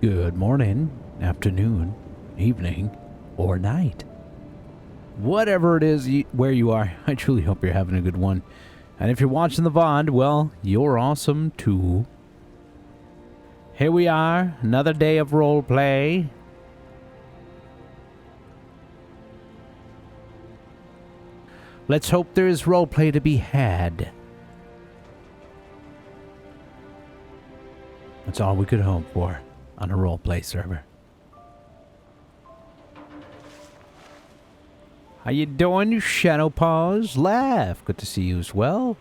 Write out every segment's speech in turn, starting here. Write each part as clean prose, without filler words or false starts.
Good morning, afternoon, evening, or night. Whatever it is where you are, I truly hope you're having a good one. And if you're watching the VOD, well, you're awesome too. Here we are, another day of roleplay. Let's hope there is roleplay to be had. That's all we could hope for on a roleplay server. How you doing, Shadow Paws? Laugh. Good to see you as well.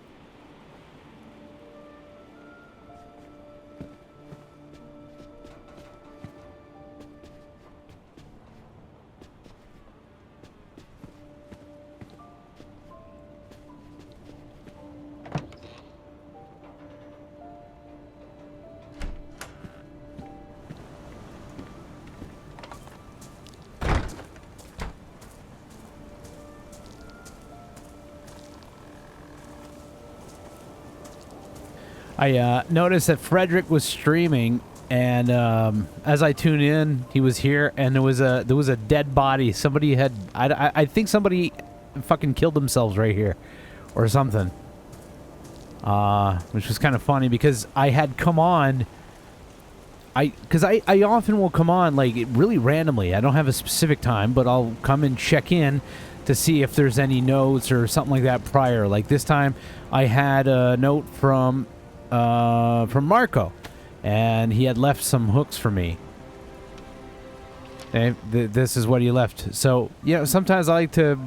I noticed that Frederick was streaming, and as I tuned in, he was here, and there was a dead body. Somebody had I think somebody fucking killed themselves right here, or something. Which was kind of funny because I had come on. I often will come on like really randomly. I don't have a specific time, but I'll come and check in to see if there's any notes or something like that prior. Like this time, I had a note from Marco, and he had left some hooks for me. And this is what he left. So, you know, sometimes I like to,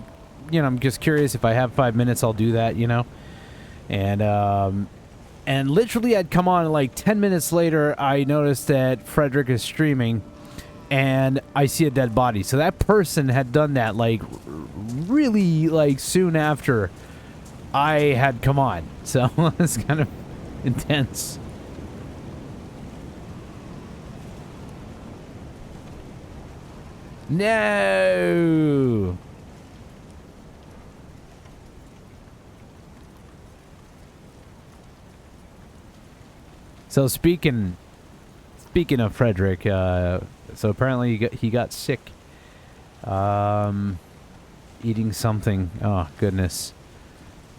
you know, I'm just curious. If I have 5 minutes, I'll do that, you know. And literally I'd come on, like 10 minutes later, I noticed that Frederick is streaming, and I see a dead body. So that person had done that, like, really, like, soon after I had come on. So it's kind of intense. No. So speaking of Frederick, so apparently he got sick. Eating something. Oh goodness.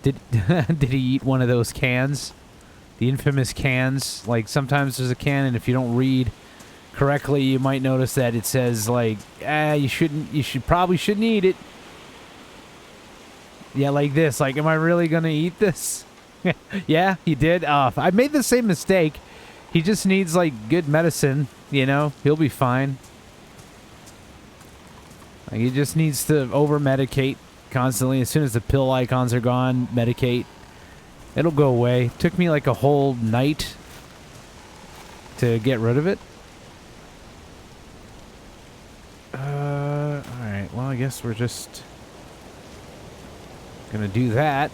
Did he eat one of those cans? The infamous cans. Like, sometimes there's a can, and if you don't read correctly, you might notice that it says, like, you probably shouldn't eat it. Yeah, like this. Like, am I really gonna eat this? Yeah, he did. I made the same mistake. He just needs, like, good medicine, you know? He'll be fine. Like, he just needs to over-medicate constantly. As soon as the pill icons are gone, medicate. It'll go away. Took me like a whole night to get rid of it. Alright, well, I guess we're just gonna do that.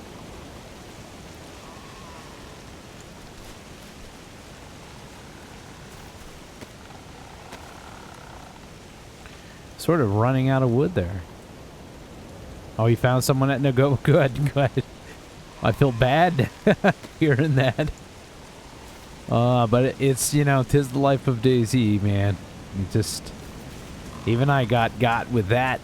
Sort of running out of wood there. Oh, you found someone at no go. Good. I feel bad hearing that. But it's, you know, 'tis the life of DayZ, man. You just, even I got with that.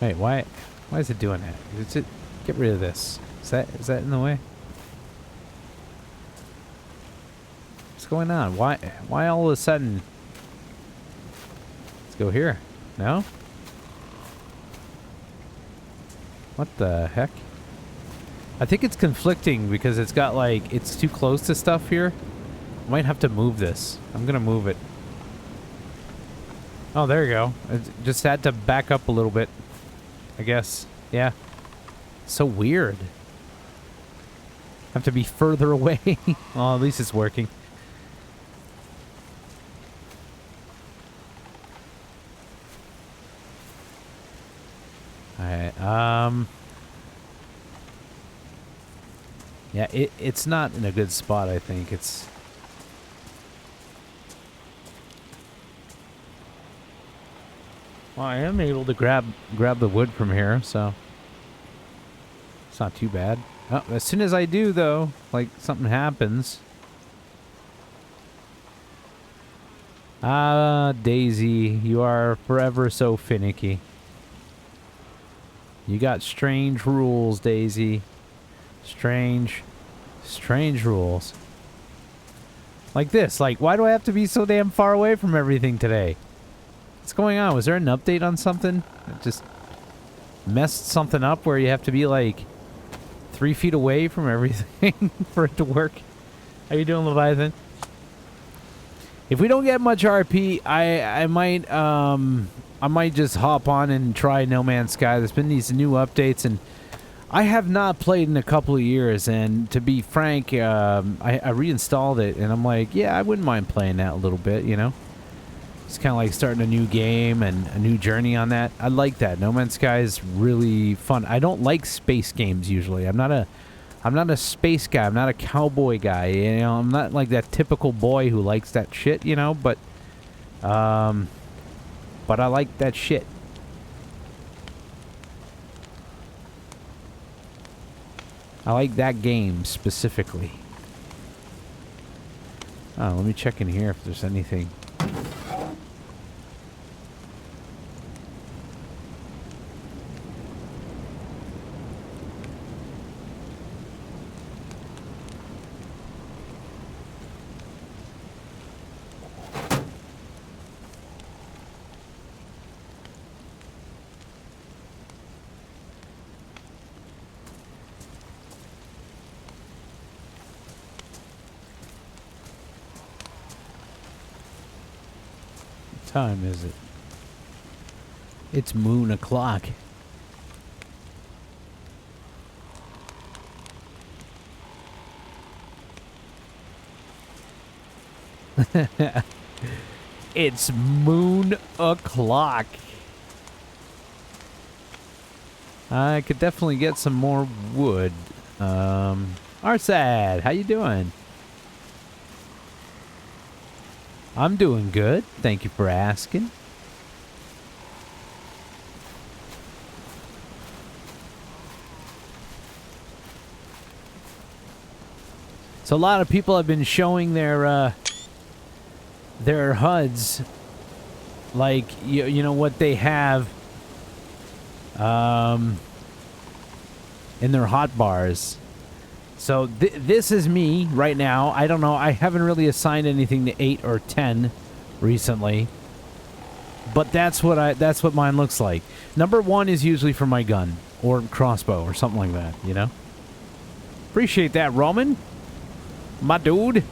Wait, why is it doing that? Is it, get rid of this. Is that in the way? What's going on? Why all of a sudden? Let's go here. No? What the heck? I think it's conflicting because it's got, like, it's too close to stuff here. I might have to move this. I'm gonna move it. Oh, there you go. I just had to back up a little bit, I guess. Yeah. So weird. Have to be further away. Oh, at least it's working. Alright, yeah, it's not in a good spot, I think. It's... Well, I am able to grab the wood from here, so it's not too bad. Oh, as soon as I do, though, like something happens. Ah, Daisy, you are forever so finicky. You got strange rules, Daisy. Strange rules. Like this, like, why do I have to be so damn far away from everything today? What's going on? Was there an update on something? It just messed something up where you have to be like 3 feet away from everything for it to work. How you doing, Leviathan? If we don't get much RP, I might just hop on and try No Man's Sky. There's been these new updates, and I have not played in a couple of years. And to be frank, I reinstalled it, and I'm like, yeah, I wouldn't mind playing that a little bit, you know? It's kind of like starting a new game and a new journey on that. I like that. No Man's Sky is really fun. I don't like space games usually. I'm not a space guy. I'm not a cowboy guy. You know, I'm not like that typical boy who likes that shit, you know, but I like that shit. I like that game specifically. Oh, let me check in here if there's anything. Time is it? It's moon o'clock. It's moon o'clock. I could definitely get some more wood. Arsad, how you doing? I'm doing good. Thank you for asking. So a lot of people have been showing their HUDs, like you know what they have in their hotbars. So this is me right now. I don't know. I haven't really assigned anything to 8 or 10 recently, but that's what mine looks like. Number 1 is usually for my gun or crossbow or something like that. You know. Appreciate that, Roman, my dude.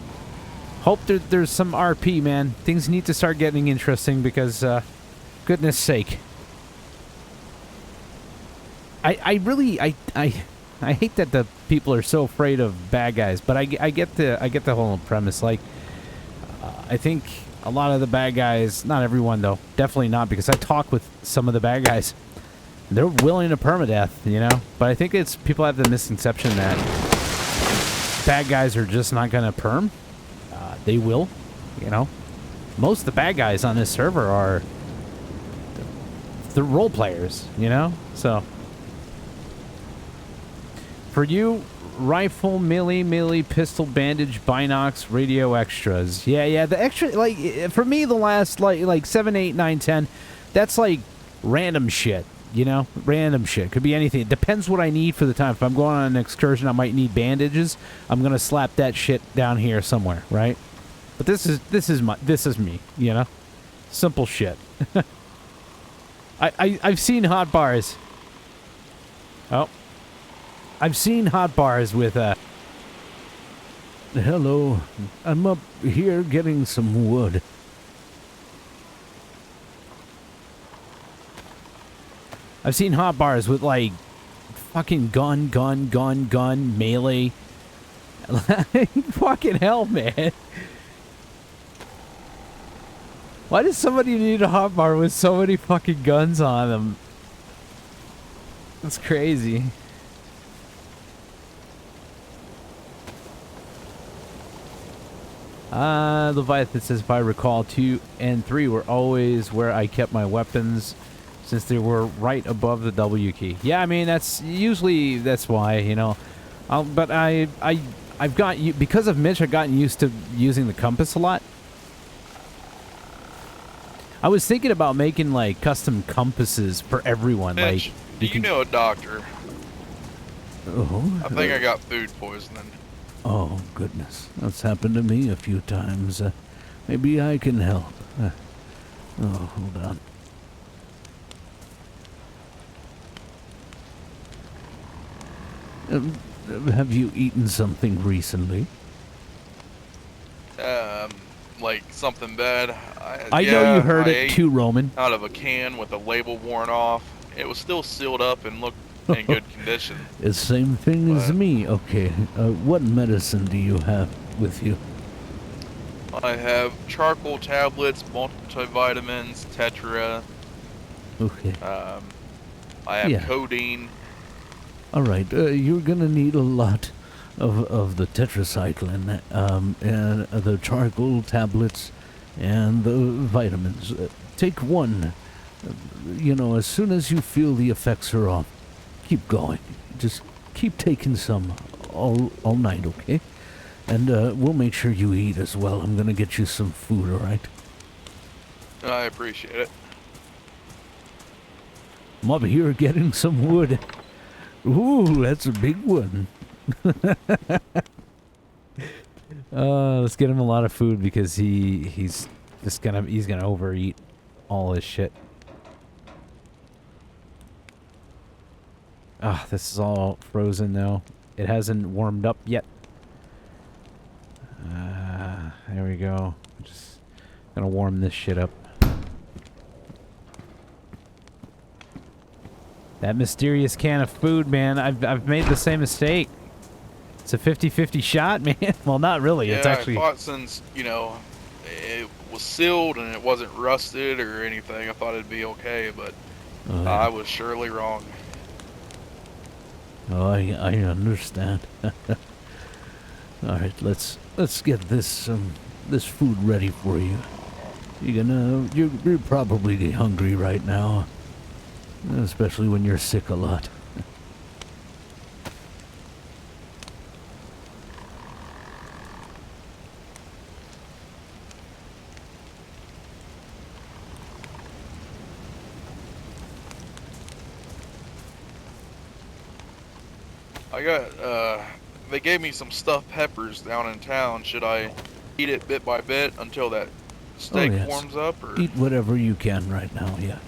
Hope there's some RP, man. Things need to start getting interesting because, goodness sake. I hate that the people are so afraid of bad guys, but I get the whole premise. Like, I think a lot of the bad guys, not everyone though, definitely not, because I talk with some of the bad guys. They're willing to permadeath, you know. But I think it's people have the misconception that bad guys are just not gonna perm. They will, you know. Most of the bad guys on this server are the role players, you know. So. For you, rifle, melee, pistol, bandage, binocs, radio extras. Yeah, the extra, like, for me, the last, like 7, 8, 9, 10, that's, like, random shit, you know? Random shit. Could be anything. It depends what I need for the time. If I'm going on an excursion, I might need bandages. I'm going to slap that shit down here somewhere, right? But this is me, you know? Simple shit. I've seen hot bars. Oh. I've seen hot bars with hello, I'm up here getting some wood. I've seen hot bars with, like, fucking gun, melee. Fucking hell, man. Why does somebody need a hot bar with so many fucking guns on them? That's crazy. Leviathan says, if I recall, 2 and 3 were always where I kept my weapons since they were right above the W key. Yeah, I mean that's why, you know. But I've got because of Mitch. I've gotten used to using the compass a lot. I was thinking about making like custom compasses for everyone. Mitch, Like, do you know a doctor? Oh, I think I got food poisoning. Oh, goodness. That's happened to me a few times. Maybe I can help. Oh, hold on. Have you eaten something recently? Like something bad. I know you heard it too, Roman. Out of a can with the label worn off. It was still sealed up and looked in good condition. It's the same thing as me. Okay. What medicine do you have with you? I have charcoal tablets, multivitamins, Tetra. Okay. I have codeine. All right. You're gonna need a lot of the tetracycline, and the charcoal tablets, and the vitamins. Take one. You know, as soon as you feel the effects are off, keep going. Just keep taking some all night, okay? And we'll make sure you eat as well. I'm gonna get you some food, all right? I appreciate it. I'm up here getting some wood. Ooh, that's a big one. Let's get him a lot of food because he's gonna overeat all his shit. Ah, this is all frozen now. It hasn't warmed up yet. There we go. Just gonna warm this shit up. That mysterious can of food, man. I've made the same mistake. It's a 50-50 shot, man. Well, not really. Yeah, it's actually. I thought since, you know, it was sealed and it wasn't rusted or anything, I thought it'd be okay, but I was surely wrong. Oh, I understand. All right, let's get this this food ready for you. You're probably hungry right now, especially when you're sick a lot. I got, they gave me some stuffed peppers down in town. Should I eat it bit by bit until that steak warms up? Or? Eat whatever you can right now, yeah.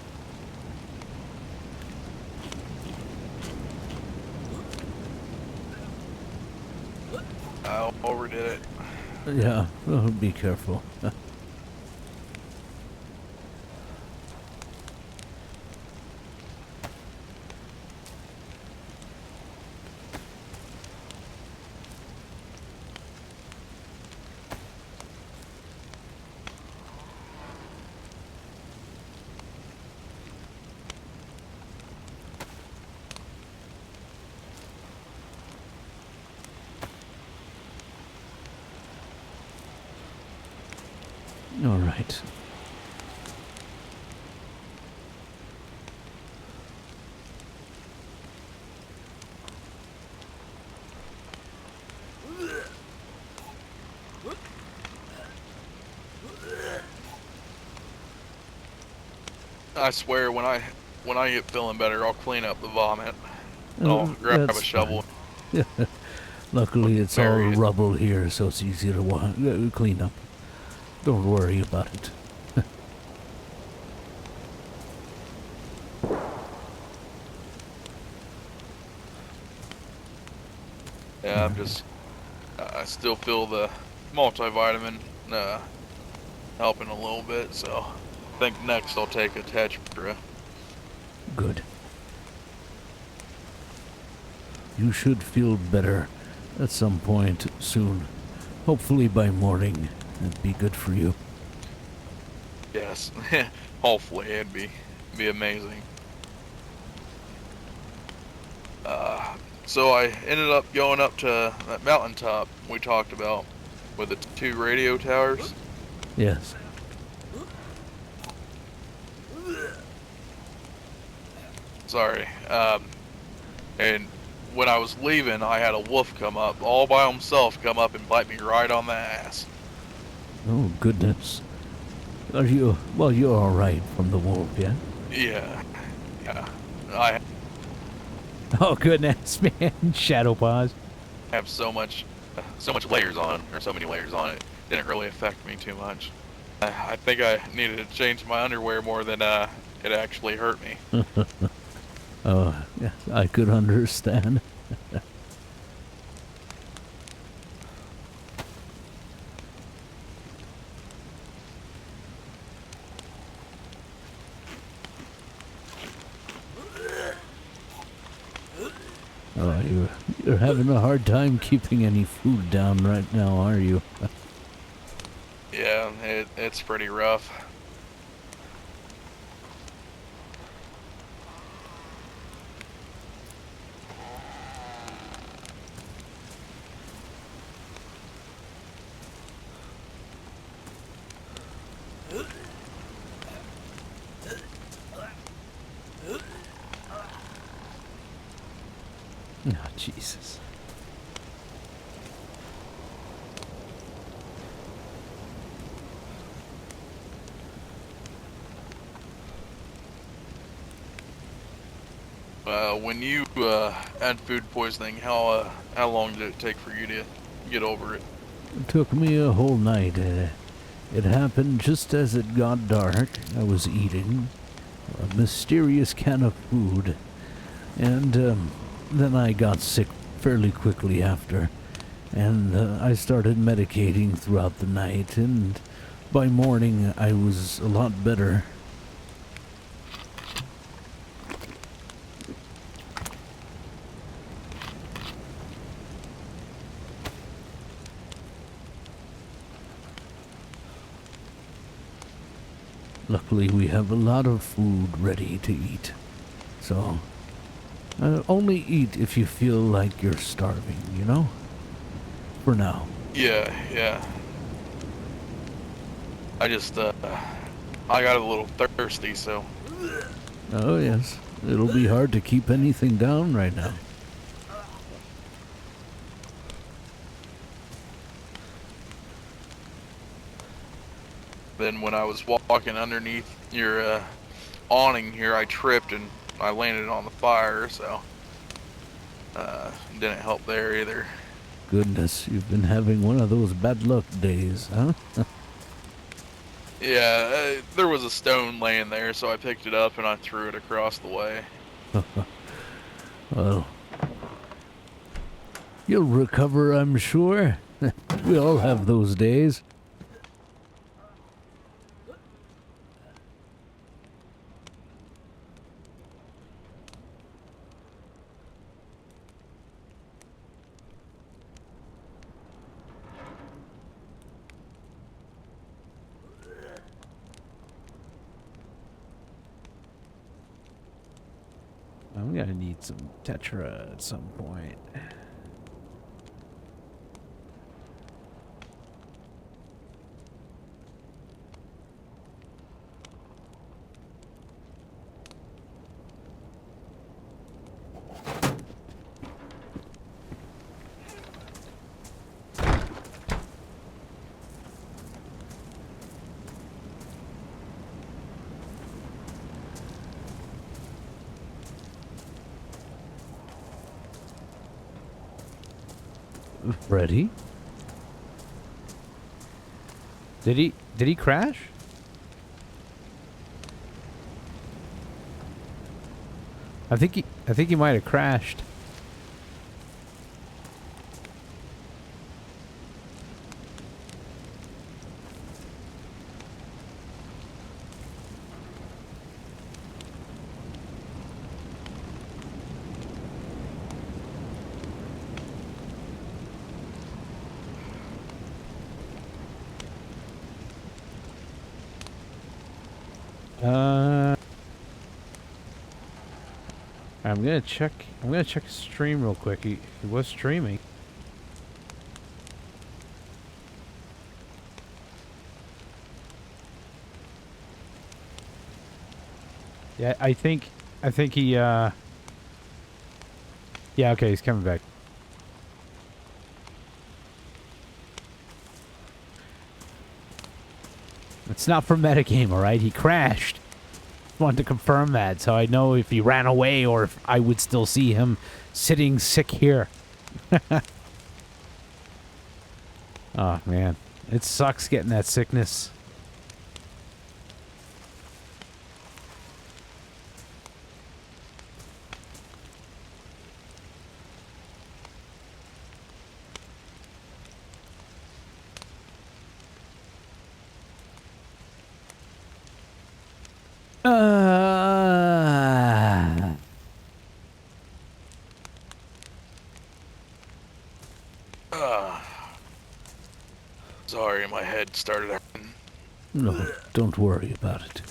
I overdid it. Yeah, be careful. All right. I swear, when I get feeling better, I'll clean up the vomit. I'll grab a shovel. Yeah. Luckily, it's all rubble here, so it's easy to clean up. Don't worry about it. Yeah, I still feel the multivitamin helping a little bit, so I think next I'll take a Tetra. Good. You should feel better at some point soon. Hopefully by morning. That'd be good for you. Yes, hopefully it'd be amazing. So I ended up going up to that mountaintop we talked about with the 2 radio towers. Yes. Sorry. And when I was leaving, I had a wolf come up, all by himself, come up and bite me right on the ass. Oh, goodness. Are you... Well, you're all right from the wolf, yeah? Yeah. Yeah. I Oh goodness, man. Shadow paws. have so much layers on, or so many layers on it. Didn't really affect me too much. I think I needed to change my underwear more than it actually hurt me. Oh, yeah, I could understand. Oh, you're having a hard time keeping any food down right now, are you? Yeah, it's pretty rough. Oh, Jesus. When you had food poisoning, how long did it take for you to get over it? It took me a whole night. It happened just as it got dark. I was eating a mysterious can of food, and then I got sick fairly quickly after, and I started medicating throughout the night, and by morning I was a lot better. Luckily, we have a lot of food ready to eat. So, only eat if you feel like you're starving, you know? For now. Yeah, yeah. I just I got a little thirsty, so Oh, yes. It'll be hard to keep anything down right now. then when I was walking underneath your awning here, I tripped and I landed on the fire, so didn't help there either. Goodness, you've been having one of those bad luck days, huh? Yeah, there was a stone laying there, so I picked it up and I threw it across the way. Well, you'll recover, I'm sure. We all have those days. I'm gonna need some Tetra at some point. Ready? Did he crash? I think he might have crashed. I'm gonna check his stream real quick. He was streaming. Yeah, I think I think he, yeah, okay, he's coming back. It's not for metagame, alright? He crashed. Wanted to confirm that, so I know if he ran away or if I would still see him sitting sick here. Oh, man. It sucks getting that sickness. Sorry, my head started hurting. No, don't worry about it.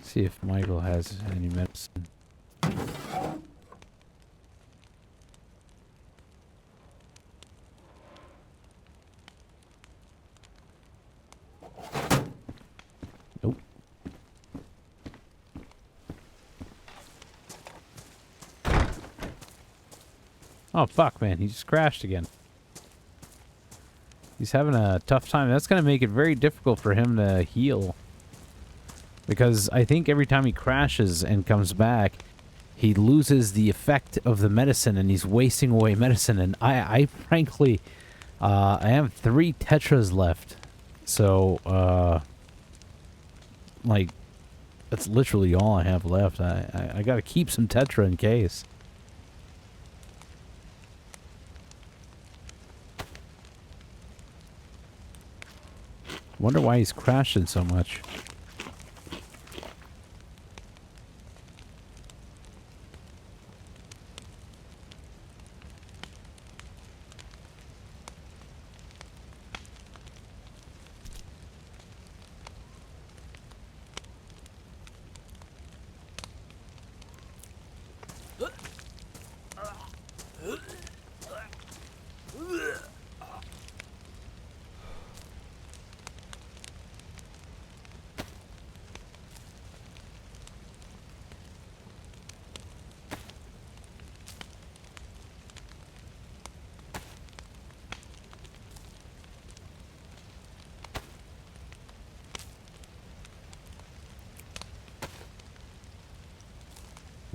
See if Michael has any medicine. Nope. Oh, fuck, man. He just crashed again. He's having a tough time. That's going to make it very difficult for him to heal. Because I think every time he crashes and comes back, he loses the effect of the medicine and he's wasting away medicine. And I frankly, I have 3 tetras left. So, like, that's literally all I have left. I got to keep some tetra in case. Wonder why he's crashing so much.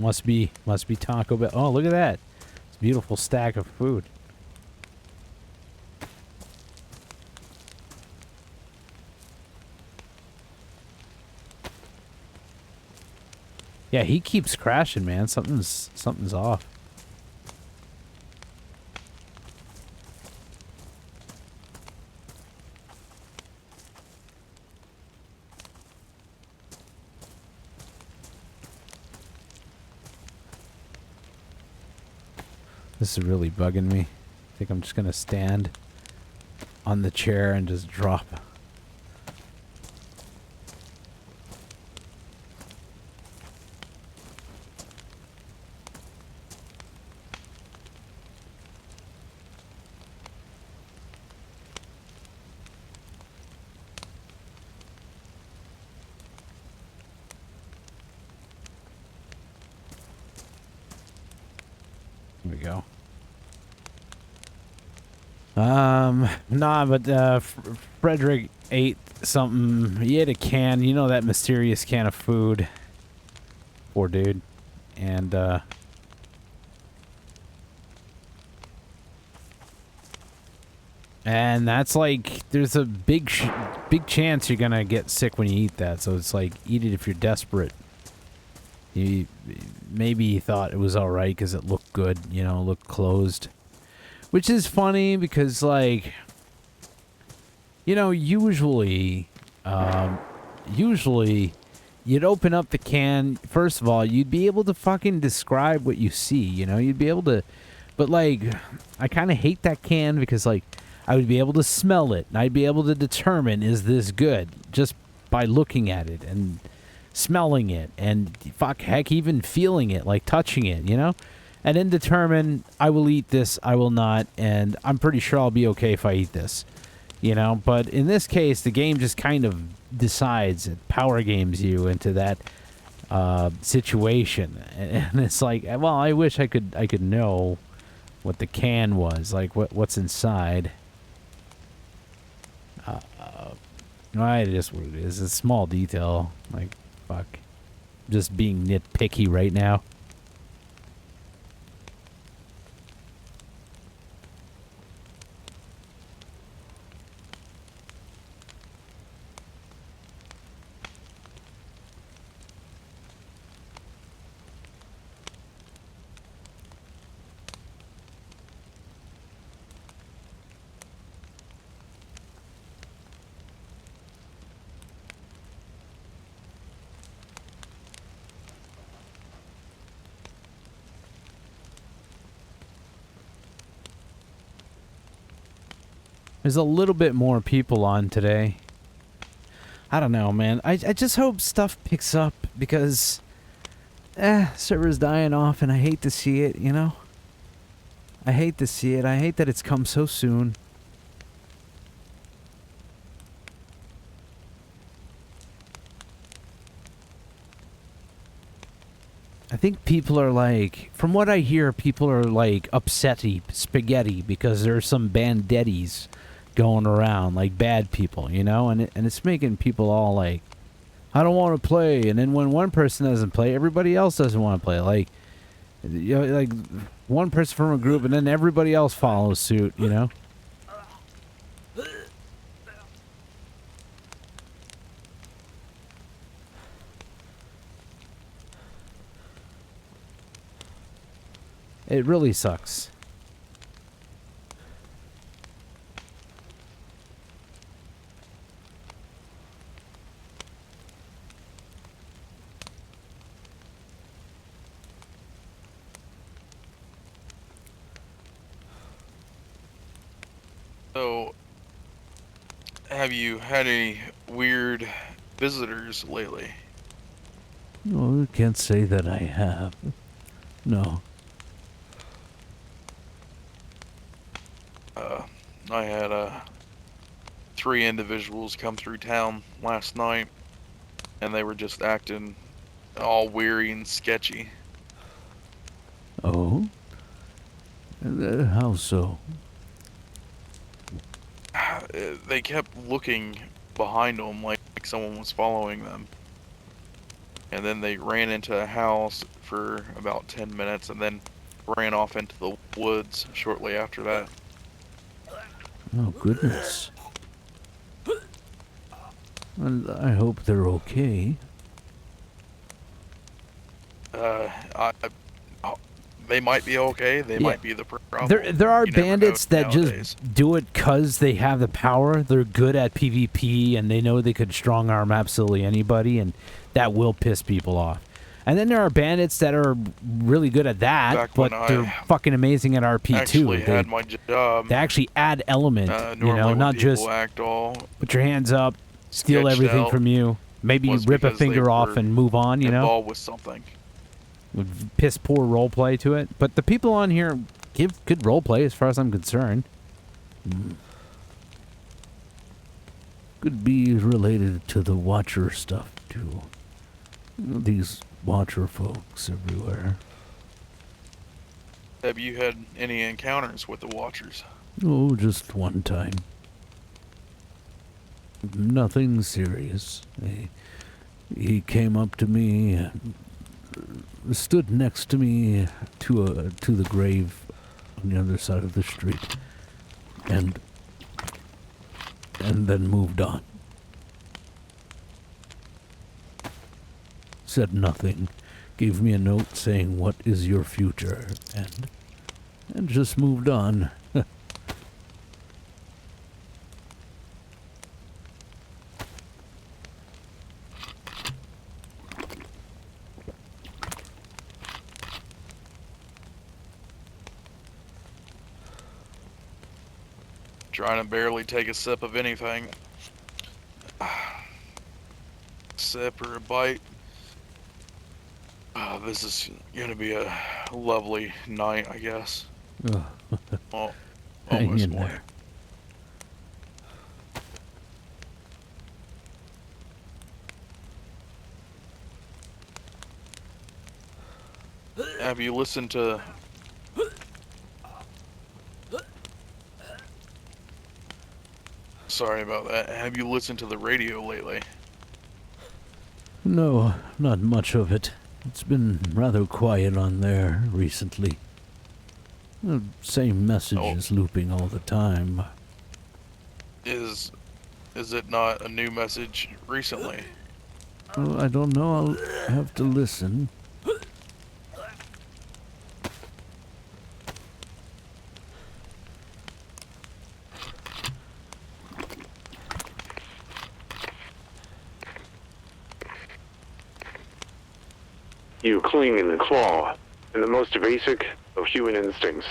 Must be Taco Bell. Oh, look at that. It's a beautiful stack of food. Yeah, he keeps crashing, man. Something's off. This is really bugging me. I think I'm just gonna stand on the chair and just drop. Here we go. Nah, but Frederick ate something. He ate a can. You know that mysterious can of food. Poor dude. And that's like, there's a big chance you're gonna get sick when you eat that. So it's like, eat it if you're desperate. Maybe he thought it was alright because it looked good, you know, looked closed. Which is funny because, like, you know, usually you'd open up the can. First of all, you'd be able to fucking describe what you see, you know? You'd be able to, but, like, I kind of hate that can because, like, I would be able to smell it, and I'd be able to determine, is this good, just by looking at it. And smelling it, and fuck, heck, even feeling it, like touching it, you know? And then determine, I will eat this, I will not, and I'm pretty sure I'll be okay if I eat this, you know? But in this case, the game just kind of decides, it power games you into that situation. And it's like, well, I wish I could know what the can was, like what's inside. It is what it is. It's a small detail. Like, fuck. Just being nitpicky right now. There's a little bit more people on today. I don't know, man. I just hope stuff picks up because, server's dying off and I hate to see it, you know? I hate to see it. I hate that it's come so soon. I think people are like, from what I hear, people are like upsetty, spaghetti, because there's some bandettis going around, like bad people, you know? And it's making people all like, I don't want to play. And then when one person doesn't play, everybody else doesn't want to play. Like, you know, like one person from a group and then everybody else follows suit, you know? It really sucks. So, have you had any weird visitors lately? No, I can't say that I have. No. I had 3 individuals come through town last night, and they were just acting all weary and sketchy. Oh? How so? They kept looking behind them like someone was following them. And then they ran into a house for about 10 minutes and then ran off into the woods shortly after that. Oh, goodness. Well, I hope they're okay. They might be okay. They might be the problem. There are You never know bandits that nowadays. just do it because they have the power. They're good at PvP, and they know they could strong arm absolutely anybody, and that will piss people off. And then there are bandits that are really good at that, Back but when they're fucking amazing at RP Actually too. had my job. They actually add element, you Normally know, when not people just act all put your hands up, steal sketched everything out from you. Maybe you was rip a because they finger off were and move on, you know? involved with something. With piss poor role play to it. But the people on here give good role play as far as I'm concerned. Could be related to the Watcher stuff, too. These Watcher folks everywhere. Have you had any encounters with the Watchers? Oh, just one time. Nothing serious. He came up to me, stood next to me to the grave on the other side of the street, and then moved on. Said nothing, gave me a note saying, "What is your future?" and just moved on. Trying to barely take a sip of anything. Sip or a bite. This is gonna be a lovely night, I guess. Ugh, Well, hang almost in morning. there. Have you listened to... Sorry about that. Have you listened to the radio lately? No, not much of it. It's been rather quiet on there recently. The same messages looping all the time. Is it not a new message recently? Well, I don't know. I'll have to listen. You cling and claw in the most basic of human instincts,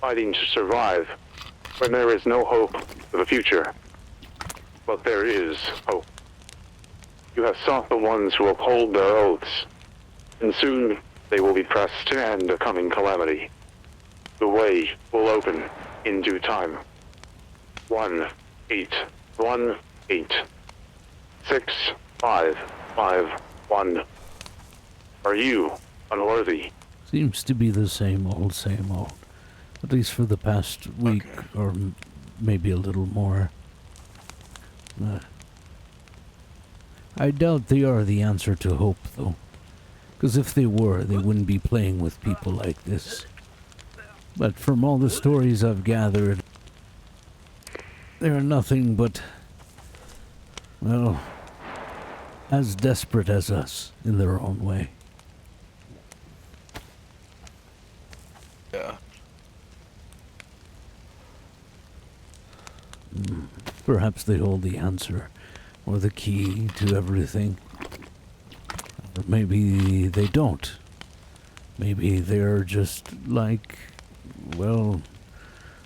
fighting to survive when there is no hope for the future. But there is hope. You have sought the ones who uphold their oaths, and soon they will be pressed to end a coming calamity. The way will open in due time. 1818 6551. Are you unworthy? Seems to be the same old, same old. At least for the past week, Okay. or maybe a little more. I doubt they are the answer to hope, though. Because if they were, they wouldn't be playing with people like this. But from all the stories I've gathered, they're nothing but, well, as desperate as us in their own way. Yeah. Perhaps they hold the answer, or the key to everything. Or maybe they don't. Maybe they're just like, well,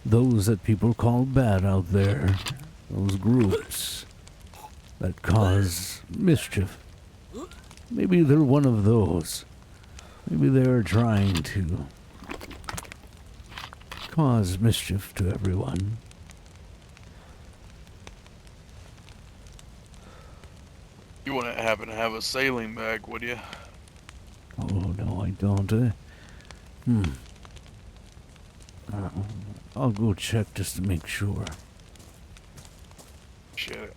those that people call bad out there. Those groups that cause mischief. Maybe they're one of those. Maybe they're trying to cause mischief to everyone. You wouldn't happen to have a sailing bag, would you? Oh, no, I don't. I'll go check just to make sure. Shit.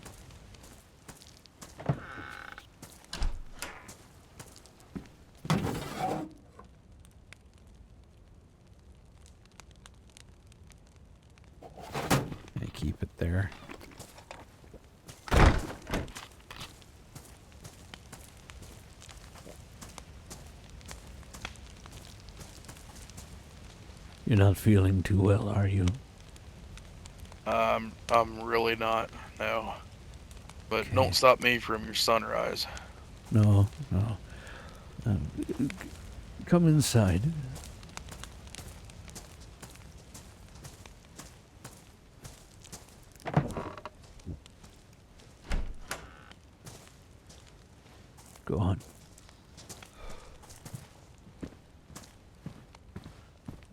I keep it there. You're not feeling too well, are you? I'm really not, no. But Okay. don't stop me from your sunrise. No, no. Come inside. Go on.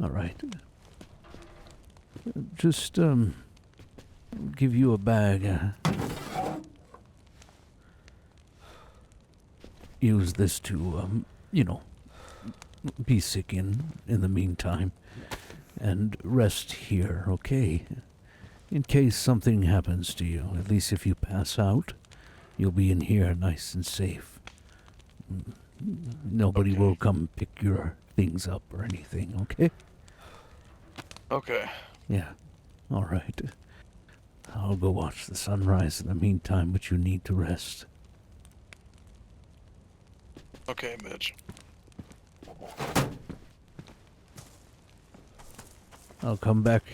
All right. Just, give you a bag. Use this to, be sick in the meantime. And rest here, okay? In case something happens to you. At least if you pass out, you'll be in here nice and safe. Nobody Okay. will come pick your things up or anything, okay? Okay. Yeah. All right. I'll go watch the sunrise in the meantime, but you need to rest. Okay, Mitch. I'll come back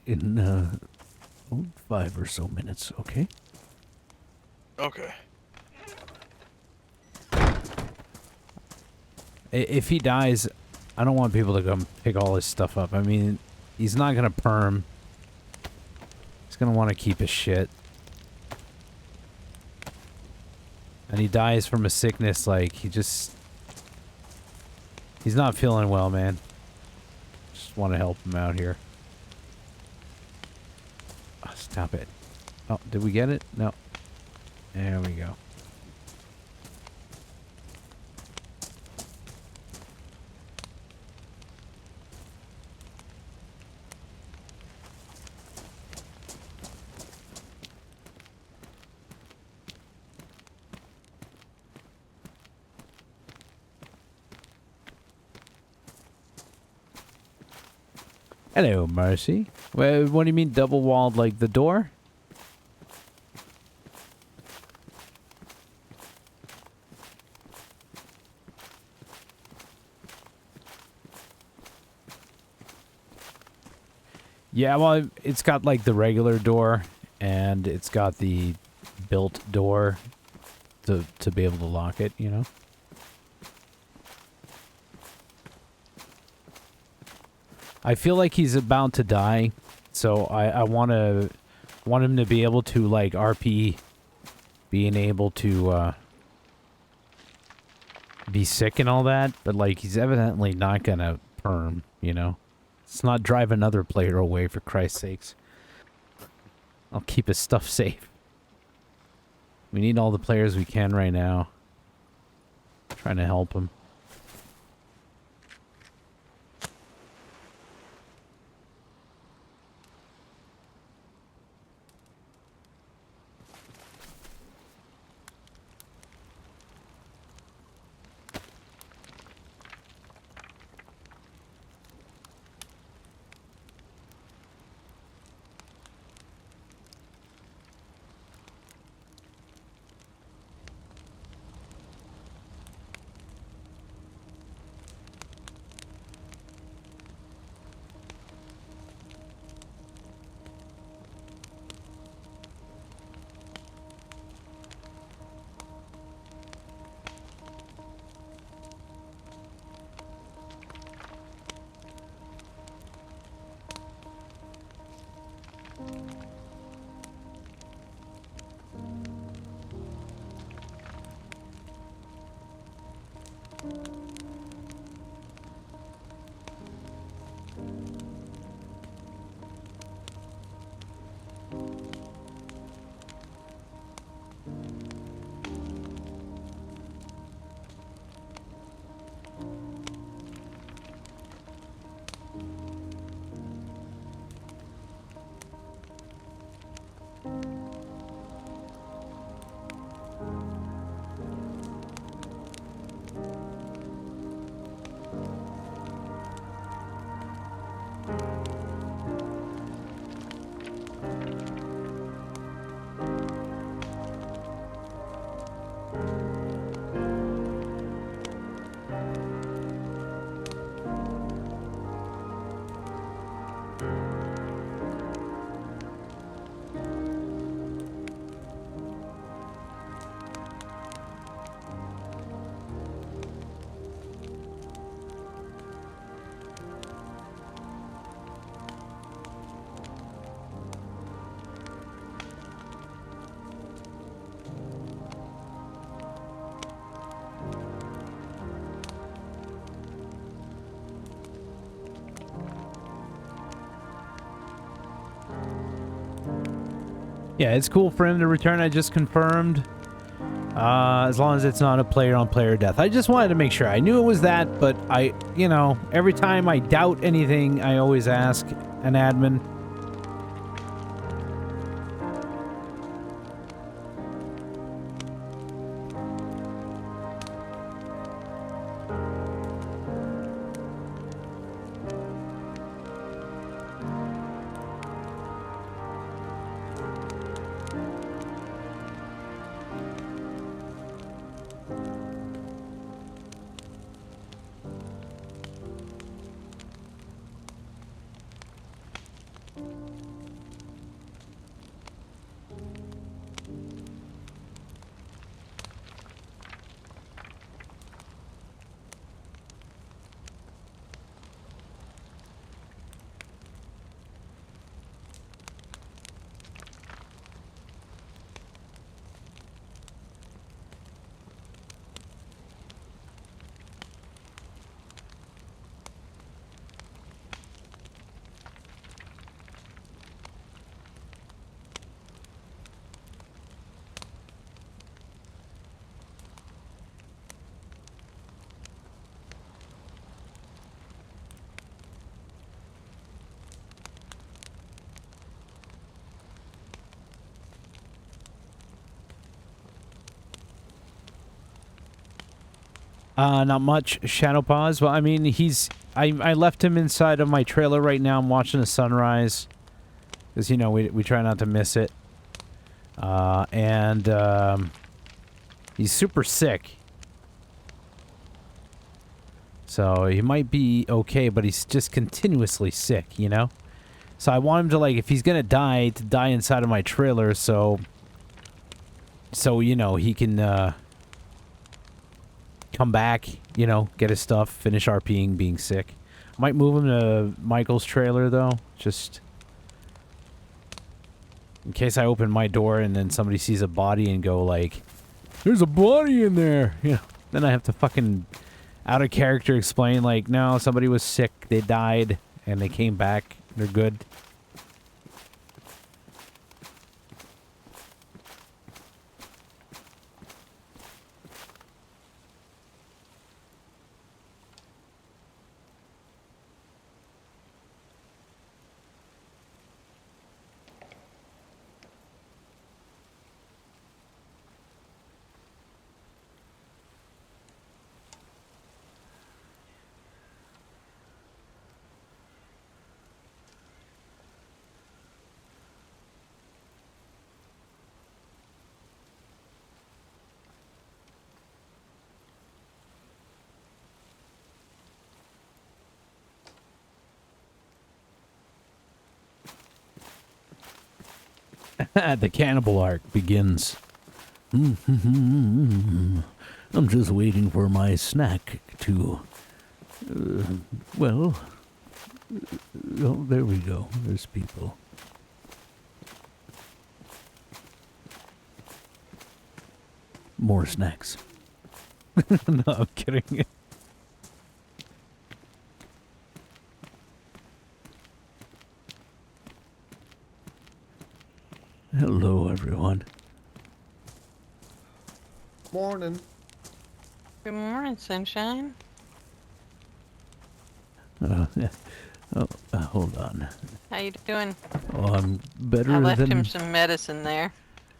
in 5 or so minutes, okay? Okay. If he dies, I don't want people to come pick all his stuff up. I mean, he's not gonna perm. He's gonna want to keep his shit. And he dies from a sickness, like, he just... He's not feeling well, man. Just want to help him out here. Oh, stop it. Oh, did we get it? No. There we go. Hello, Mercy. Well, what do you mean double-walled, like the door? Yeah, well, it's got like the regular door, and it's got the built door to be able to lock it, you know? I feel like he's about to die, so I want him to be able to like RP, being able to be sick and all that, but like he's evidently not gonna perm, you know. Let's not drive another player away, for Christ's sakes. I'll keep his stuff safe. We need all the players we can right now. Trying to help him. Yeah, it's cool for him to return. I just confirmed. As long as it's not a player-on-player death. I just wanted to make sure. I knew it was that, but you know, every time I doubt anything, I always ask an admin. Not much. Shadow Paws. Well, I mean, I left him inside of my trailer right now. I'm watching the sunrise. Because, you know, we try not to miss it. He's super sick. So he might be okay, but he's just continuously sick, you know? So I want him to, like, if he's gonna die, to die inside of my trailer, so you know, he can, come back, you know, get his stuff, finish RPing being sick. Might move him to Michael's trailer, though, just in case I open my door and then somebody sees a body and go, like, there's a body in there! You know, then I have to fucking out of character explain, like, no, somebody was sick, they died, and they came back, they're good. The cannibal arc begins. I'm just waiting for my snack to... well... oh, there we go. There's people. More snacks. No, I'm kidding. Hello, everyone. Morning. Good morning, sunshine. Hold on. How you doing? Oh, I'm better I left than... him some medicine there.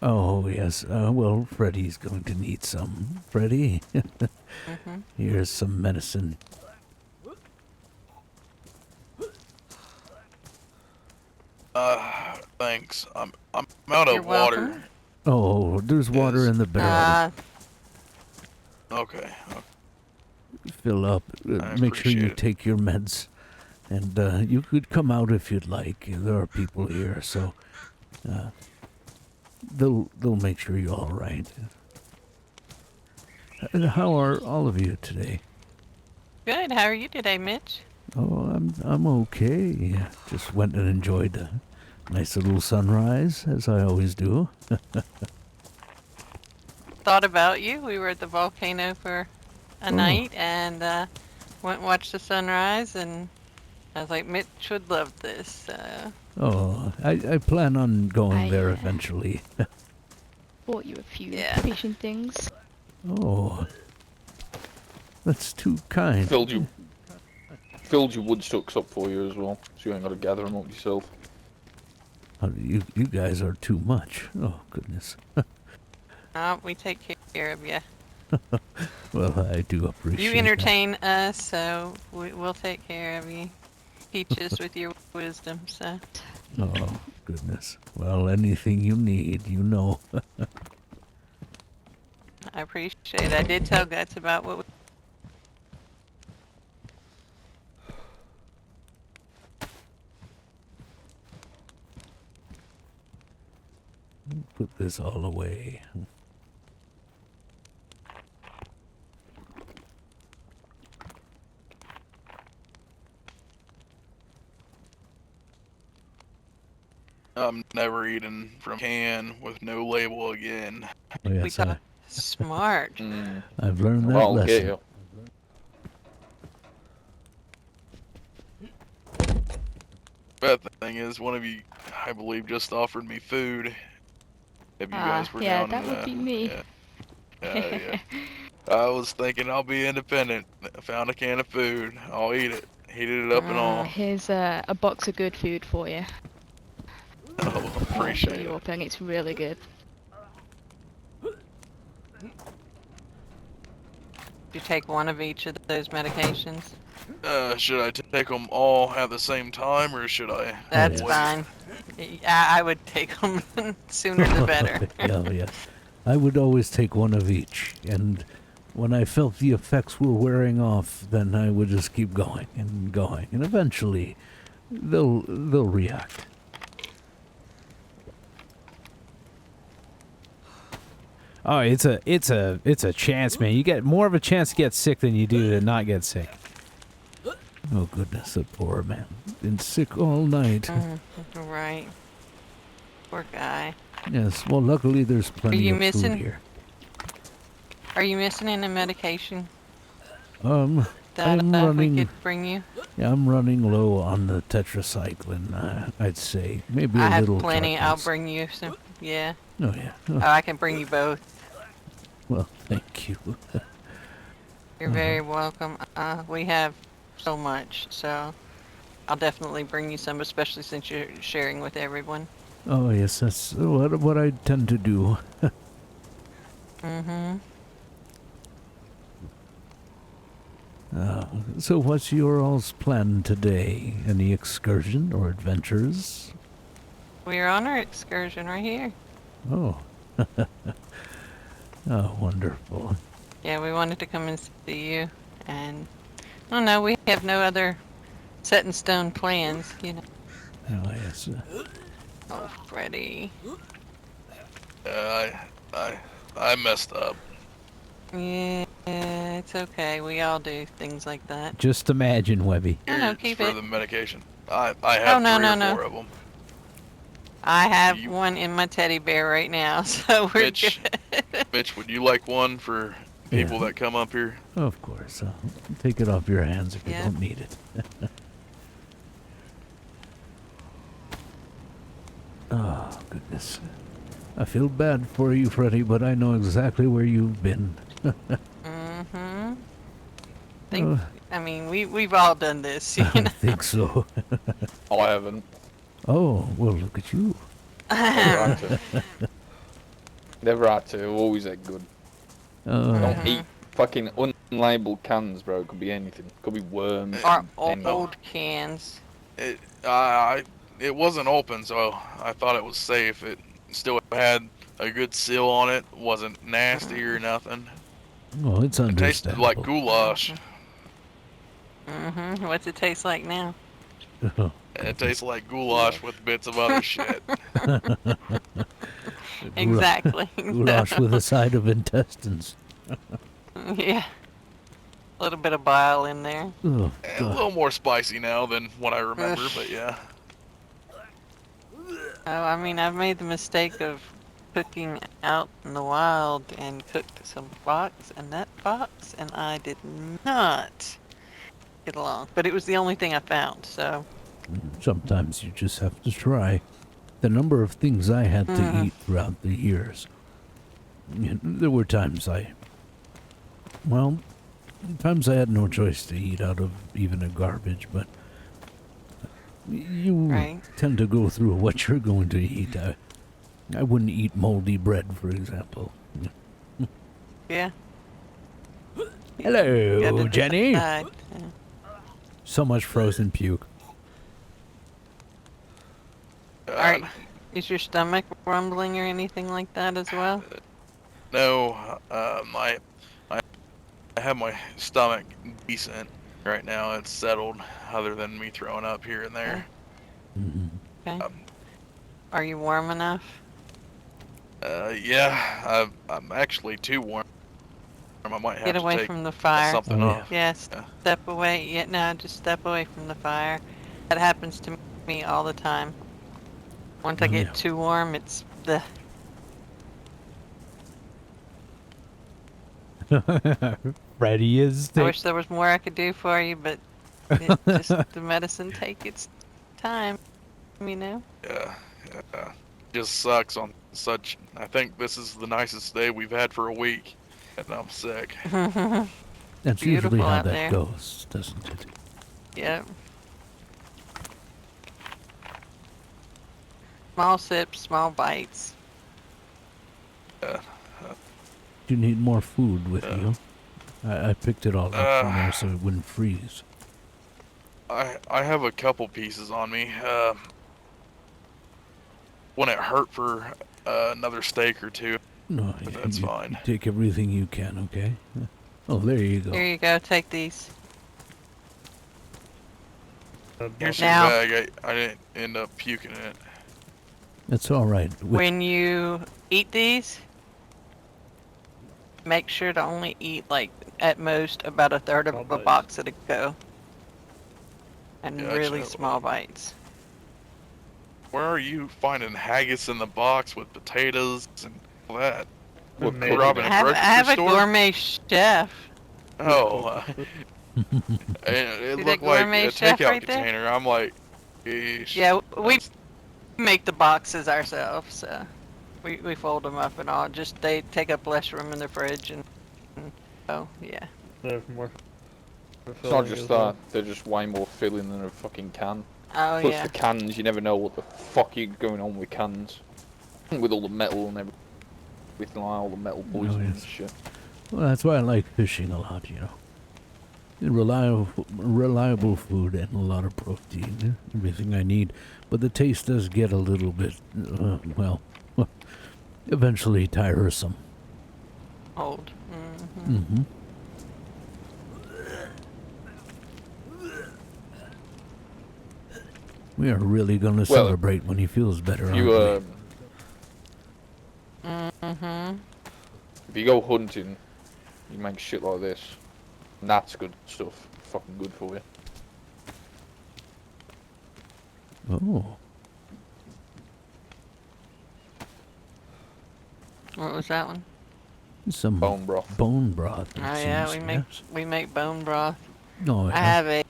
Oh, yes. Well, Freddy's going to need some. Freddy, Mm-hmm. here's some medicine. Thanks. I'm out You're of water. welcome. Oh, there's water Yes. in the barrel. Okay. Fill up. I Make sure you appreciate it. take your meds. And you could come out if you'd like. There are people here, so they'll make sure you're all right. How are all of you today? Good. How are you today, Mitch? Oh, I'm okay. Just went and enjoyed a nice little sunrise, as I always do. Thought about you. We were at the volcano for a night and went and watched the sunrise, and I was like, Mitch would love this. Oh, I plan on going there eventually. Bought you a few Yeah. fishing things. Oh, that's too kind. Filled your woodstocks up for you as well, so you ain't got to gather them up yourself. Oh, you guys are too much. Oh, goodness. We take care of you. Well, I do appreciate You that. entertain us, so we'll take care of you. Teach us with your wisdom, so. Oh, goodness. Well, anything you need, you know. I appreciate it. I did tell Guts about what we... Put this all away. I'm never eating from can with no label again. Oh, We yes, thought smart. I've learned that I'll lesson. get you. Bad thing is, one of you, I believe, just offered me food. If you guys were yeah, down that in would be me. Yeah. I was thinking I'll be independent. I found a can of food. I'll eat it. Heated it up and all. Here's a box of good food for you. Oh, I'll fill appreciate you it. up, and it's really good. You take one of each of those medications. Should I take them all at the same time, or should I? That's wait? fine. I would take them sooner the better. Yeah, yeah. I would always take one of each, and when I felt the effects were wearing off, then I would just keep going, and eventually they'll react. Oh, it's a chance, man. You get more of a chance to get sick than you do to not get sick. Oh goodness, that poor man. Been sick all night. Right. Poor guy. Yes, well luckily there's plenty you of missing? food here. Are you missing any medication that I'm we running could bring you? Yeah, I'm running low on the tetracycline, I'd say. Maybe I a have little plenty. I'll tartness. bring you some. Yeah. Oh yeah. Oh, I can bring you both. Well, thank you. You're very welcome. We have so much, so I'll definitely bring you some, especially since you're sharing with everyone. Oh yes, that's what I tend to do. Mm-hmm. So what's your all's plan today? Any excursion or adventures? We're on our excursion right here. Oh. Oh, wonderful. Yeah, we wanted to come and see you, and I don't know, we have no other set in stone plans, you know. Oh yes. Oh, Freddy. I messed up. Yeah, it's okay. We all do things like that. Just imagine, Webby. No, no, Here's keep for it. the medication. I have no, three no, or no. four of them. I have You- one in my teddy bear right now, so we're Mitch, good. Mitch, would you like one for people that come up here? Of course. Take it off your hands if you Yeah. don't need it. Oh, goodness. I feel bad for you, Freddy, but I know exactly where you've been. Mm-hmm. Uh, I mean, we've all done this, you I know. think so. I haven't. Oh, well, look at you. Never had to. Never had to. Always ate good. Don't Mhm. eat fucking unlabeled cans, bro. Could be anything. Could be worms. Our anything. old cans. It wasn't open, so I thought it was safe. It still had a good seal on it. Wasn't nasty or nothing. Well, it's It tasted understandable. like goulash. Mm-hmm. What's it taste like now? It tastes like goulash with bits of other shit. Exactly. Goulash with a side of intestines. Yeah. A little bit of bile in there. Oh, A God. little more spicy now than what I remember, but yeah. Oh, I mean, I've made the mistake of cooking out in the wild and cooked some fox and that fox, and I did not get along. But it was the only thing I found, so. Sometimes you just have to try. The number of things I had to eat throughout the years. There were times times I had no choice to eat out of even a garbage, but you Right. tend to go through what you're going to eat. I wouldn't eat moldy bread, for example. Yeah. Hello, Gotta Jenny. decide. So much frozen puke. Alright. Is your stomach rumbling or anything like that as well? No, I have my stomach decent right now. It's settled, other than me throwing up here and there. Okay. Um, Are you warm enough? Yeah, I'm actually too warm. I might have Get to away take from the fire. something Oh, off. Yeah, Yeah. step away. Yeah, no, just step away from the fire. That happens to me all the time. Once I Oh, get yeah. too warm, it's the. Freddy is. I wish there was more I could do for you, but it just the medicine take its time, you know. Yeah, just sucks on such. I think this is the nicest day we've had for a week, and I'm sick. That's usually Beautiful how out that there. goes, doesn't it? Yep. Small sips, small bites. You need more food with Yeah. you. I picked it all up from there so it wouldn't freeze. I have a couple pieces on me. When it hurt for another steak or two, No, but that's you fine. take everything you can, okay? Oh, there you go. Here you go. Take these. Here's your Now- bag. I didn't end up puking in it. That's all right. When you eat these, make sure to only eat like at most about a third of a box at a go. And Gotcha. really small bites. Where are you finding haggis in the box with potatoes and all that? We're You cooking robbing it. a I grocery have a store? gourmet chef. Oh, it See that looked like gourmet a chef takeout right there? container. I'm like, eesh. Yeah, we That's- make the boxes ourselves. We fold them up and all. Just they take up less room in the fridge and oh yeah. It's not just that, they're just way more filling than a fucking can. Oh Plus yeah. the cans, you never know what the fuck is going on with cans. With all the metal and everything, like all the metal poison and yes. shit. Well, that's why I like fishing a lot, you know. Reliable food and a lot of protein, everything I need. But the taste does get a little bit, well, eventually tiresome. Old. Mm-hmm. We are really going to celebrate when he feels better, If you, aren't Mm-hmm. if you go hunting, you make shit like this. And that's good stuff. Fucking good for you. we? Oh. What was that one? Some Bone broth. bone broth. it Oh yeah, seems, yes. we make bone broth. No, I have a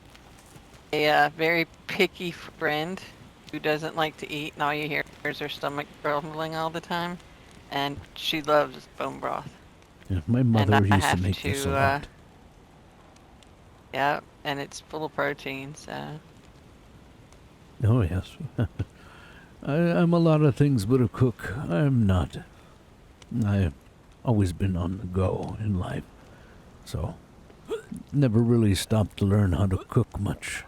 very picky friend who doesn't like to eat, and all you hear is her stomach grumbling all the time. And she loves bone broth. yeah, my mother I used to have make this a to, lot. Yeah, and it's full of protein, so. Oh, yes. I'm a lot of things but a cook. I'm not. I've always been on the go in life. So, never really stopped to learn how to cook much.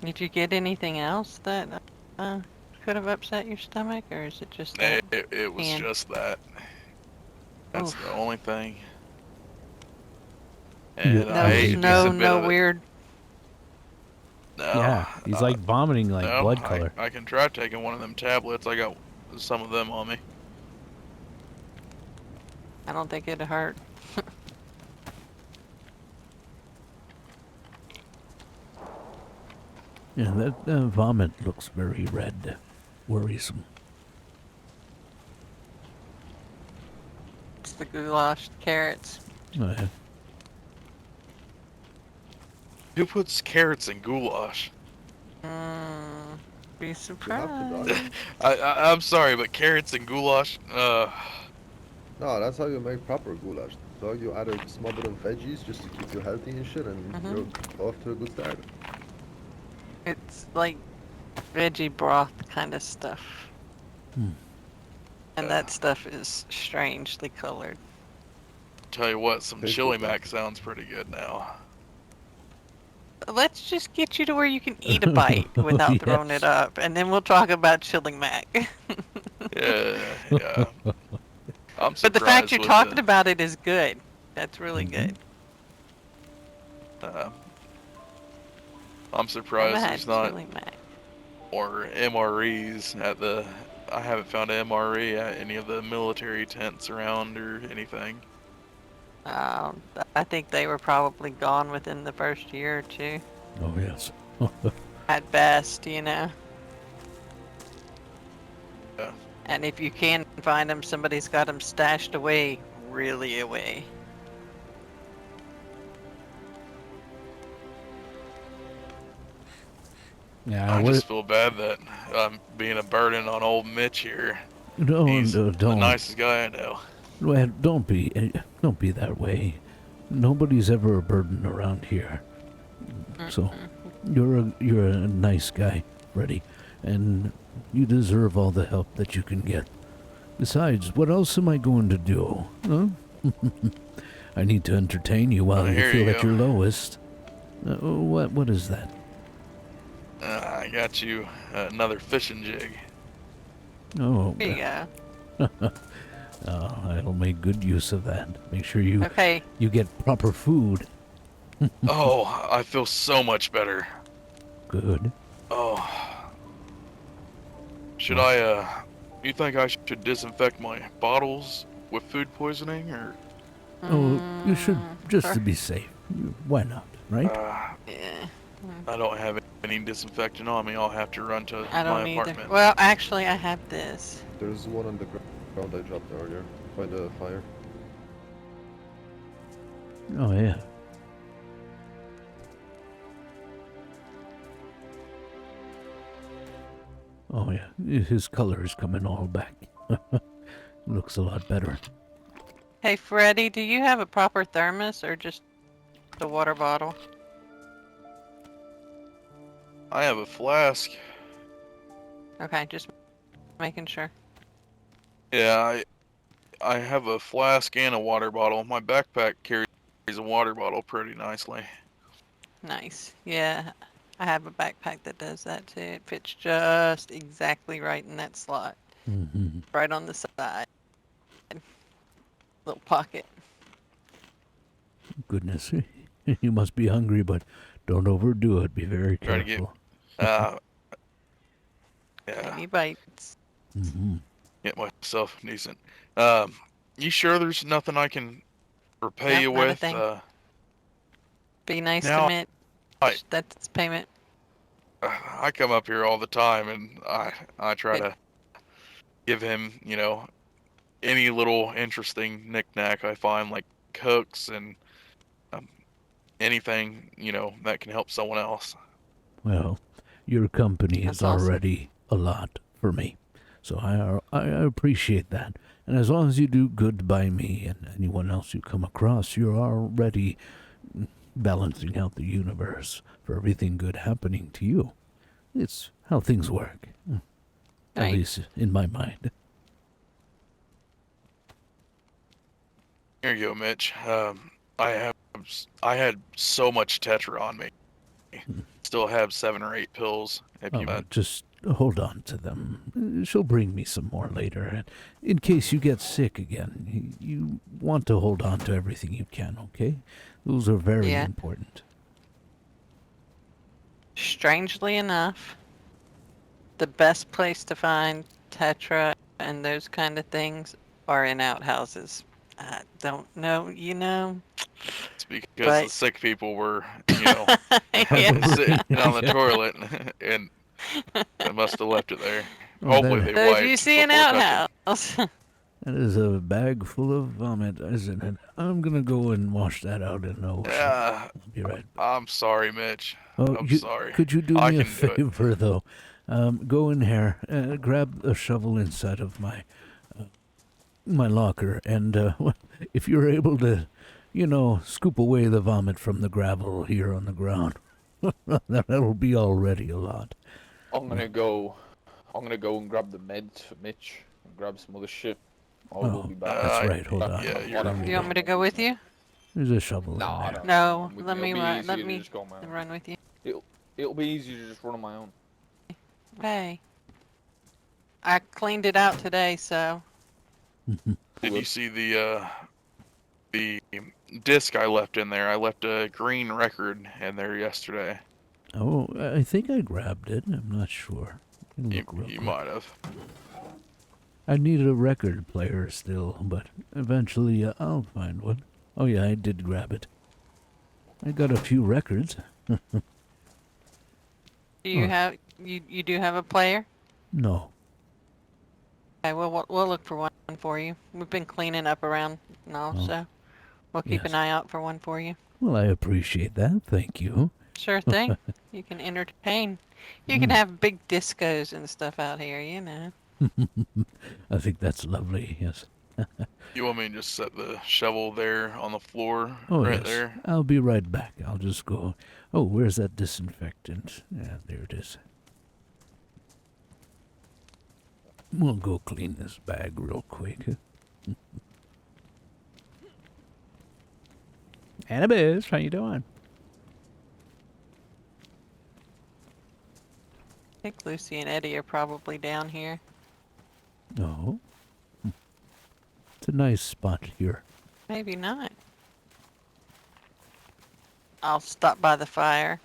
Did you get anything else that could have upset your stomach, or is it just that? It was can? just that. That's Oof. the only thing. Yeah. And I ate a decent bit No of it. weird. No, Yeah, he's like vomiting like no, blood color. I can try taking one of them tablets. I got some of them on me. I don't think it'd hurt. Yeah, that vomit looks very red. Worrisome. It's the goulash carrots. Oh, yeah. Who puts carrots in goulash? Be You surprised. have to, dog. I'm sorry, but carrots and goulash. No, that's how you make proper goulash. Dog, you add a small bit of veggies just to keep you healthy and shit, and you're off to a good start. It's like veggie broth kind of stuff. And that stuff is strangely colored. Tell you what, some Tastes chili good, mac sounds pretty good now. Let's just get you to where you can eat a bite without throwing it up, and then we'll talk about chili mac. Yeah, yeah. I'm But the fact surprised you're with talking about it is good. That's really good. I'm I've surprised had there's not chili mac. or MREs at the. I haven't found an MRE at any of the military tents around or anything. I think they were probably gone within the first year or two. Oh, yes. At best, you know. Yeah. And if you can find them, somebody's got them stashed away, really away. Yeah, I just feel bad that I'm being a burden on old Mitch here. He's the don't. nicest guy I know. Well, don't be that way. Nobody's ever a burden around here. So, You're a nice guy, Freddy, and you deserve all the help that you can get. Besides, what else am I going to do? Huh? I need to entertain you while you Here feel you at go. your lowest. What is that? I got you another fishing jig. Oh, There you go. I'll make good use of that. Make sure you Okay. get proper food. Oh, I feel so much better. Good. Oh, should I, you think I should disinfect my bottles with food poisoning, or, Oh, you should, just sure. to be safe. Why not, right? Yeah. I don't have any disinfectant on me. I'll have to run to I my don't either. apartment. Well, actually, I have this. There's one on the ground I dropped earlier by the fire. Oh, yeah. Oh, yeah. His color is coming all back. Looks a lot better. Hey, Freddy, do you have a proper thermos or just the water bottle? I have a flask. Okay, just making sure. Yeah, I have a flask and a water bottle. My backpack carries a water bottle pretty nicely. Nice. Yeah, I have a backpack that does that too. It fits just exactly right in that slot. Mm-hmm. Right on the side. Little pocket. Goodness. You must be hungry, but don't overdo it. Be very Try to get, careful. yeah, Any bites. Mm-hmm. get myself decent. You sure there's nothing I can repay Nope, you not a with? thing. Be nice now to Mitch. I- That's payment. I come up here all the time, and I try Good. to give him, any little interesting knick-knack I find, like hooks and anything, that can help someone else. Well, your company That's is awesome. already a lot for me, so I appreciate that. And as long as you do good by me and anyone else you come across, you're already balancing out the universe for everything good happening to you. It's how things work, at Right. least in my mind. Here you go, Mitch. I had so much Tetra on me. Still have 7 or 8 pills. If you Just hold on to them. She'll bring me some more later. And in case you get sick again, you want to hold on to everything you can, okay? Those are very Yeah. important. Strangely enough, the best place to find Tetra and those kind of things are in outhouses. I don't know, it's because but- the sick people were, yeah. sitting on the toilet, and they must have left it there. Oh, Hopefully that- they So wiped if you see an before touching. outhouse, That is a bag full of vomit, isn't it? I'm gonna go and wash that out in the ocean. I'll be right back. I'm sorry, Mitch. Oh, I'm sorry. Could you do I me a can do it. favor, though? Go in here, grab a shovel inside of my locker, and if you're able to, scoop away the vomit from the gravel here on the ground, that'll be already a lot. I'm gonna go and grab the meds for Mitch and grab some other shit. I will be back. That's right. Hold on. yeah, Whatever. do you want me to go with you? There's a shovel in No, I there. don't. No, With let you. me It'll be run. easier Let to me just go on my own. run with you. It'll be easier to just run on my own. Okay. I cleaned it out today, so Did you see the disc I left in there? I left a green record in there yesterday. Oh, I think I grabbed it. I'm not sure. Let me You, look real you quick. might have. I need a record player still, but eventually I'll find one. Oh yeah, I did grab it. I got a few records. do you Oh. have you do have a player? No. Okay, we'll look for one for you. We've been cleaning up around and all, Oh, so we'll keep yes. an eye out for one for you. Well, I appreciate that. Thank you. Sure thing. You can entertain. You can have big discos and stuff out here, I think that's lovely, yes. You want me to just set the shovel there on the floor, Oh, right yes. there? I'll be right back. I'll just go. Oh, where's that disinfectant? Yeah, there it is. We'll go clean this bag real quick. Annabis, how you doing? I think Lucy and Eddie are probably down here. Oh. It's a nice spot here. Maybe not. I'll stop by the fire.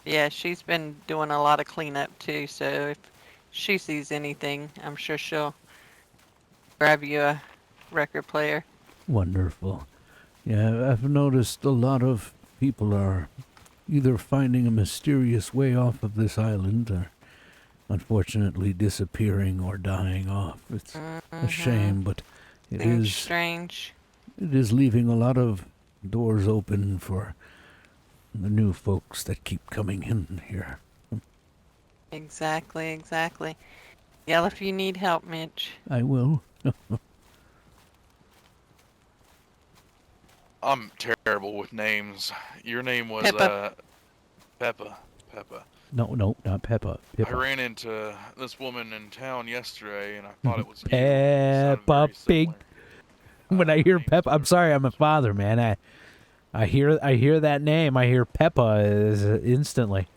Yeah, she's been doing a lot of cleanup too, so if she sees anything, I'm sure she'll grab you a record player. Wonderful. Yeah, I've noticed a lot of people are either finding a mysterious way off of this island or unfortunately disappearing or dying off. It's a shame, but it Seems is strange. it is leaving a lot of doors open for the new folks that keep coming in here. Exactly, exactly. Yell if you need help, Mitch. I will. I'm terrible with names. Your name was Pippa. Peppa. Peppa. No, not Peppa. I Pippa. ran into this woman in town yesterday, and I thought it was you. It sounded Peppa very Pig. similar. When I Her hear name's Peppa, I'm sorry, I'm a father, man. I hear that name. I hear Peppa is instantly.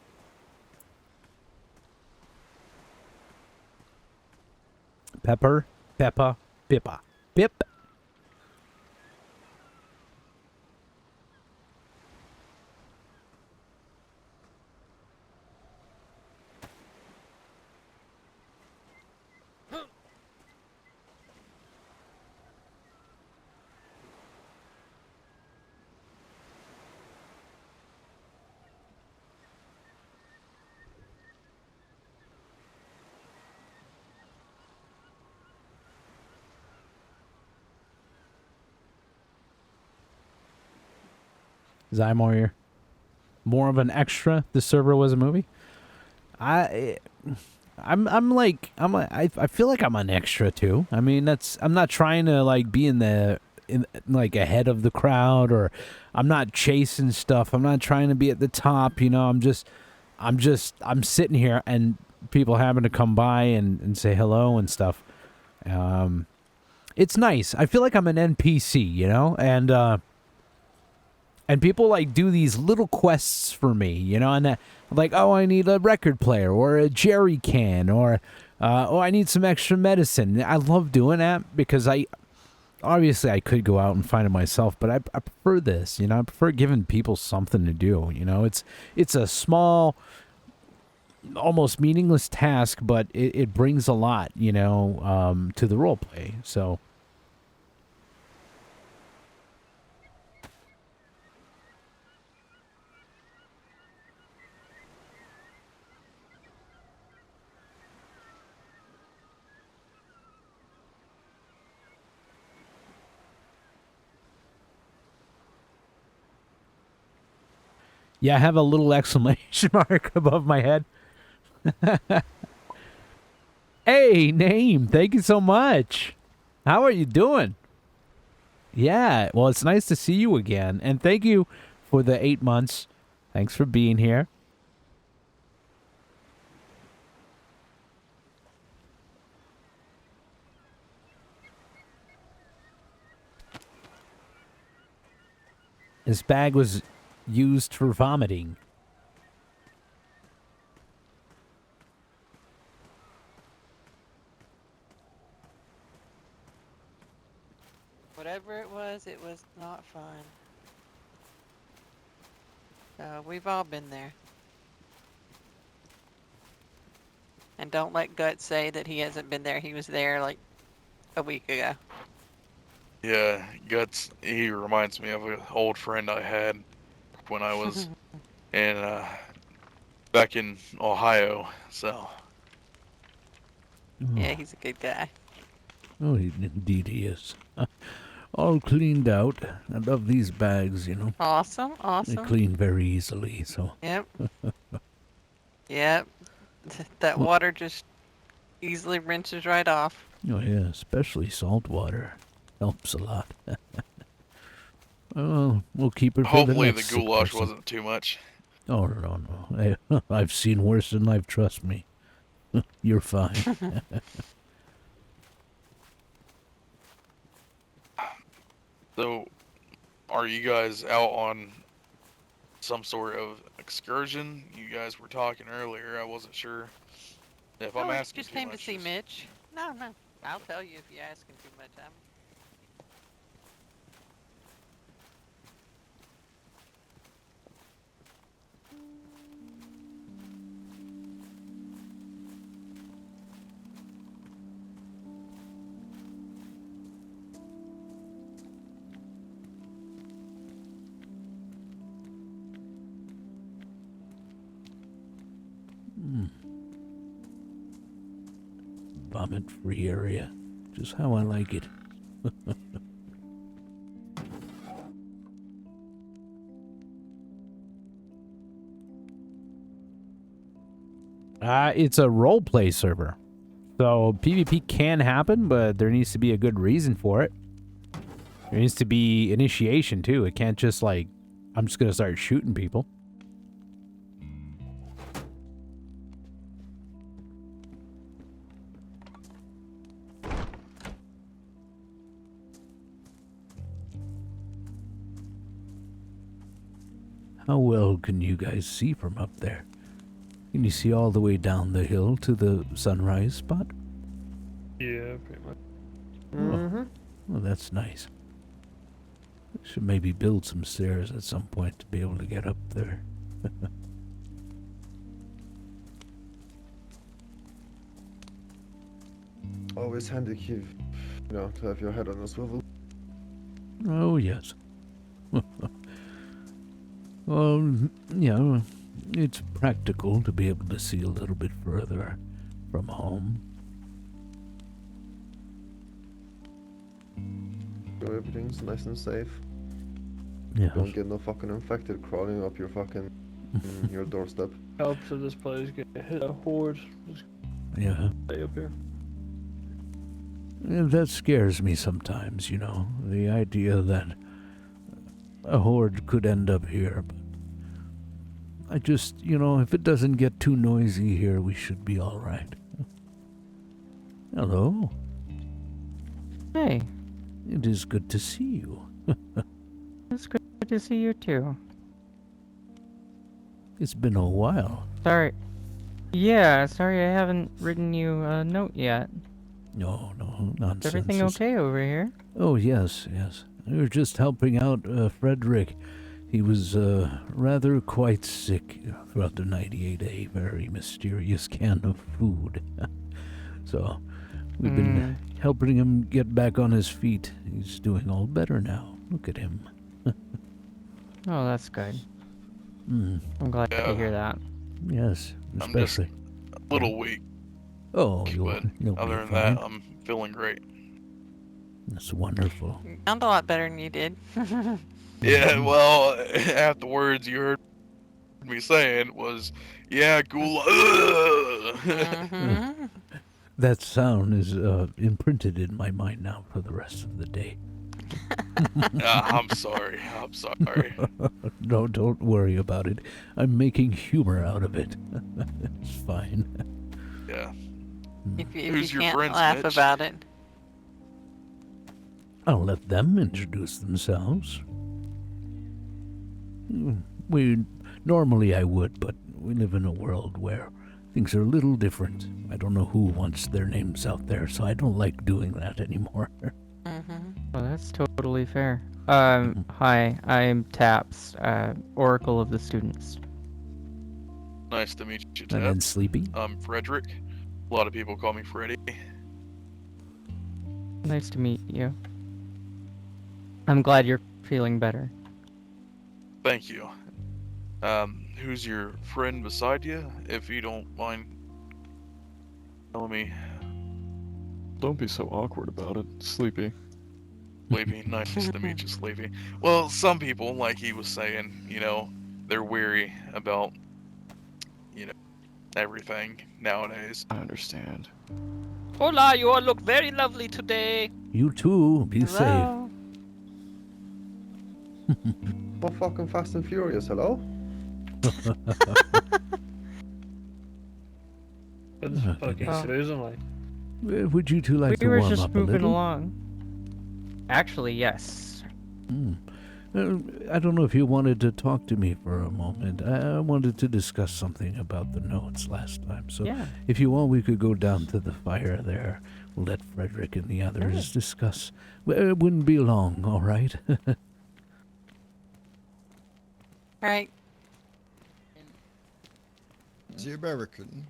Pepper, Peppa, Pippa, Pip. Zymore, more of an extra. The server was a movie. I feel like I'm an extra too. I mean, I'm not trying to like be in like ahead of the crowd, or I'm not chasing stuff. I'm not trying to be at the top, you know. I'm sitting here and people happen to come by and say hello and stuff. It's nice. I feel like I'm an NPC, you know, and people like do these little quests for me, you know, and like, oh, I need a record player or a jerry can, or oh, I need some extra medicine. I love doing that because obviously I could go out and find it myself, but I prefer this, you know. I prefer giving people something to do, you know. It's a small, almost meaningless task, but it brings a lot, you know, to the role play. So. Yeah, I have a little exclamation mark above my head. Hey, name, thank you so much. How are you doing? Yeah, well, it's nice to see you again. And thank you for the 8 months. Thanks for being here. This bag was used for vomiting. Whatever it was not fun. We've all been there. And don't let Gut say that he hasn't been there. He was there like a week ago. Yeah, Guts, he reminds me of an old friend I had when I was in, back in Ohio, so. Yeah, he's a good guy. Oh, indeed he is. All cleaned out. I love these bags, you know. Awesome, They awesome. clean very easily, so. Yep. Yep. That Well- water just easily rinses right off. Oh yeah, especially salt water helps a lot. Well, we'll keep it for the Hopefully the next sick goulash person. wasn't too much. Oh no. I've seen worse in life. Trust me. You're fine. So, are you guys out on some sort of excursion? You guys were talking earlier. I wasn't sure if I'm No, we asking just too came to much. see Mitch. No, no. I'll tell you if you're asking too much. Vomit-free area. Just how I like it. It's a role play server. So PvP can happen, but there needs to be a good reason for it. There needs to be initiation too. It can't just like, I'm just gonna start shooting people. How well can you guys see from up there? Can you see all the way down the hill to the sunrise spot? Yeah, pretty much. Mm-hmm. Well, that's nice. Should maybe build some stairs at some point to be able to get up there. Always handy, Keith. You know, to have your head on a swivel. Oh, yes. Well, yeah, it's practical to be able to see a little bit further from home. So everything's nice and safe. Yeah. Don't get no fucking infected crawling up your fucking your doorstep. Helps if this place get hit a horde. Just Yeah. stay up here. Yeah, that scares me sometimes, you know. The idea that a horde could end up here. But I just, you know, if it doesn't get too noisy here, we should be alright. Hello. Hey, It is good to see you. it's good to see you too. It's been a while. Sorry. Yeah, sorry I haven't written you a note yet. No, Is nonsense. everything It's- okay over here? Oh, yes. We were just helping out Frederick. He was rather quite sick throughout the night. He ate a very mysterious can of food. So, we've been helping him get back on his feet. He's doing all better now. Look at him. Oh, that's good. Mm, I'm glad Yeah. to hear that. yes, I'm just especially. a little weak, Oh, but you'll other be than fine. that, I'm feeling great. That's wonderful. You sound a lot better than you did. Yeah, well, half the words you heard me saying was, yeah, ghoul. Mhm. That sound is imprinted in my mind now for the rest of the day. I'm sorry. I'm sorry. No, don't worry about it. I'm making humor out of it. It's fine. Yeah. If Who's you your can't friends, laugh Mitch? about it. I'll let them introduce themselves. Normally I would, but we live in a world where things are a little different. I don't know who wants their names out there, so I don't like doing that anymore. Mm-hmm. Oh, that's totally fair. Hi, I'm Taps, Oracle of the Students. Nice to meet you, And Tab. then Sleepy? I'm Frederick. A lot of people call me Freddy. Nice to meet you. I'm glad you're feeling better. Thank you. Who's your friend beside you, if you don't mind telling me? Don't be so awkward about it. Sleepy. Sleepy. Nice to meet you, Sleepy. Well, some people, like he was saying, you know, they're weary about, you know, everything nowadays. I understand. Hola, you all look very lovely today. You too. Be safe. Hello? What fucking Fast and Furious, hello? That's fucking Oh. smooth, like. Would you two like We to were warm just up a moving little? along. Actually, yes. I don't know if you wanted to talk to me for a moment. I wanted to discuss something about the notes last time. So Yeah. if you want, we could go down to the fire there. We'll let Frederick and the others Sure. discuss. It wouldn't be long, all right? Right. Is he American?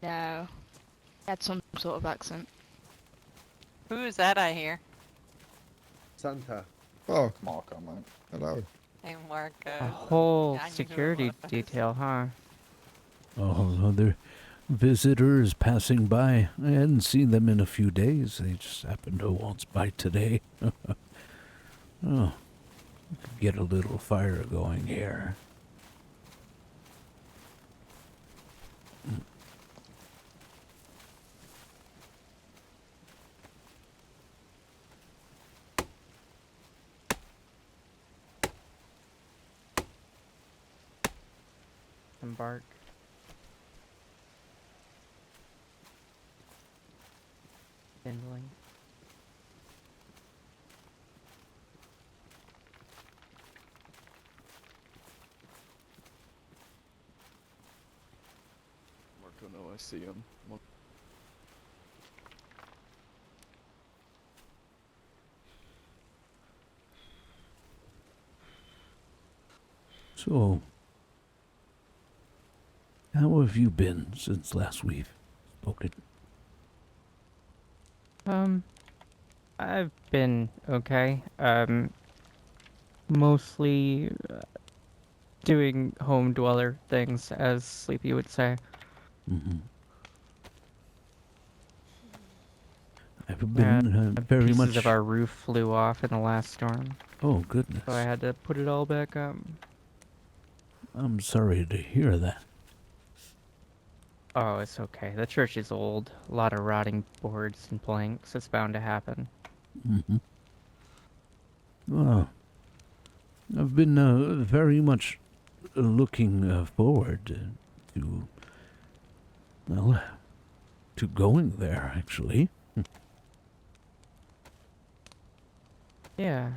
No. He had some sort of accent. Who is that I hear? Santa. Oh, Marco, mate. hello. Hey, Marco. A whole Yeah, I knew who it security was. detail, huh? Oh, other visitors passing by. I hadn't seen them in a few days. They just happened to waltz by today. Oh, we could get a little fire going here. Embark. Kindling. Marco, no, I see him. So, how have you been since last we've spoken? I've been okay. Mostly doing home dweller things, as Sleepy would say. Mm-hmm. I've been very Pieces much. of our roof flew off in the last storm, Oh, goodness. so I had to put it all back up. I'm sorry to hear that. Oh, it's okay. The church is old. A lot of rotting boards and planks. It's bound to happen. Mm-hmm. Well, I've been very much looking forward to, well, to going there, actually. Yeah.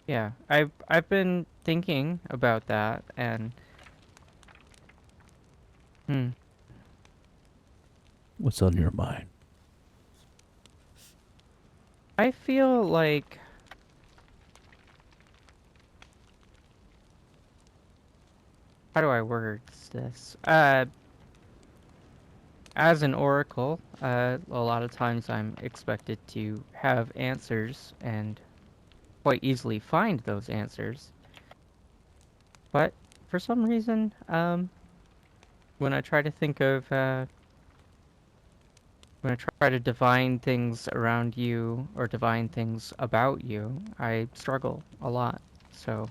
Yeah. I've been thinking about that, and What's on your mind? I feel like how do I word this? As an oracle, a lot of times I'm expected to have answers and quite easily find those answers. But for some reason, when I try to think of, when I try to divine things around you or divine things about you, I struggle a lot. So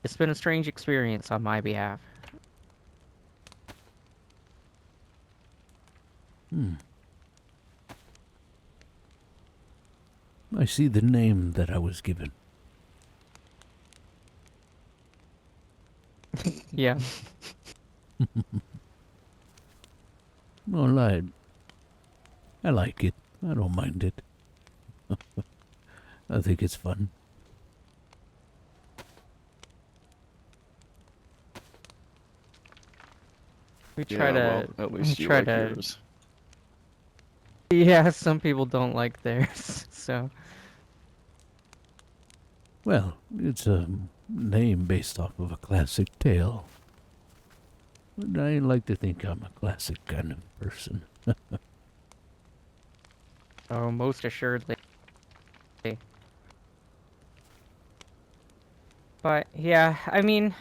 it's been a strange experience on my behalf. I see the name that I was given. Yeah. Well, I like it. I don't mind it. I think it's fun. We try Yeah, to. well, at we least you try like to. yours. Yeah, some people don't like theirs, so. Well, it's a name based off of a classic tale. And I like to think I'm a classic kind of person. Oh, most assuredly. But yeah, I mean,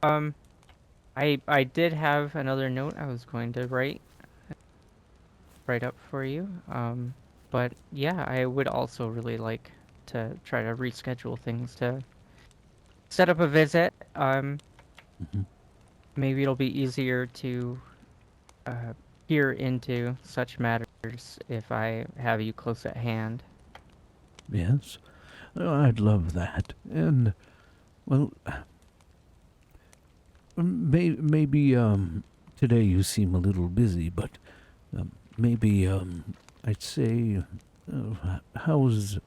I did have another note I was going to write up for you. But yeah, I would also really like to try to reschedule things to set up a visit. Mhm. Maybe it'll be easier to peer into such matters if I have you close at hand. Yes, I'd love that. And, well, maybe today you seem a little busy, but maybe I'd say, how's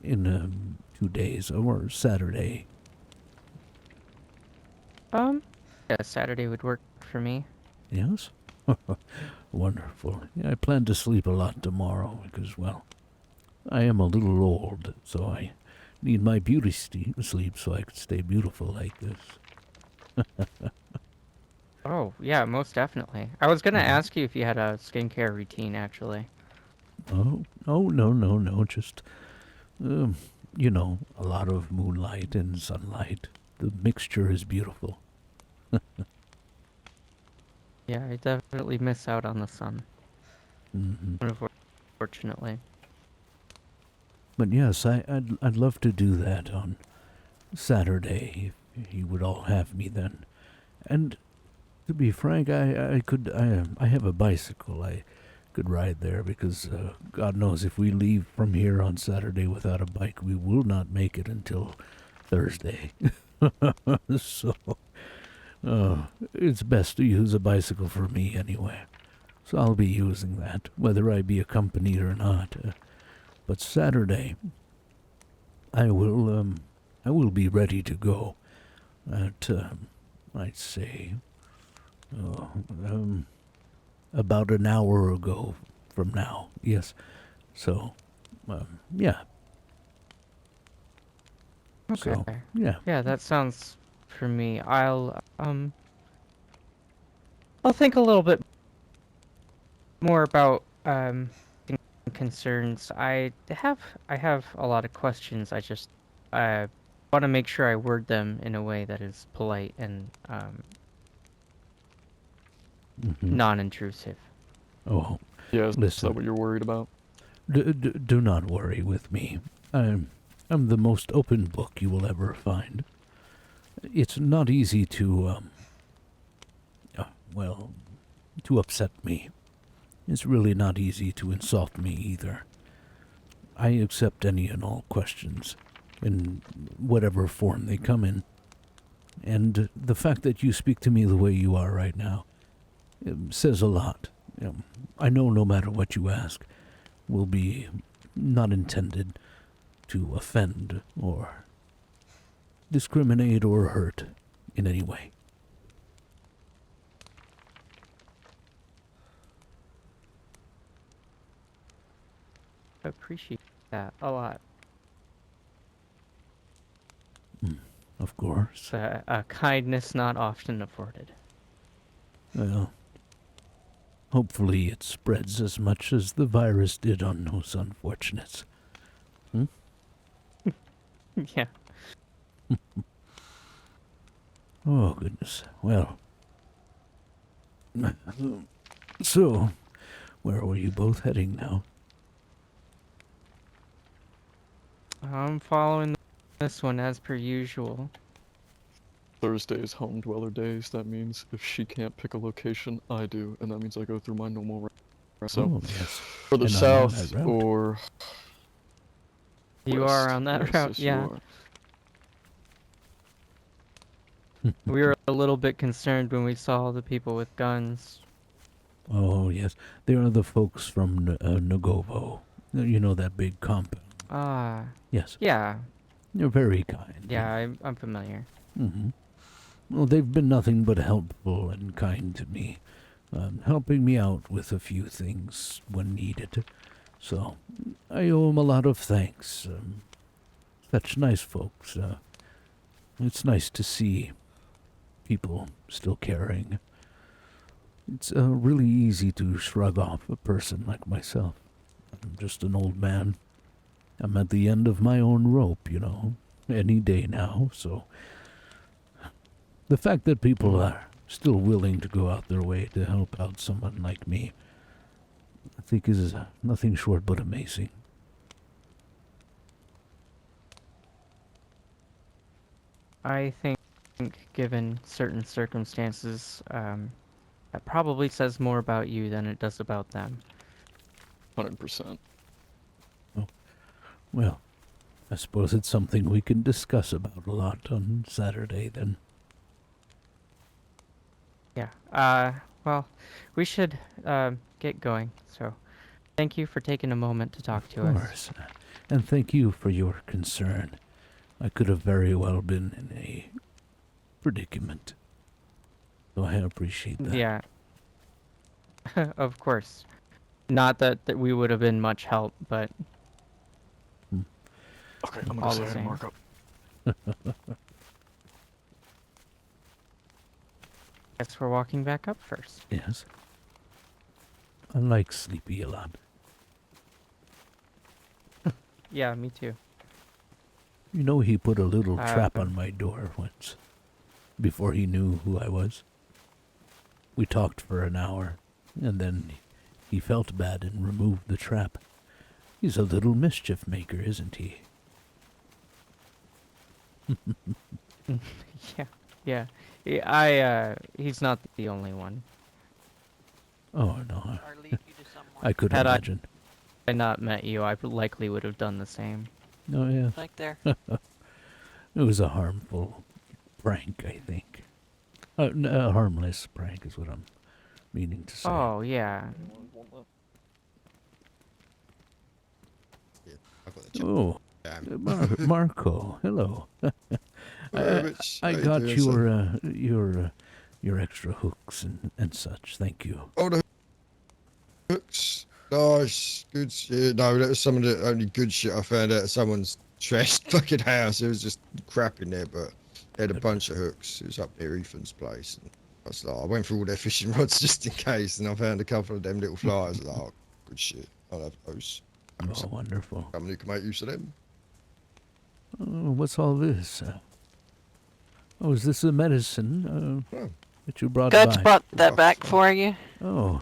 in 2 days or Saturday? Yeah, Saturday would work for me. Yes? Wonderful. Yeah, I plan to sleep a lot tomorrow because, well, I am a little old, so I need my beauty sleep so I could stay beautiful like this. Oh, yeah, most definitely. I was gonna Mhm. ask you if you had a skincare routine, actually. Oh, no. Just, um, a lot of moonlight and sunlight. The mixture is beautiful. Yeah, I definitely miss out on the sun, Hmm. unfortunately. But yes, I'd love to do that on Saturday if you would all have me then. And to be frank, I have a bicycle. I could ride there because God knows if we leave from here on Saturday without a bike, we will not make it until Thursday. So, it's best to use a bicycle for me anyway. So I'll be using that, whether I be accompanied or not. But Saturday, I will be ready to go at, I'd say, oh, about an hour ago from now. Yes. So, yeah. Okay. So, yeah. Yeah, that sounds for me. I'll think a little bit more about concerns. I have a lot of questions. I just want to make sure I word them in a way that is polite and Hmm. non-intrusive. Oh, Yeah, is that listen. what you're worried about? Do not worry with me. I'm the most open book you will ever find. It's not easy to, well, to upset me. It's really not easy to insult me either. I accept any and all questions, in whatever form they come in. And the fact that you speak to me the way you are right now says a lot. I know no matter what you ask will be not intended to offend or discriminate or hurt in any way. I appreciate that a lot. Of course. It's a kindness not often afforded. Well, hopefully it spreads as much as the virus did on those unfortunates. Hmm? Yeah. Oh, goodness. Well. So, where were you both heading now? I'm following this one as per usual. Thursday's home dweller days. That means if she can't pick a location, I do, and that means I go through my normal route. So, Oh, yes. further And I'm on that south route. or You west. are on that Yes, route, yes, yeah. you are. We were a little bit concerned when we saw the people with guns. Oh, yes. They are the folks from Nagovo. You know that big compound. Ah, Yes. yeah. They're very kind. Yeah, I'm familiar. Mm-hmm. Well, they've been nothing but helpful and kind to me, helping me out with a few things when needed. So, I owe them a lot of thanks. Such nice folks. It's nice to see people still caring. It's really easy to shrug off a person like myself. I'm just an old man. I'm at the end of my own rope, any day now, so the fact that people are still willing to go out their way to help out someone like me, I think is nothing short but amazing. I think, given certain circumstances, that probably says more about you than it does about them. 100%. Well, I suppose it's something we can discuss about a lot on Saturday then. Yeah. Well, we should get going. So, thank you for taking a moment to talk to Of us. course. And thank you for your concern. I could have very well been in a predicament. So I appreciate that. Yeah. Of course. Not that we would have been much help, but Okay, I'm all gonna the say same. Marco. Guess we're walking back up first. Yes. I like Sleepy a lot. Yeah, me too. You know, he put a little trap Um, on my door once, before he knew who I was. We talked for an hour, and then he felt bad and removed the trap. He's a little mischief maker, isn't he? Yeah. He's not the only one. Oh, no. Or lead you to someone. I could Had imagine. I not met you, I likely would have done the same. Oh, yeah. Like there. It was a harmful prank, I think. A harmless prank is what I'm meaning to say. Oh, yeah. Yeah, I've got the Oh, Marco, hello. Mitch, I how you got doing, son? your extra hooks and such. Thank you. Oh, the hooks. Nice. Good shit. No, that was some of the only good shit I found out of someone's trashed fucking house. There was just crap in there, but they had a bunch of hooks. It was up near Ethan's place. And I was like, I went through all their fishing rods just in case, and I found a couple of them little flies. I was like, oh, good shit. I'll have those. Oh, wonderful. Someone who can make use of them. Oh, what's all this? Oh, is this a medicine that you brought Guts by? brought that back for you. Oh,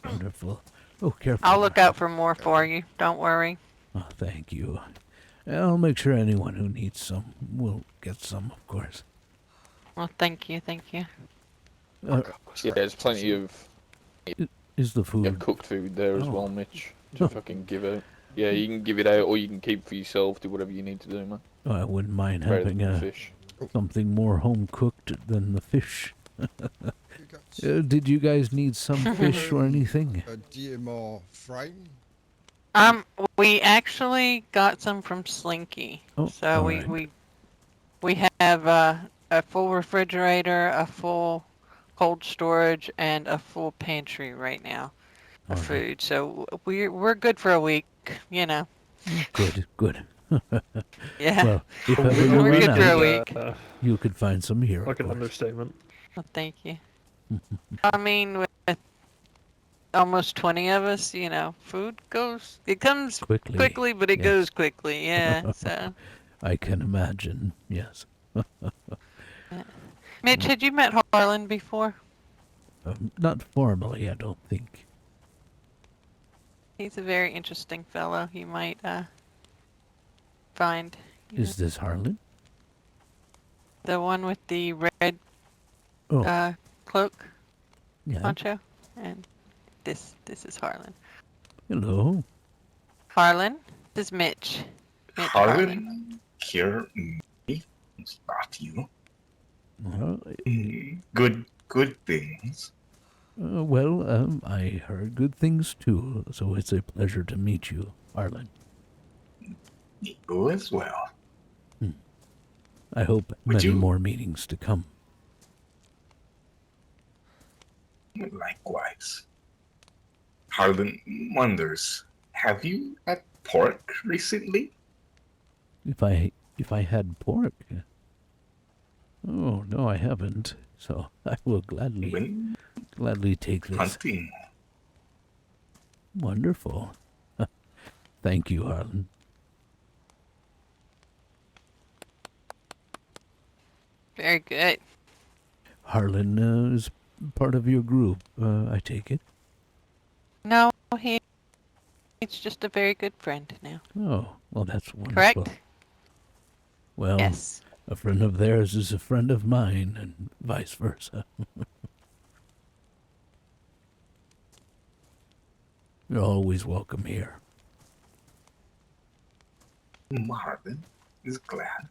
wonderful. Oh, careful. I'll look out for more for you. Don't worry. Oh, thank you. I'll make sure anyone who needs some will get some, of course. Well, thank you, thank you. Yeah, there's plenty of Is the food... cooked food there as Oh. well, Mitch, to fucking give out. Yeah, you can give it out, or you can keep it for yourself. Do whatever you need to do, man. Oh, I wouldn't mind Better having than fish. something more home-cooked than the fish. Did you guys need some fish or anything? A DMR frame. We actually got some from Slinky. Oh, So all we, right. we have a full refrigerator, a full cold storage, and a full pantry right now of All right. food. So we're good for a week, you know. Good, good. Yeah. Well, if ever you We're run good for a out, week. you could find some here, of Like an course. understatement. Well, thank you. I mean, with almost 20 of us, you know, food comes Quickly. but it yes. goes quickly. Yeah. So, I can imagine, yes. Mitch, had you met Harlan before? Not formally, I don't think. He's a very interesting fellow. You might find Is this Harlan? the one with the red Oh, cloak, yeah. poncho, and this is Harlan. Hello. Harlan, this is Mitch. Mitch Harlan. Here, me, not you. Well, Good things. I heard good things too, so it's a pleasure to meet you, Harlan. You as well. I hope Would many you- more meetings to come. Likewise. Harlan wonders, have you had pork recently? If I had pork. Oh no, I haven't. So I will When gladly take this. hunting. Wonderful. Thank you, Harlan. Very good. Harlan is part of your group, I take it. No, he's just a very good friend now. Oh, well, that's wonderful. Correct? Well, Yes. A friend of theirs is a friend of mine, and vice versa. You're always welcome here. Marvin is glad.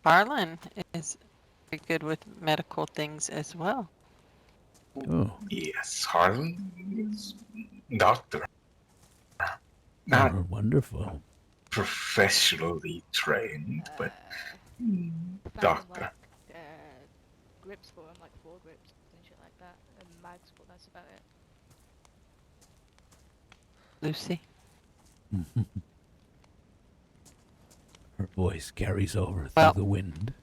Harlan is very good with medical things as well. Oh. Yes, Harlan is doctor. Not Oh, wonderful. professionally trained, but Found doctor. like grips for him, like floor grips and shit like that, and mags, but that's about it. Lucy. Her voice carries over through the wind.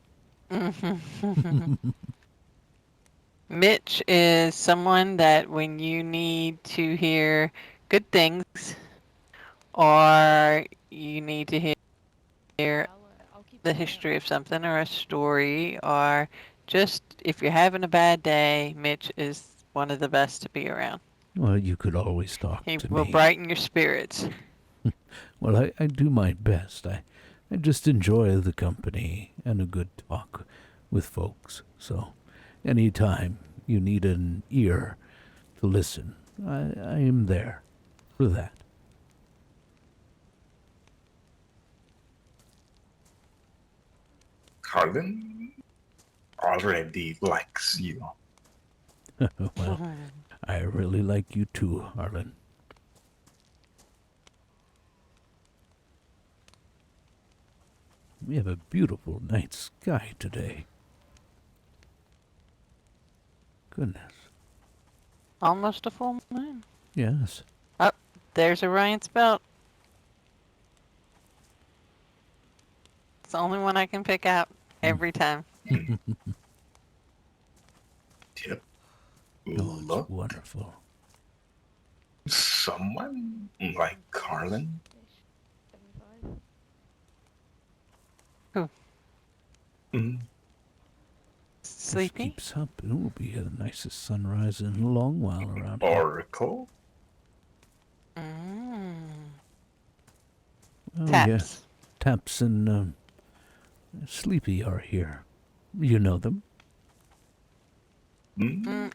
Mitch is someone that when you need to hear good things or you need to hear I'll keep the an eye history out. of something or a story or just if you're having a bad day, Mitch is one of the best to be around. Well, you could always talk He to will me. brighten your spirits. Well, I do my best. I just enjoy the company and a good talk with folks. So, anytime you need an ear to listen, I am there for that. Harlan already likes you. Well, I really like you too, Harlan. We have a beautiful night sky today. Goodness. Almost a full moon. Yes. Oh, there's Orion's belt. It's the only one I can pick out every time. Yep. Oh, Look, it's wonderful. someone like Harlan. 75. Who? Mm, Sleepy? Just keeps up. It will be the nicest sunrise in a long while around here. Oracle. Oh, Taps. yes. Taps and Sleepy are here. You know them?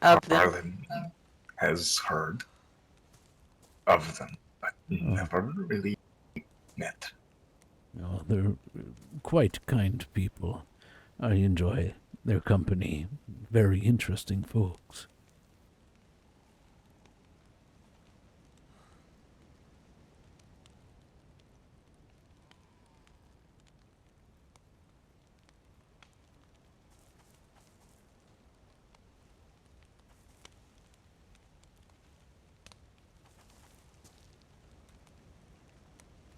Of them. Harlan has heard of them, but never really met. Oh, they're quite kind people. I enjoy their company. Very interesting folks.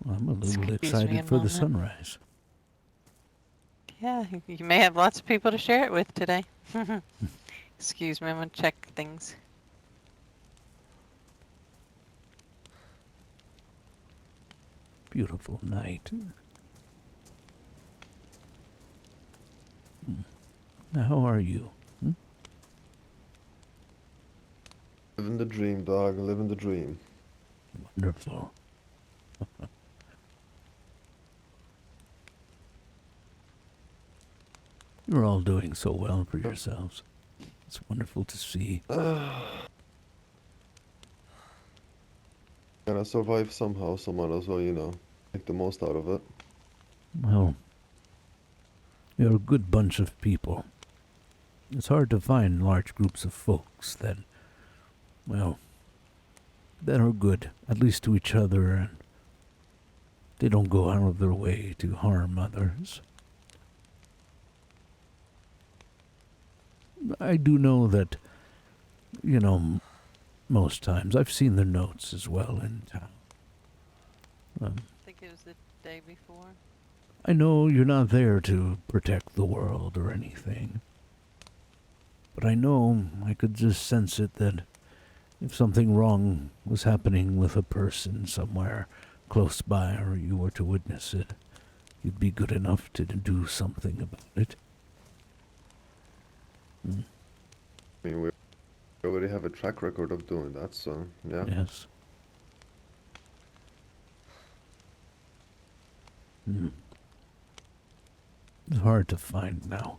I'm a little excited for the sunrise. Yeah, you may have lots of people to share it with today. Excuse me, I'm gonna check things. Beautiful night. Now, how are you? Living the dream, dog. Living the dream. Wonderful. You're all doing so well for yourselves. It's wonderful to see. Gotta survive somehow, so might as well, make the most out of it. Well, you're a good bunch of people. It's hard to find large groups of folks that, well, that are good, at least to each other, and they don't go out of their way to harm others. I do know that, most times, I've seen their notes as well in town. I think it was the day before. I know you're not there to protect the world or anything. But I know I could just sense it that if something wrong was happening with a person somewhere close by or you were to witness it, you'd be good enough to do something about it. I mean, we already have a track record of doing that, so, yeah. Yes. It's hard to find now.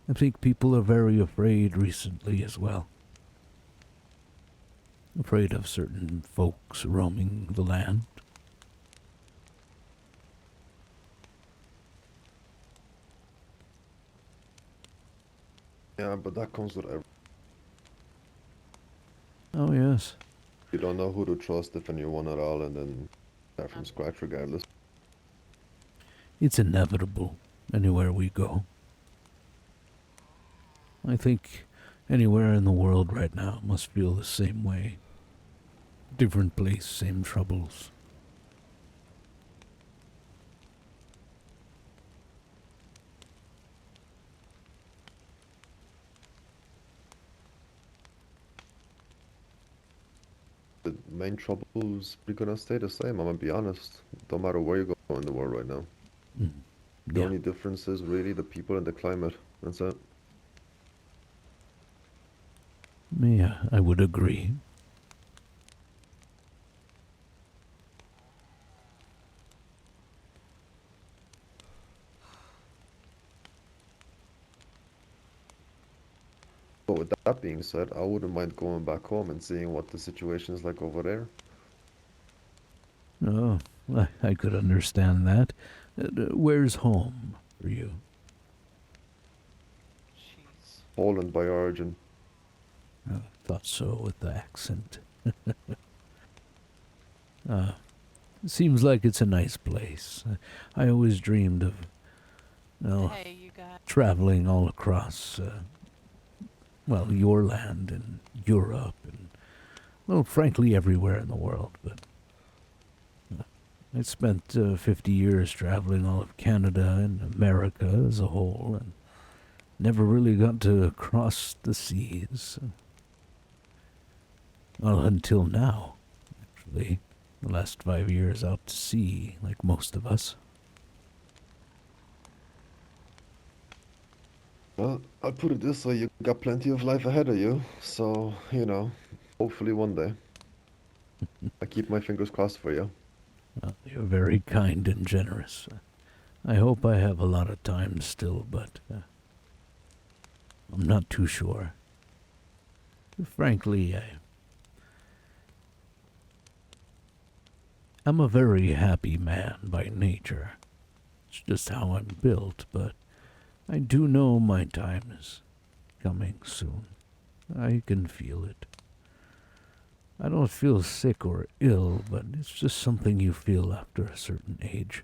I think people are very afraid recently as well. Afraid of certain folks roaming the land. Yeah, but that comes with every. Oh, yes. You don't know who to trust if anyone at all, and then start from scratch regardless. It's inevitable anywhere we go. I think anywhere in the world right now must feel the same way. Different place, same troubles. The main troubles are gonna stay the same, I'm gonna be honest. Don't matter where you go in the world right now. Mm. The Yeah. only difference is really the people and the climate. That's it. Yeah, I would agree. But with that being said, I wouldn't mind going back home and seeing what the situation is like over there. Oh, I could understand that. Where's home for you? Jeez. Poland by origin. Thought so with the accent. uh, Seems like it's a nice place. I always dreamed of, Hey, you guys. traveling all across, well, your land and Europe and, well, frankly, everywhere in the world. But I spent 50 years traveling all of Canada and America as a whole and never really got to cross the seas. Well, until now, actually. The last 5 years out to sea, like most of us. Well, I'll put it this way, you got plenty of life ahead of you, so, you know, hopefully one day. I keep my fingers crossed for you. You're very kind and generous. I hope I have a lot of time still, but I'm not too sure. Frankly, I'm a very happy man by nature. It's just how I'm built, but I do know my time is coming soon. I can feel it. I don't feel sick or ill, but it's just something you feel after a certain age.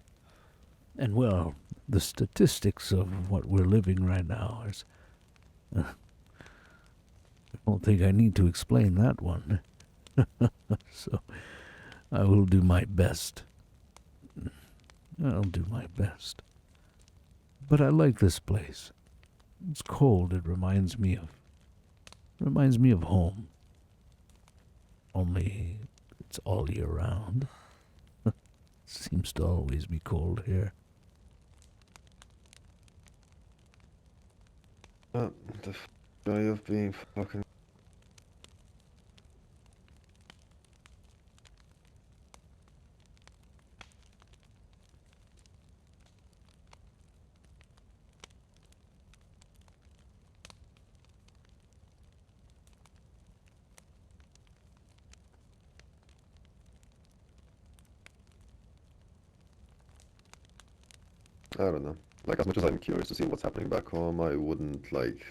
And well, the statistics of what we're living right now is... I don't think I need to explain that one. So, I will do my best. I'll do my best. But I like this place. It's cold. It reminds me of home. Only it's all year round. Seems to always be cold here. The joy of being fucking... I don't know. Like, as much as I'm curious to see what's happening back home, I wouldn't, like...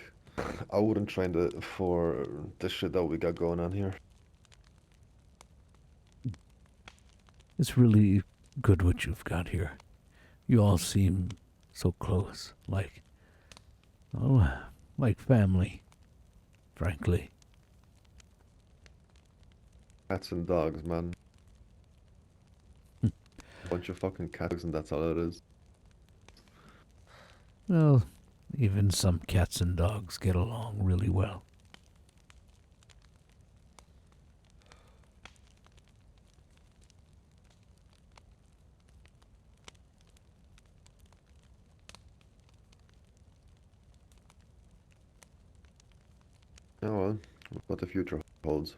I wouldn't train for the shit that we got going on here. It's really good what you've got here. You all seem so close, like family, frankly. Cats and dogs, man. Bunch of fucking cats and that's all it is. Well, even some cats and dogs get along really well. Oh well, what the future holds.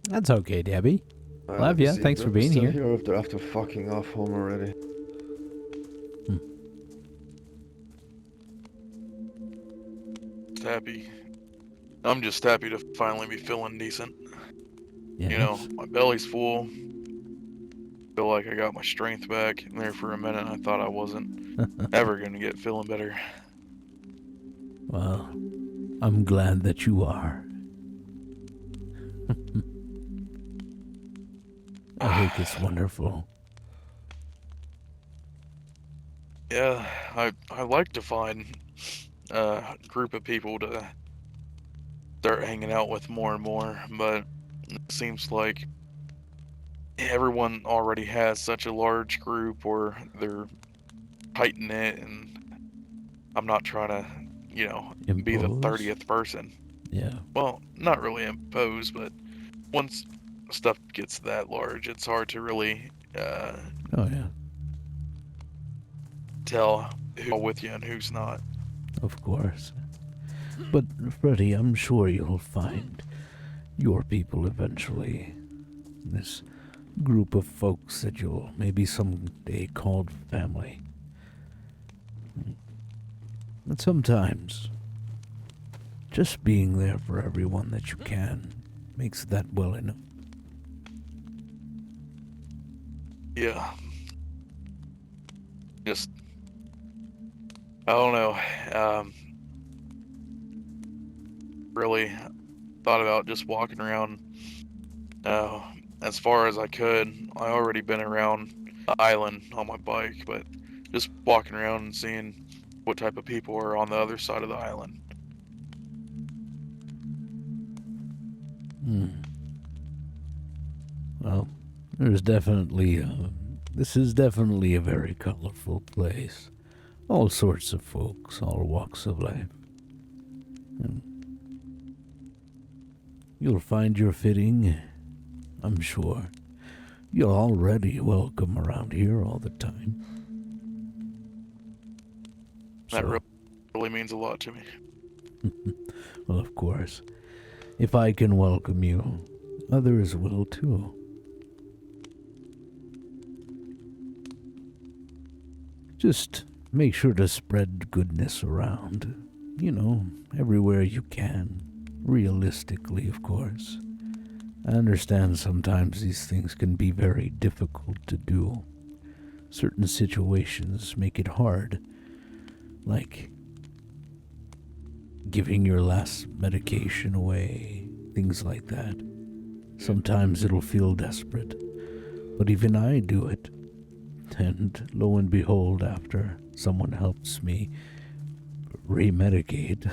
That's okay, Debbie. Alright, Love let me ya. see. Thanks for They're being still here. here or if they're after fucking off home already. Happy. I'm just happy to finally be feeling decent. Yes. You know, my belly's full. Feel like I got my strength back. And there for a minute, I thought I wasn't ever gonna get feeling better. Well, I'm glad that you are. I think it's wonderful. Yeah, I like to find a group of people to start hanging out with more and more, but it seems like everyone already has such a large group, or they're tight knit, and I'm not trying to, be the Impose? 30th person. Yeah. Well, not really impose, but once stuff gets that large, it's hard to really Oh, yeah. tell who's with you and who's not. Of course. But, Freddie, I'm sure you'll find your people eventually. This group of folks that you'll maybe someday call family. But sometimes, just being there for everyone that you can makes that well enough. Yeah. Just, I don't know. Really thought about just walking around as far as I could. I already been around the island on my bike, but just walking around and seeing what type of people are on the other side of the island. Well, there's definitely, this is definitely a very colorful place. All sorts of folks, all walks of life. And you'll find your fitting, I'm sure. You're already welcome around here all the time. That really means a lot to me. Well, of course. If I can welcome you, others will too. Just make sure to spread goodness around. You know, everywhere you can. Realistically, of course. I understand sometimes these things can be very difficult to do. Certain situations make it hard. Like giving your last medication away, things like that. Sometimes it'll feel desperate, but even I do it. And lo and behold, after someone helps me remedicate,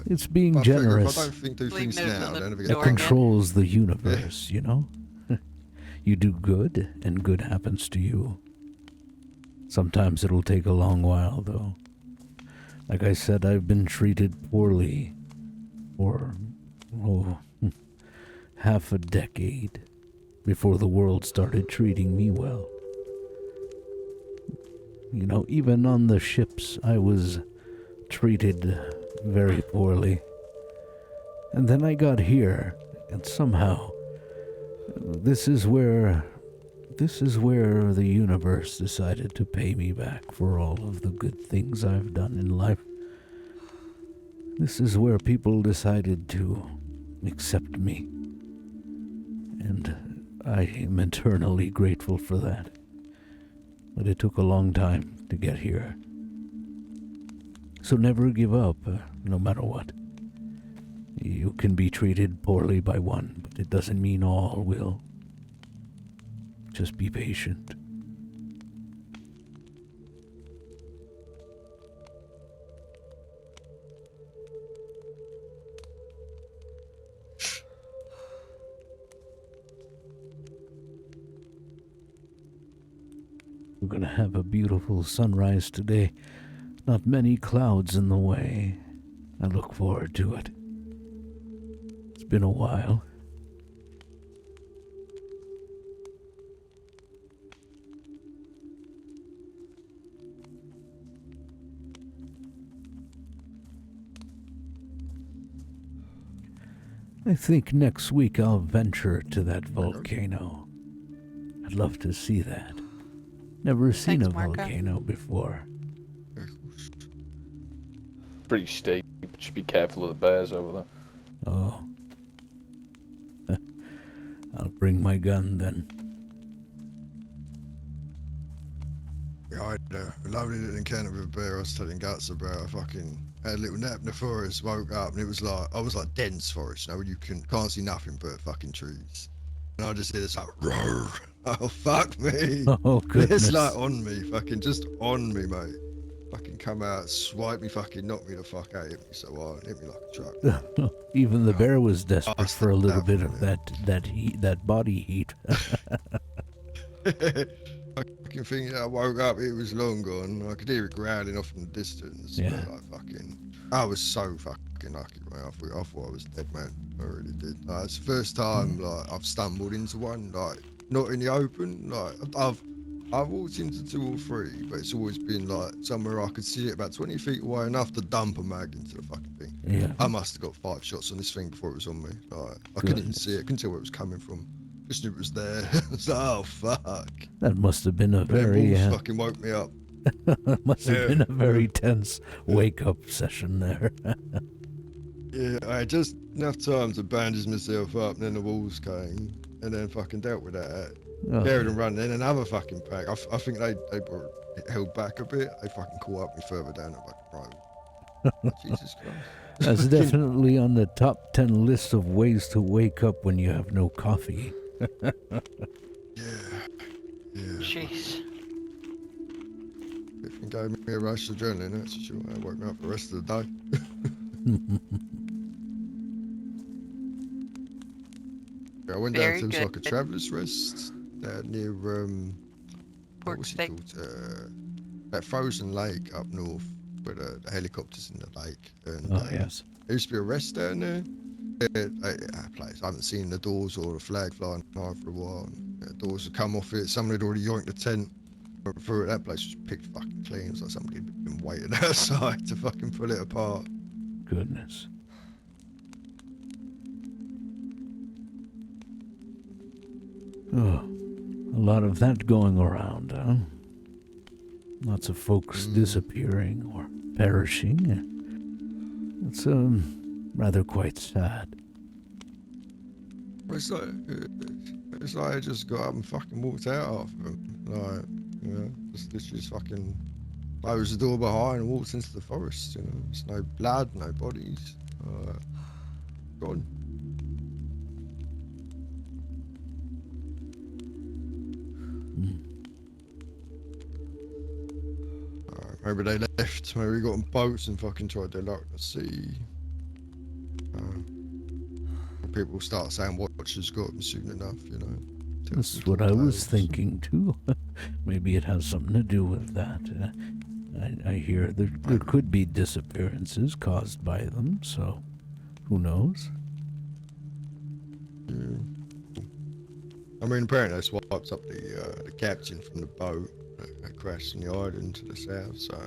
it's being generous. If I don't think do things now, then never It get controls the universe, you know? You do good, and good happens to you. Sometimes it'll take a long while, though. Like I said, I've been treated poorly for, half a decade before the world started treating me well. You know, even on the ships, I was treated very poorly. And then I got here, and somehow, this is where the universe decided to pay me back for all of the good things I've done in life. This is where people decided to accept me. And I am eternally grateful for that. But it took a long time to get here. So never give up, no matter what. You can be treated poorly by one, but it doesn't mean all will. Just be patient. We're gonna have a beautiful sunrise today. Not many clouds in the way. I look forward to it. It's been a while. I think next week I'll venture to that volcano. I'd love to see that. Never seen Thanks, a Marco. volcano before. Pretty steep. Just be careful of the bears over there. Oh. I'll bring my gun then. Yeah, I had a lovely little encounter with a bear I was telling Guts about. I fucking had a little nap in the forest, woke up, and it was like, I was like dense forest, you know, where you can't see nothing but fucking trees. And I just hear this like, roar. Oh, fuck me. Oh, goodness. It's like on me, fucking just on me, mate. Fucking come out, swipe me, fucking knock me the fuck out, hit me so hard, hit me like a truck. Even the bear was desperate I for a little stepped bit out of from that heat, that body heat. Fucking thing, I woke up, it was long gone. I could hear it growling off in the distance. Yeah. But I was so fucking lucky, man. I thought I was dead, man. I really did. Like, it's the first time, like, I've stumbled into one, like, not in the open. Like, I've walked into 2 or 3, but it's always been, like, somewhere I could see it about 20 feet away, enough to dump a mag into the fucking thing. Yeah. I must have got 5 shots on this thing before it was on me. Like, I couldn't even see it, couldn't tell where it was coming from. Just knew it was there. It's like, oh, fuck. That must have been a Them very wolves fucking woke me up. must have been a very tense wake-up session there. Yeah, I had just enough time to bandage myself up, and then the wolves came, and then fucking dealt with that. Oh, Carried and run, then another fucking pack. I think they were held back a bit. They fucking caught up me further down the fucking road. Oh, Jesus Christ. That's definitely on the top 10 list of ways to wake up when you have no coffee. Yeah. Jeez. It gave me a rush of adrenaline, that's for sure. It woke me up for the rest of the day. I went down Very to like a good. traveller's rest down near Pork what's steak. it called? That frozen lake up north where the helicopters in the lake. And Oh, yes. there used to be a rest down there. A place. I haven't seen the doors or the flag flying high for a while. The doors had come off it. Somebody had already yoinked the tent through it. That place was picked fucking clean. It was like somebody had been waiting outside to fucking pull it apart. Goodness. Oh, a lot of that going around, huh? Lots of folks disappearing or perishing. It's rather quite sad. It's like I just got up and fucking walked out after them. Like, you know, just fucking closed the door behind and walked into the forest, you know. There's no blood, no bodies. Gone. Maybe they left. Maybe we got on boats and fucking tried their luck at sea. People start saying watchers got them soon enough, you know. That's what I was thinking too. Maybe it has something to do with that. I hear there could be disappearances caused by them, so who knows? Yeah. I mean, apparently they swiped up the captain from the boat that crashed in the island to the south, so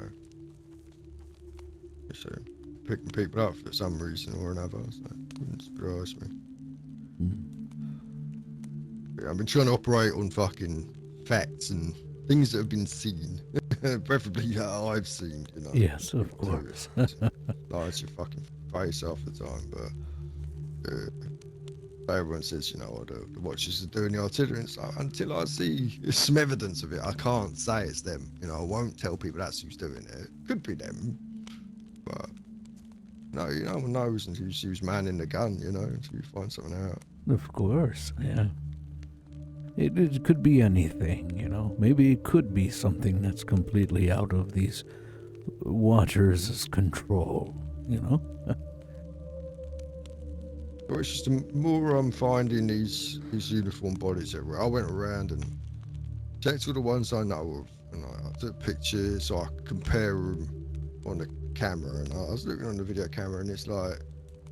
picking people up for some reason or another, so it wouldn't surprise me. Yeah, I've been trying to operate on fucking facts and things that have been seen, preferably that I've seen, you know. Yes, of course. Lies your fucking face half the time, but everyone says, you know, what the watchers are doing the artillery and stuff. Until I see some evidence of it, I can't say it's them. You know, I won't tell people that's who's doing it. Could be them, but no, you no one knows until who's manning the gun, you know, until you find something out. Of course, yeah. It could be anything, you know. Maybe it could be something that's completely out of these watchers' control, you know? Well, it's just the more I'm finding these uniform bodies everywhere. I went around and checked all the ones I know of, and I took pictures so I could compare them on the camera. And I was looking on the video camera, and it's like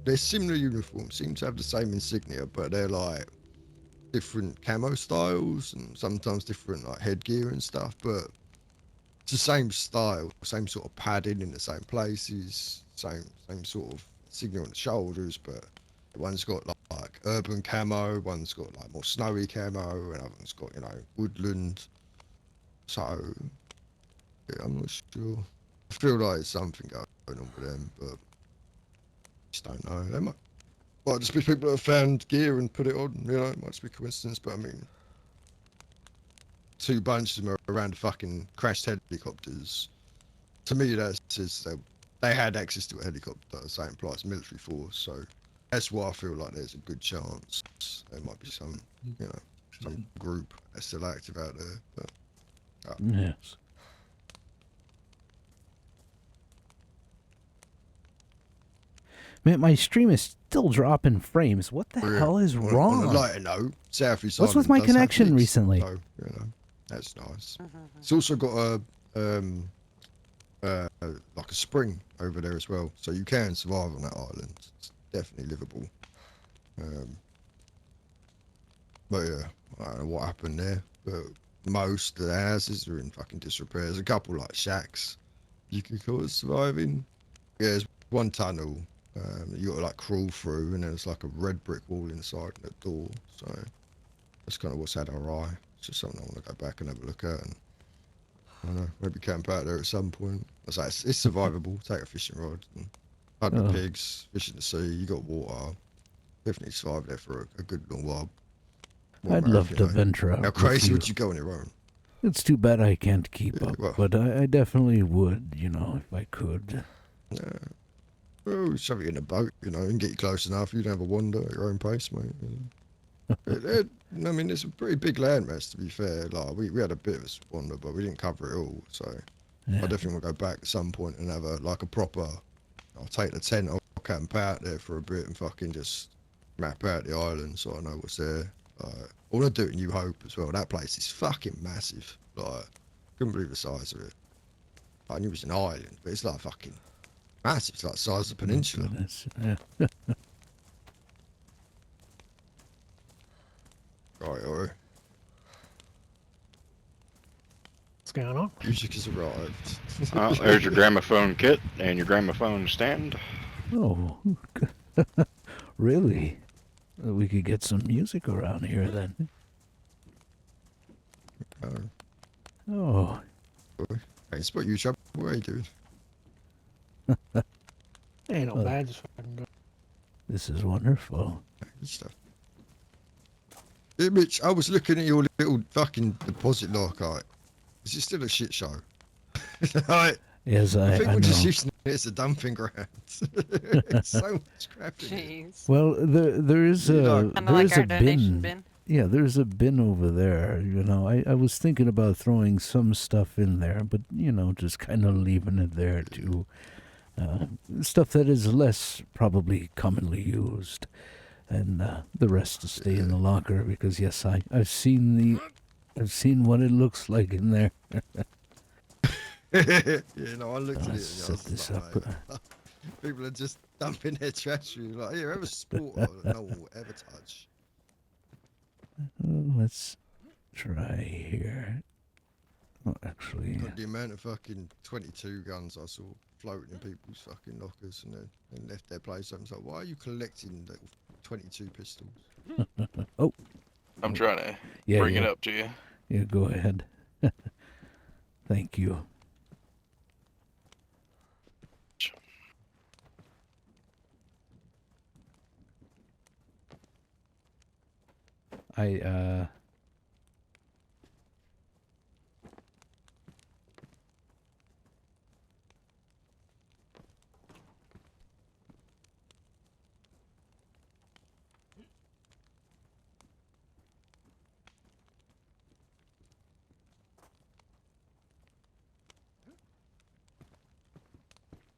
they're similar uniforms, seem to have the same insignia, but they're like different camo styles and sometimes different like headgear and stuff. But it's the same style, same sort of padding in the same places, same sort of insignia on the shoulders, but One's got like urban camo, one's got like more snowy camo, and other one's got, you know, woodland. So yeah, I'm not sure. I feel like there's something going on with them, but just don't know. They might just be people that have found gear and put it on. You know, it might just be coincidence. But I mean, two bunches of them are around the fucking crashed helicopters. To me, that says they had access to a helicopter, same plus military force. So that's why I feel like there's a good chance there might be some, you know, some group that's still active out there. But Yes. Man, my stream is still dropping frames. What the hell is wrong? On a lighter note, Southeast What's with Island my does have connection gigs, recently? So, you know, that's nice. It's also got like a spring over there as well, so you can survive on that island. It's definitely livable. But yeah, I don't know what happened there, but most of the houses are in fucking disrepair. There's a couple like shacks you could call it surviving. Yeah, there's one tunnel you got to like crawl through, and there's like a red brick wall inside the door. So that's kind of what's had our eye. It's just something I want to go back and have a look at, and I don't know, maybe camp out there at some point. It's like it's survivable. Take a fishing rod, and hunt the pigs, fish in the sea. You got water. Definitely survive there for a good long while. I'd love to venture out. How crazy would you go on your own? It's too bad I can't keep up, but I definitely would, you know, if I could. Yeah. Well, shove it in a boat, you know, and get you close enough. You'd have a wander at your own pace, mate. I mean, it's a pretty big landmass, to be fair. Like, we had a bit of a wander, but we didn't cover it all. So I definitely want to go back at some point and have a proper. I'll take the tent, I'll camp out there for a bit and fucking just map out the island so I know what's there. I want to do it in New Hope as well. That place is fucking massive. Like, couldn't believe the size of it. I knew it was an island, but it's like fucking massive. It's like the size of a peninsula. Yeah. Right. What's going on? Music has arrived. There's your gramophone kit and your gramophone stand. Oh, really? We could get some music around here then. Oh. Hey, spot you, chap. What are you doing? Ain't no bad, just fucking go. This is wonderful. Good stuff. Hey, Mitch, I was looking at your little fucking deposit lock. Is it still a shit show? Like, Yes, I think I we're just know. using it as a dumping ground. It's so much crap in it. Well, there is a donation bin. Yeah, there's a bin over there. You know, I was thinking about throwing some stuff in there, but you know, just kind of leaving it there too. Stuff that is less probably commonly used, and the rest to stay in the locker because yes, I've seen what it looks like in there. Yeah, no, I looked at it and I Set was this like, up. people are just dumping their trash. You're like, here, have a sport that no one will ever touch. Let's try here. Oh, actually, God, the amount of fucking 22 guns I saw floating in people's fucking lockers and then left their place. I was like, why are you collecting little 22 pistols? Oh. I'm trying to Yeah, bring it yeah. up to you. Yeah, go ahead. Thank you.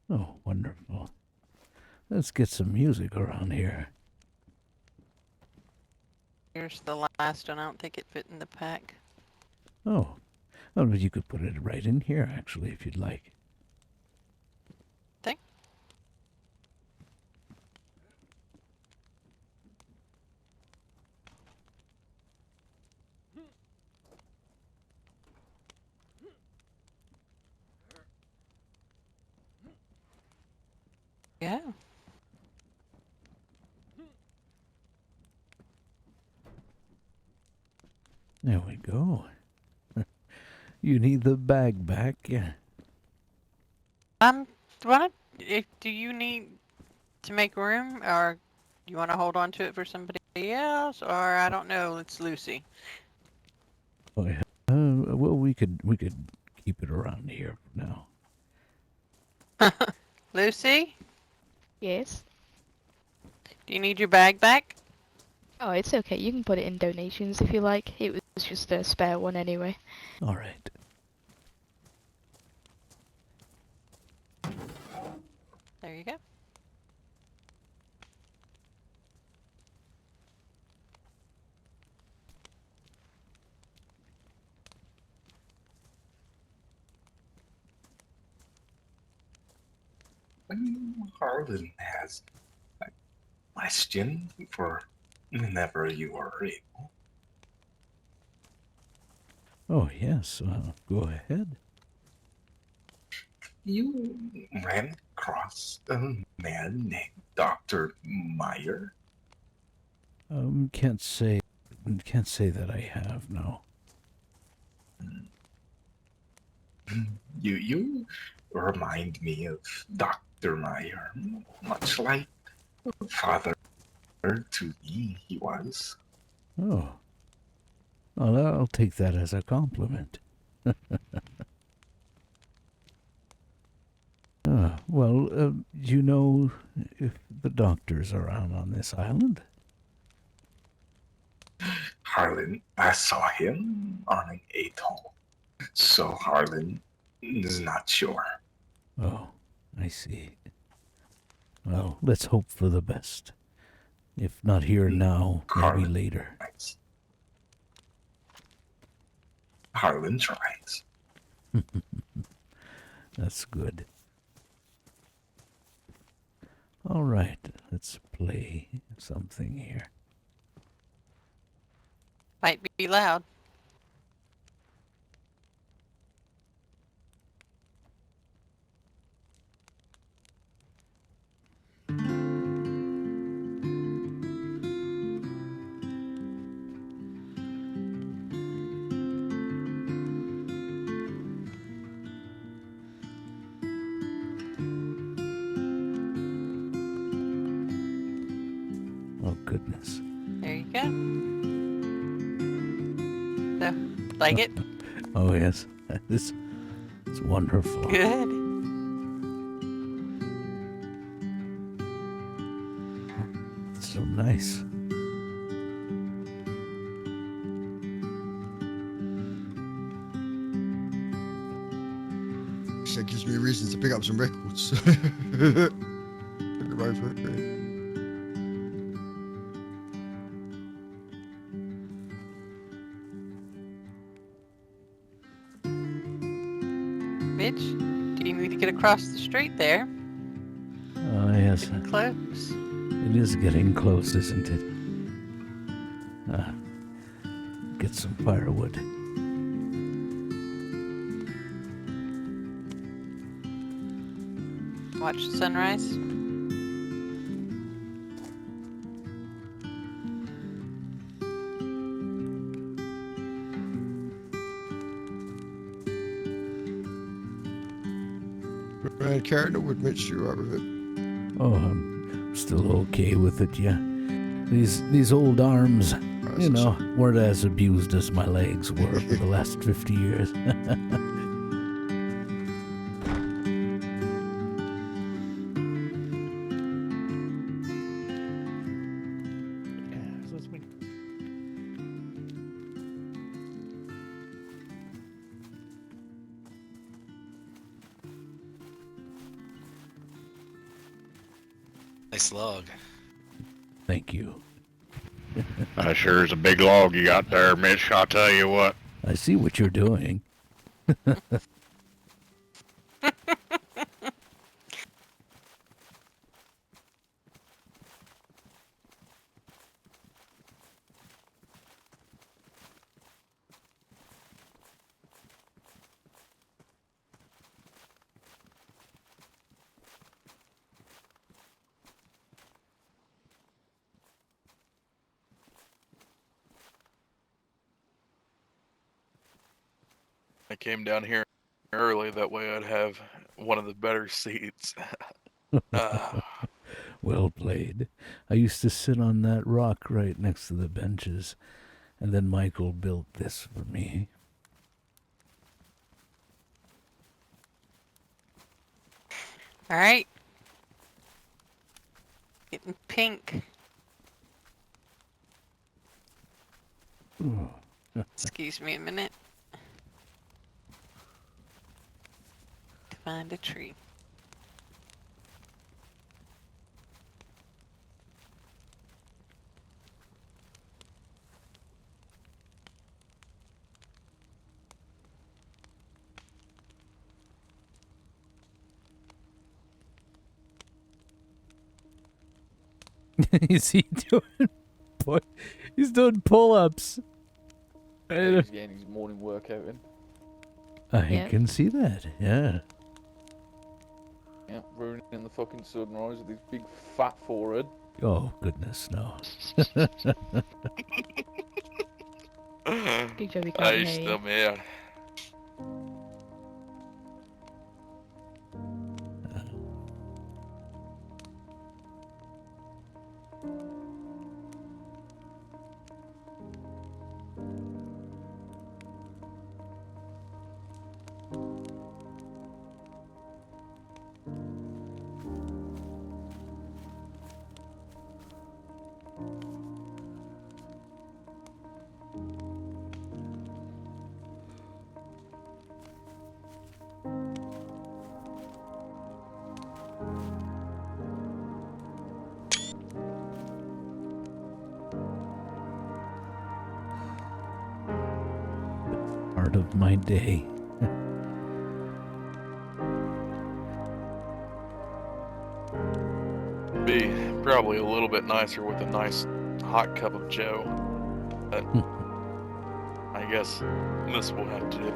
Oh, wonderful. Let's get some music around here. Here's the last one. I don't think it fit in the pack. Oh, well, but you could put it right in here, actually, if you'd like. Think. Yeah. There we go. You need the bag back, yeah. Do you need to make room, or you want to hold on to it for somebody else, or I don't know? It's Lucy. Oh, yeah. Well, we could keep it around here now. Lucy, Yes. do you need your bag back? Oh, it's okay. You can put it in donations if you like. It was just a spare one anyway. All right. There you go. Harlan has a question for whenever you are able. Oh, yes. Go ahead. You ran across a man named Dr. Meyer. Can't say that I have, no. You remind me of Dr. Meyer, much like a father to me he was. Oh. Well, I'll take that as a compliment. Do you know if the doctor's around on this island? Harlan, I saw him on an atoll, so Harlan is not sure. Oh, I see. Well, let's hope for the best. If not here now, maybe Harlan later. tries. Harlan tries. That's good. All right, let's play something here. Might be loud. Oh, goodness. There you go. So, like it? Oh, yes. It's wonderful. Good. It's so nice. That gives me a reason to pick up some records. Pick them over it. Mitch, do you need to get across the street there? Oh, yes. Getting close. It is getting close, isn't it? Get some firewood. Watch the sunrise. Right, carrying it with Mitch, you right with it? Oh, I'm still okay with it, yeah. These old arms, you know, weren't as abused as my legs were for the last 50 years. Yeah, so it's been nice log. Thank you. That sure is a big log you got there, Mitch. I'll tell you what. I see what you're doing. I came down here early. That way I'd have one of the better seats. Well played. I used to sit on that rock right next to the benches, and then Michael built this for me. All right. Getting pink. Excuse me a minute. To find a tree. Is he doing? He's doing pull-ups. Yeah, he's getting his morning workout in. I can see that. Yeah. Yeah, ruining the fucking sunrise with his big fat forehead. Oh goodness, no. Good job, you can't I hear still, you. man. Part of my day. Be probably a little bit nicer with a nice hot cup of Joe. But I guess this will have to do.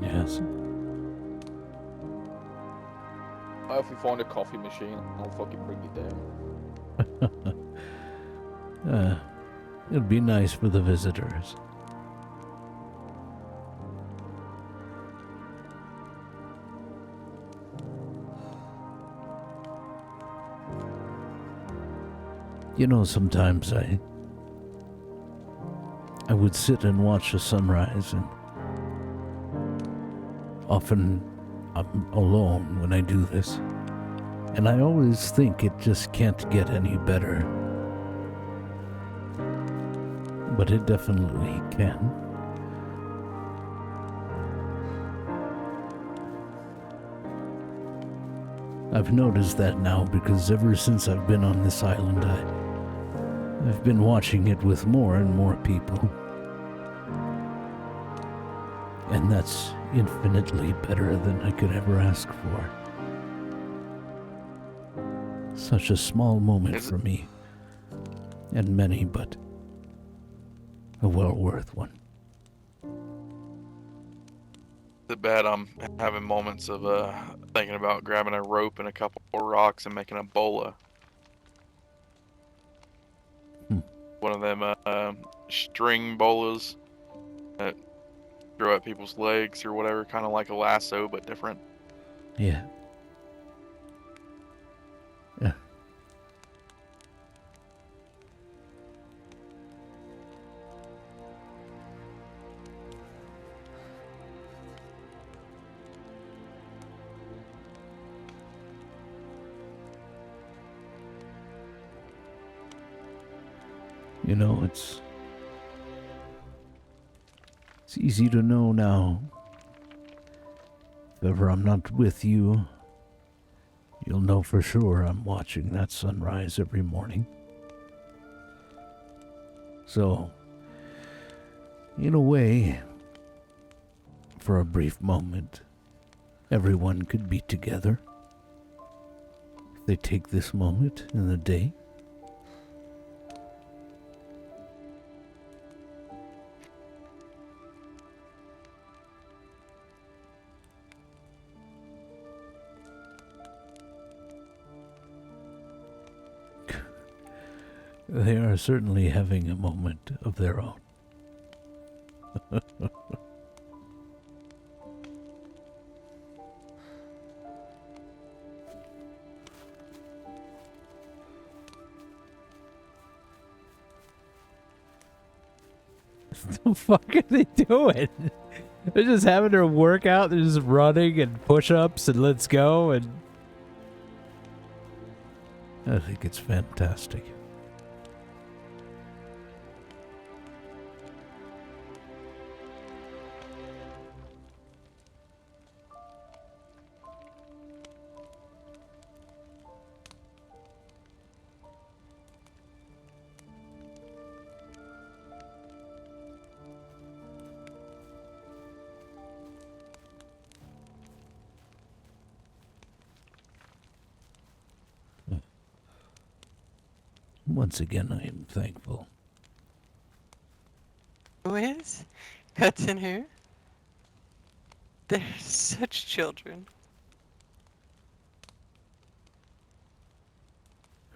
Yes. If we find a coffee machine, I'll fucking bring it down. It'd be nice for the visitors. You know, sometimes I would sit and watch the sunrise, and often I'm alone when I do this, and I always think it just can't get any better. But it definitely can. I've noticed that now because ever since I've been on this island, I've been watching it with more and more people. And that's infinitely better than I could ever ask for. Such a small moment for me. And many, but a well worth one. The bad I'm having moments of thinking about grabbing a rope and a couple of rocks and making a bola. One of them string bolas that throw at people's legs or whatever, kind of like a lasso but different. Yeah. Yeah. You know, it's easy to know now. If ever I'm not with you, you'll know for sure I'm watching that sunrise every morning. So, in a way, for a brief moment, everyone could be together. If they take this moment in the day. They are certainly having a moment of their own. What the fuck are they doing? They're just having their workout. They're just running and push-ups and let's go. And I think it's fantastic. Once again, I am thankful. Who is? Guts and who? They're such children.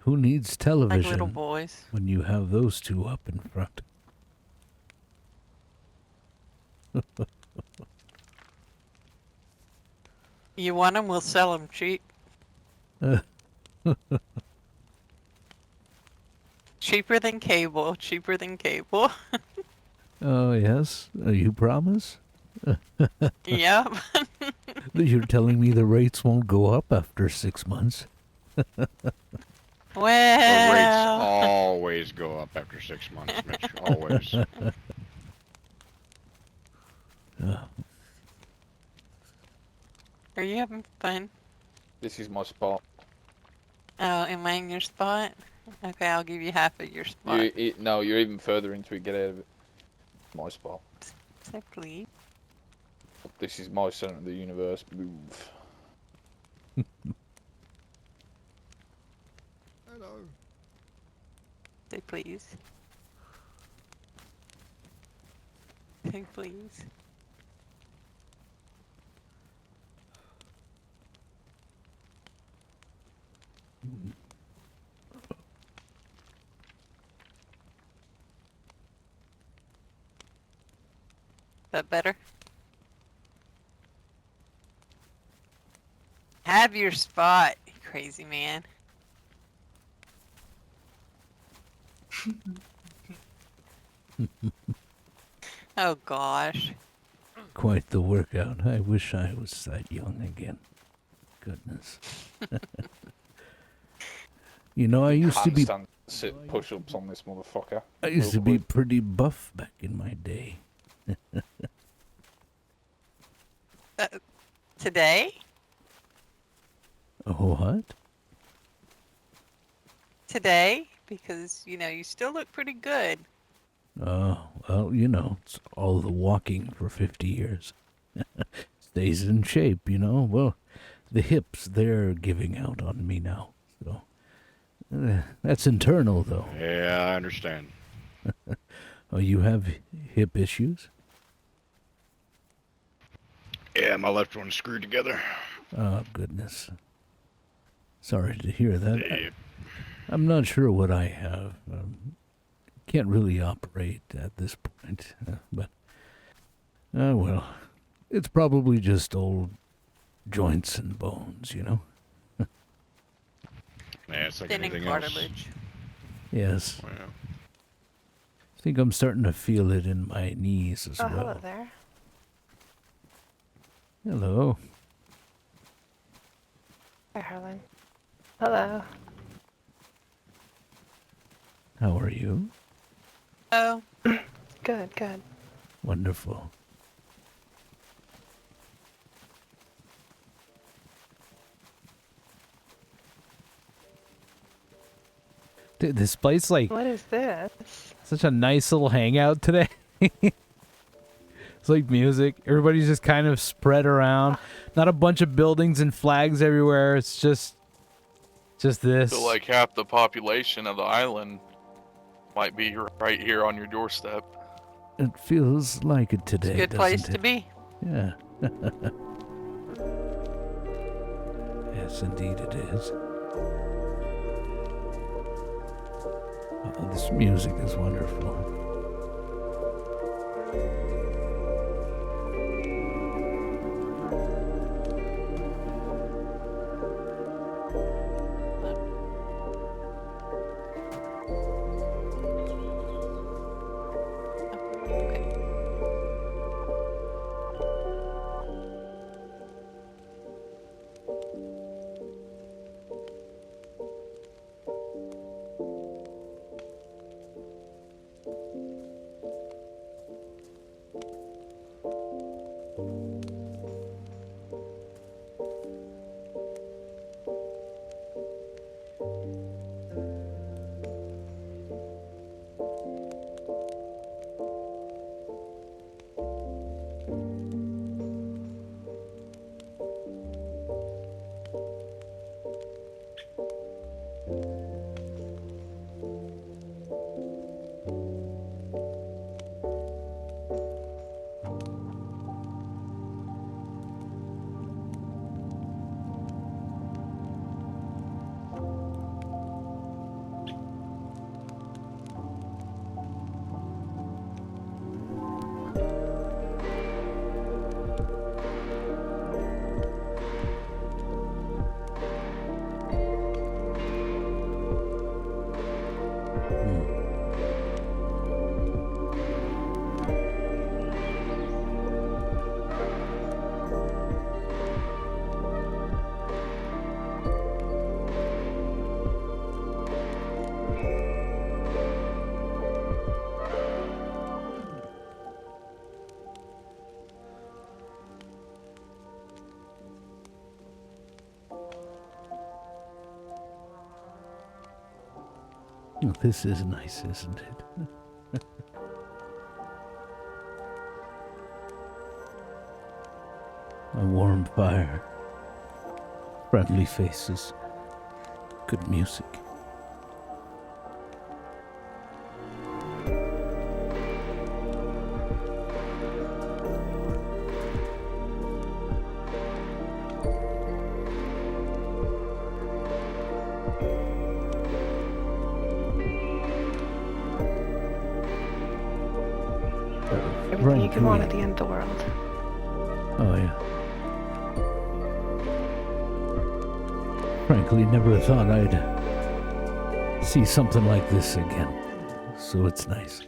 Who needs television Like little boys. when you have those two up in front? You want them? We'll sell them cheap. Cheaper than cable. Cheaper than cable. Oh, yes? You promise? Yep. You're telling me the rates won't go up after 6 months? Well, The rates always go up after 6 months, Mitch. Always. Are you having fun? This is my spot. Oh, am I in your spot? Okay, I'll give you half of your spot. No, you're even further into it. Get out of it. My spot. So please. This is my center of the universe. Move. Hello. Say please. Say please. That better? Have your spot, you crazy man. Oh gosh. Quite the workout. I wish I was that young again. Goodness. You know, I used to be... Handstand sit push-ups on this motherfucker. I used to be pretty buff back in my day. Today? What? Today? Because, you know, you still look pretty good. Oh, well, you know, it's all the walking for 50 years. Stays in shape, you know. Well, the hips, they're giving out on me now. So that's internal, though. Yeah, I understand. Oh, you have hip issues? Yeah, my left one's screwed together. Oh, goodness. Sorry to hear that. Yeah. I'm not sure what I have. Can't really operate at this point, but well, it's probably just old joints and bones, you know. Yeah, it's like Thinning anything else. cartilage. Yes. Yeah. I think I'm starting to feel it in my knees as well. Hello there. Hello. Hi, Harlan. Hello. How are you? Oh. Good, good. Wonderful. Dude, this place, like, What is this? such a nice little hangout today. It's like music. Everybody's just kind of spread around. Not a bunch of buildings and flags everywhere. It's just this. So like half the population of the island might be right here on your doorstep. It feels like it today, Good doesn't place it? to be. Yeah. Yes, indeed it is. Oh, this music is wonderful. Oh, this is nice, isn't it? A warm fire, friendly faces, good music. Everything you could want at the end of the world. Oh, yeah. Frankly, never thought I'd see something like this again. So it's nice.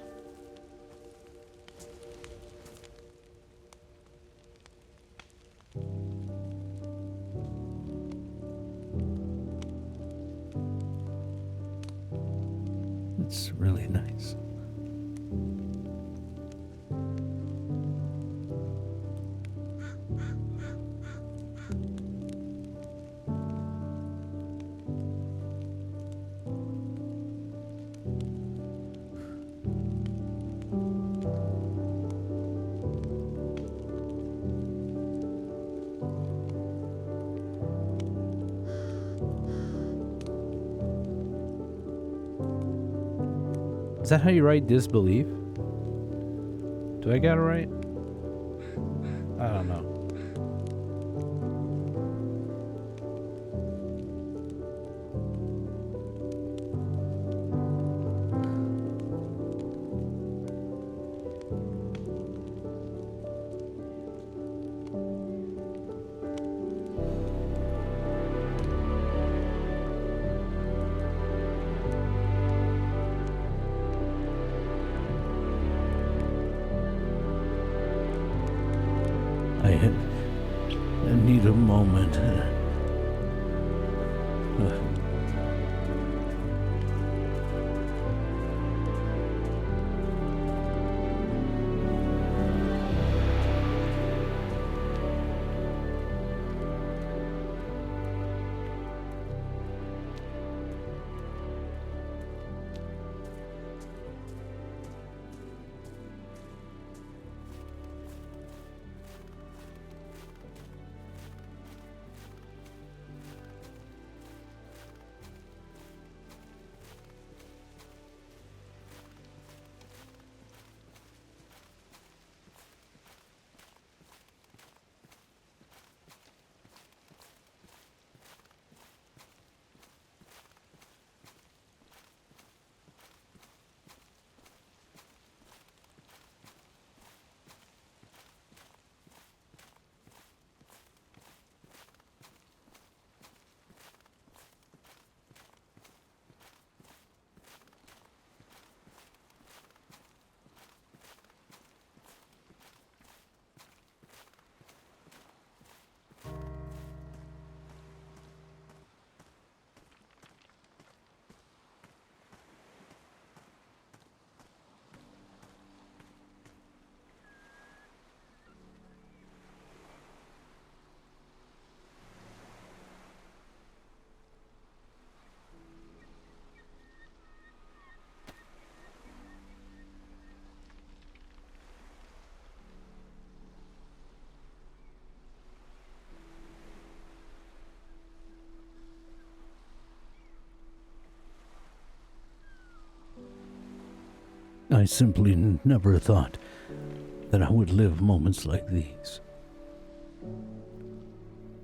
It's really nice. Is that how you write disbelief? Do I got it right? I don't know. I need a moment. I simply never thought that I would live moments like these.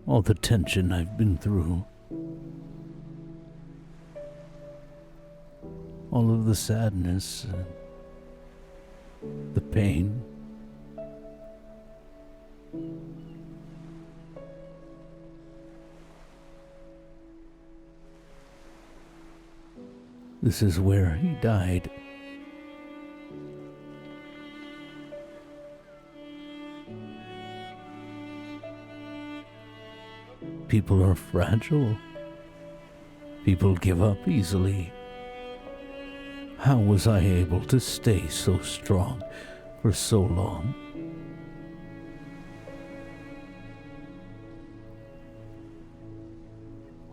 All the tension I've been through, all of the sadness, the pain. This is where he died. People are fragile. People give up easily. How was I able to stay so strong for so long?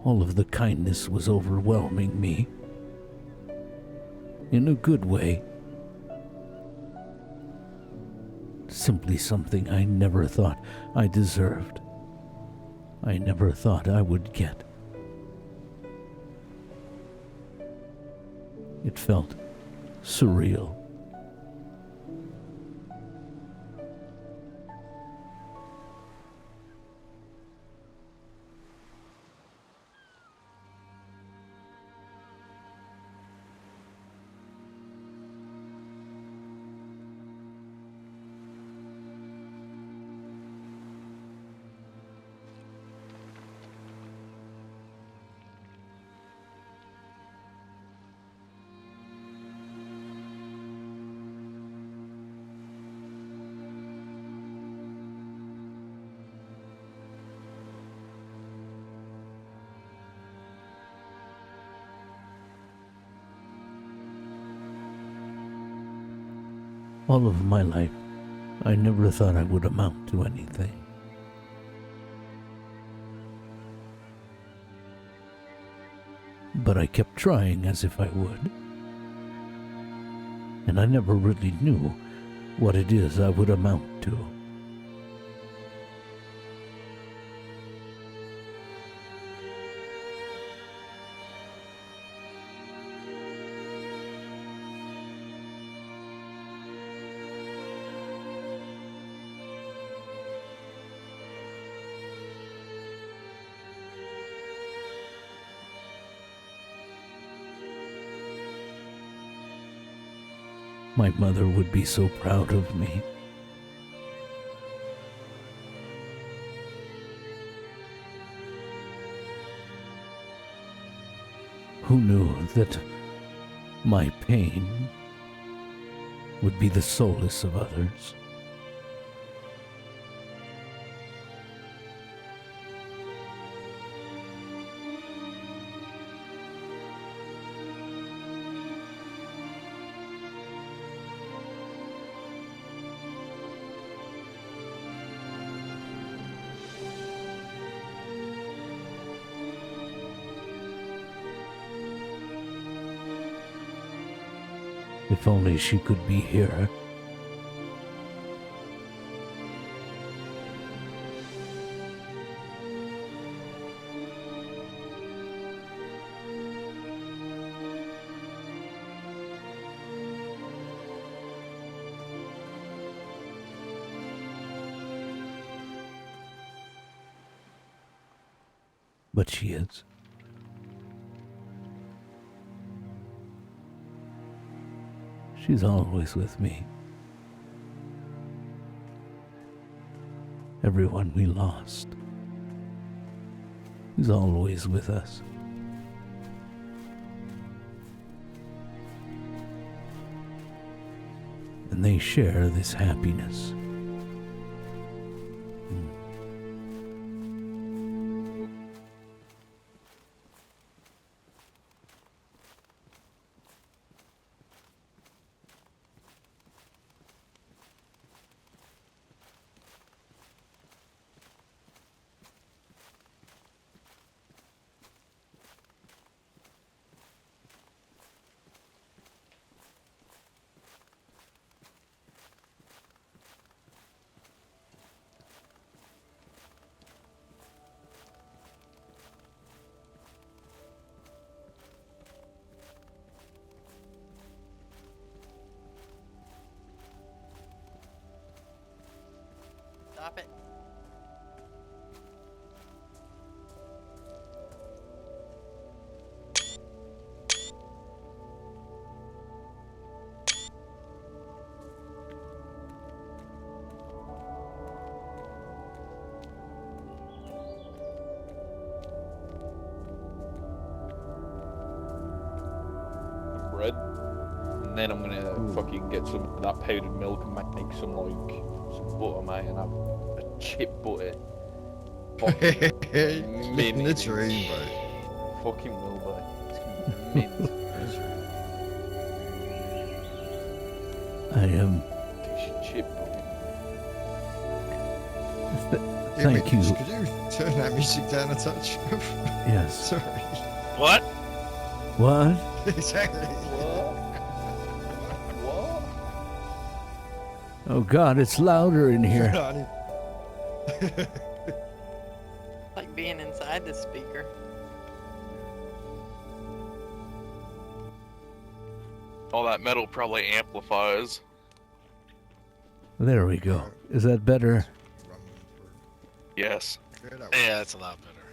All of the kindness was overwhelming me. In a good way. Simply something I never thought I deserved. I never thought I would get. It felt surreal. All of my life, I never thought I would amount to anything. But I kept trying as if I would. And I never really knew what it is I would amount to. My mother would be so proud of me. Who knew that my pain would be the solace of others? If only she could be here. But she is. She's always with me. Everyone we lost is always with us. And they share this happiness. Drop it. Bread. And then I'm gonna fucking get some of that powdered milk and make some butter, mate, and have a chip butter. Fucking Living the dream, mate. Fucking will, boy. It's gonna be mint. I am. Chip butter. Thank you. Could you turn that music down a touch? Yes. Sorry. What? What? Exactly. What? Oh God, it's louder in here. Like being inside the speaker. All that metal probably amplifies. There we go. Is that better? Yes. Yeah, that's a lot better.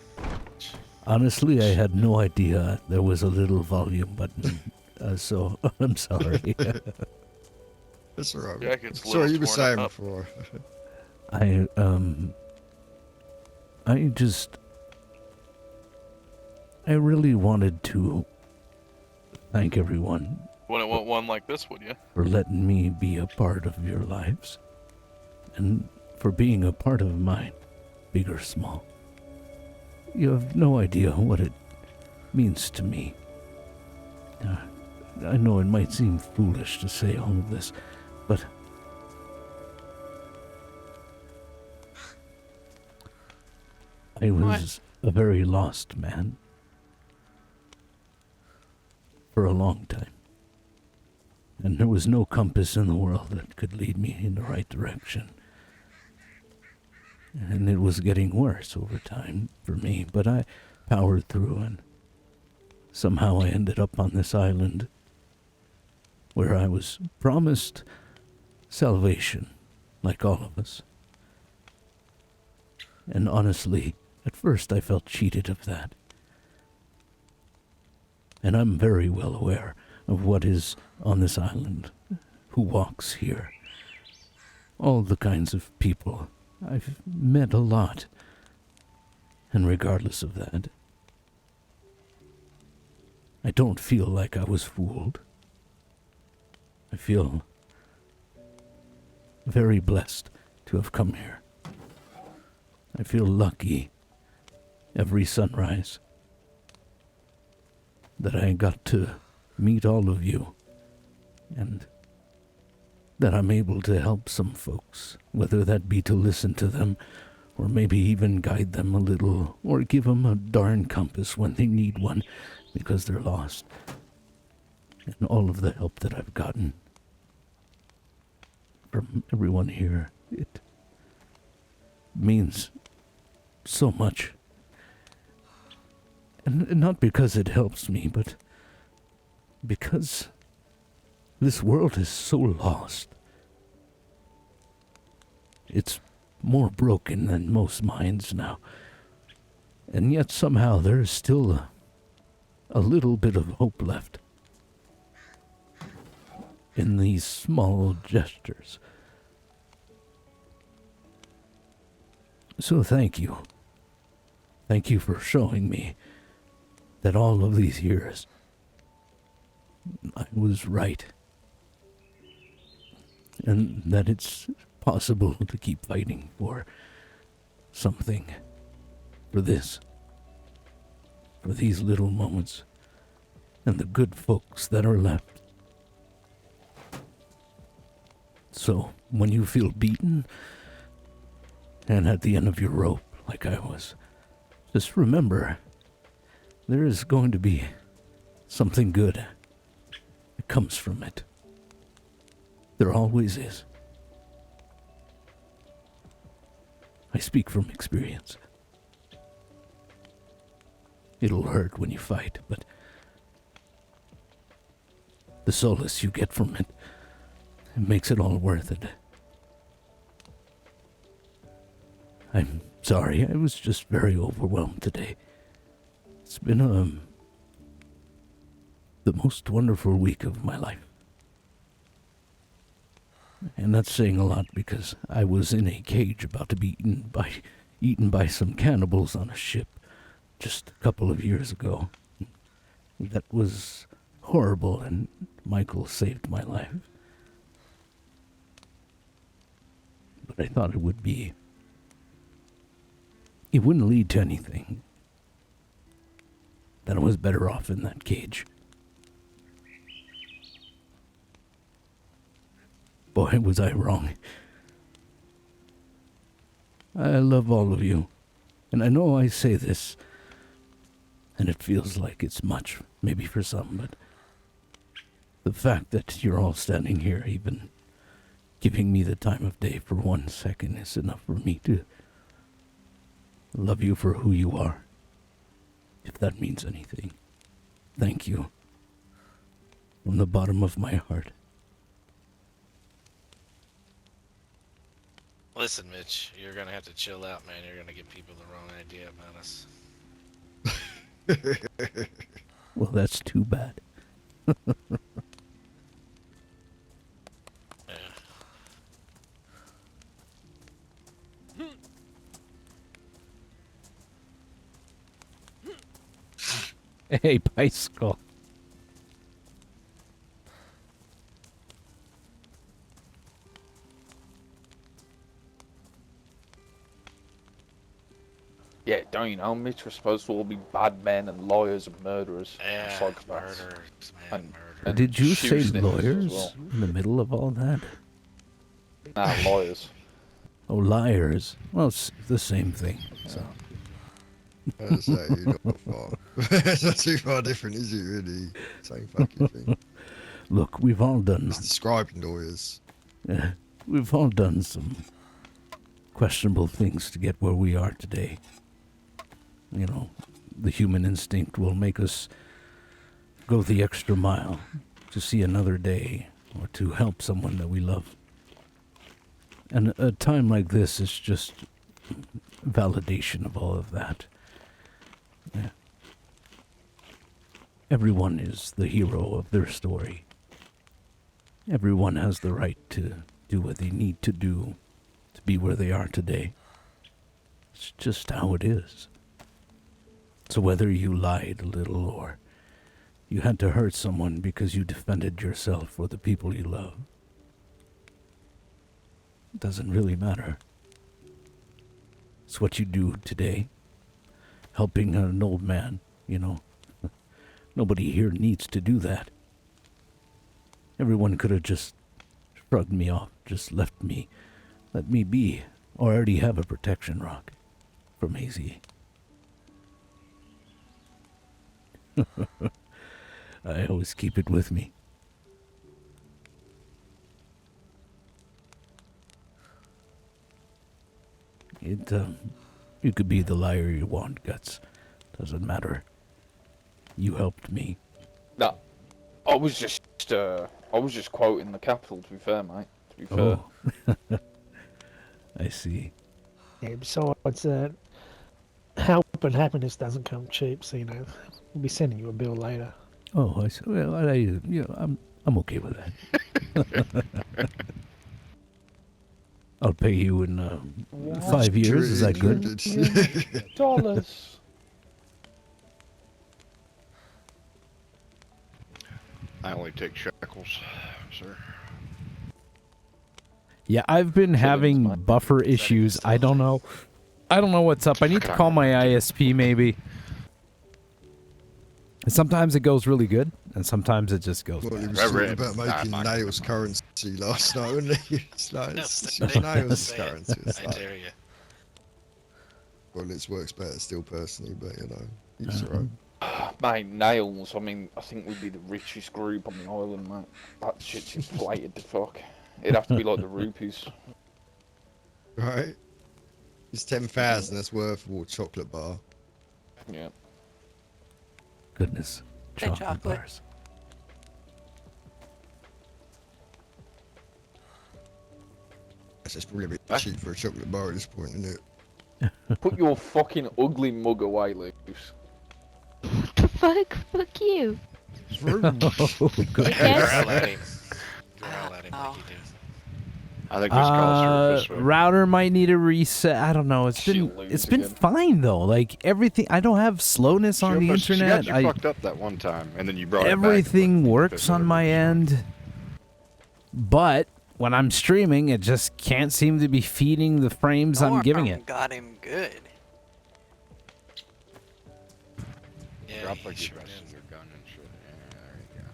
Honestly, I had no idea there was a little volume button, so I'm sorry. That's all right. Jacket's a Sorry, little you were torn saying up. before. I really wanted to thank everyone Wouldn't want one like this, would you? for letting me be a part of your lives, and for being a part of mine, big or small. You have no idea what it means to me. I know it might seem foolish to say all of this, but I was a very lost man for a long time. And there was no compass in the world that could lead me in the right direction. And it was getting worse over time for me, but I powered through, and somehow I ended up on this island where I was promised salvation, like all of us. And honestly, at first I felt cheated of that. And I'm very well aware of what is on this island, who walks here, all the kinds of people. I've met a lot, and regardless of that, I don't feel like I was fooled. I feel very blessed to have come here. I feel lucky every sunrise that I got to meet all of you, and that I'm able to help some folks, whether that be to listen to them, or maybe even guide them a little, or give them a darn compass when they need one, because they're lost. And all of the help that I've gotten from everyone here, it means so much. And not because it helps me, but because this world is so lost. It's more broken than most minds now. And yet somehow there is still a little bit of hope left in these small gestures. So thank you. Thank you for showing me that all of these years I was right. And that it's possible to keep fighting for something, for this, for these little moments, and the good folks that are left. So, when you feel beaten, and at the end of your rope, like I was, just remember, there is going to be something good that comes from it. There always is. I speak from experience. It'll hurt when you fight, but the solace you get from it, it makes it all worth it. I'm sorry. I was just very overwhelmed today. It's been the most wonderful week of my life. And that's saying a lot because I was in a cage about to be eaten by some cannibals on a ship just a couple of years ago. That was horrible, and Michael saved my life. But I thought it wouldn't lead to anything. That I was better off in that cage. Boy, was I wrong. I love all of you. And I know I say this, and it feels like it's much, maybe for some, but the fact that you're all standing here, even giving me the time of day for 1 second, is enough for me to love you for who you are. If that means anything. Thank you. From the bottom of my heart. Listen, Mitch, you're gonna have to chill out, man. You're gonna give people the wrong idea about us. Well, that's too bad. Hey, bicycle. Yeah, don't you know, Mitch, we're supposed to all be bad men and liars and murderers and Yeah, psychopaths. murderers, man, murderers. Did you shoe say sniffers as lawyers well. in the middle of all that? Nah, lawyers. Oh, liars. Well, it's the same thing, so. I'd say you're not far. It's not too far different, is it, really? Same fucking thing. Look, we've all done... It's describing lawyers. Yeah, we've all done some questionable things to get where we are today. You know, the human instinct will make us go the extra mile to see another day or to help someone that we love. And a time like this is just validation of all of that. Yeah. Everyone is the hero of their story. Everyone has the right to do what they need to do to be where they are today. It's just how it is. So whether you lied a little or you had to hurt someone because you defended yourself or the people you love, it doesn't really matter. It's what you do today. Helping an old man, you know. Nobody here needs to do that. Everyone could have just shrugged me off, just let me be, or already have a protection rock from AZ. I always keep it with me. You could be the liar you want, Guts. Doesn't matter. You helped me. No, I was just quoting the Capitol, to be fair, mate. To be fair. Oh. I see. Yeah, besides that, help and happiness doesn't come cheap, so, you know, we'll be sending you a bill later. Oh, I see. Well, I'm okay with that. I'll pay you in 5 years. Is that good? Dollars. I only take shekels, sir. Yeah, I've been having buffer issues. I don't know what's up. I need to call my ISP maybe. And sometimes it goes really good, and sometimes it just goes Well, he bad. was talking about making nails currency last night, wasn't he? It's like, nails currency. It's I like, dare you. well, it works better still personally, but, you know, he's alright. Mate, nails, I mean, I think we'd be the richest group on the island, mate. That shit's inflated the fuck. It'd have to be like the rupees. Right? It's 10,000, that's worth a chocolate bar. Yeah. Goodness. Chocolate chocolate. bars. That's just probably a bit cheap for a chocolate bar at this point, isn't it? Put your fucking ugly mug away, Luce. The fuck? Fuck you. Oh, good. Growl at him. Growl at him like you do. I think this calls for a fist fight. Router might need a reset. I don't know. It's She'll been lose been again. fine though. Like everything, I don't have slowness on the She internet. got you fucked up that one time, and then you brought Everything it back. works on my end, but when I'm streaming, it just can't seem to be feeding the frames I'm giving it. Got him good. Yeah, Drop he like sure your did. your gun and shit. Yeah, there you go.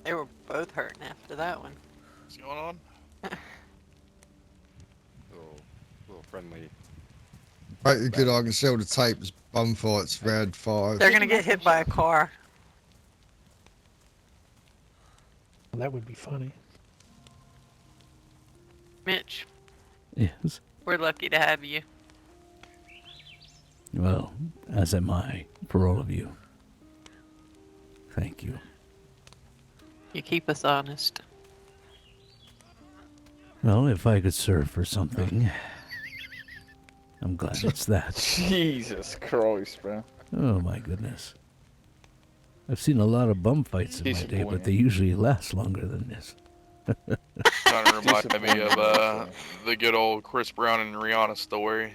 They were both hurting after that one. What's going on? Little friendly. Right, you good. I can sell the tapes. Bum fights, round 5. They're gonna get hit by a car. That would be funny. Mitch, Yes. we're lucky to have you. Well, as am I for all of you. Thank you. You keep us honest. Well, if I could serve for something, I'm glad it's that. Jesus Christ, bro. Oh my goodness. I've seen a lot of bum fights in my day, but they usually last longer than this. Kind of remind me of the good old Chris Brown and Rihanna story.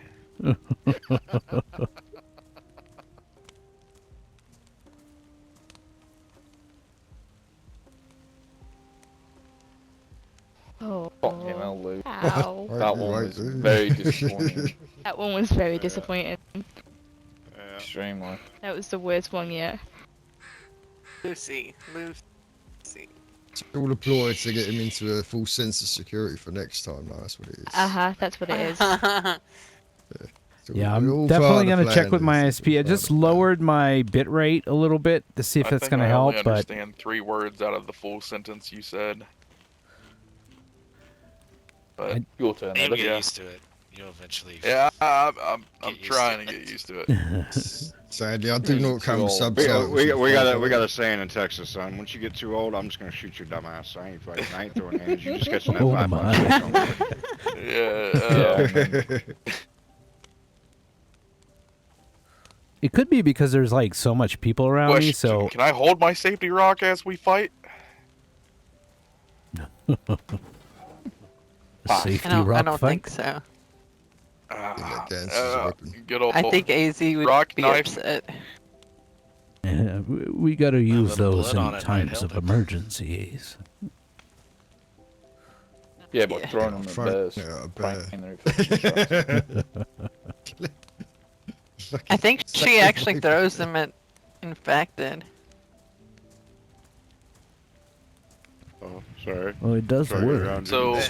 Oh. Fucking hell, Luke. Ow. That one was very disappointing. That one was very disappointing. Extremely. That was the worst one yet. Lucy. It's all a ploy to get him into a full sense of security for next time. No, that's what it is. That's what it is. So Yeah, we're all I'm part definitely of the gonna check plan, with my this is ISP. I all part of just lowered my bit rate a little bit to see if I that's think gonna I help, only but understand 3 words out of the full sentence you said. But your turn. You'll get yeah. used to it. You'll eventually. Yeah, I'm used trying to to get used to it. Sadly, I do not come with subtitles. We got a saying in Texas, son. Once you get too old, I'm just gonna shoot your dumb ass. I ain't fighting. I ain't throwing hands. You just catching that Oh 5 my. Yeah. it could be because there's like so much people around me. Question, So can I hold my safety rock as we fight? Safety I rock don't fight. think so. Good old I think AZ would rock be knife. upset. Yeah, we gotta use little those blood on in it might times help of him. emergencies. Yeah, but throwing them at bears. Banging their fucking shots. I think she actually throws them at infected. Oh, sorry. Well, it does Sorry, work. around So, you.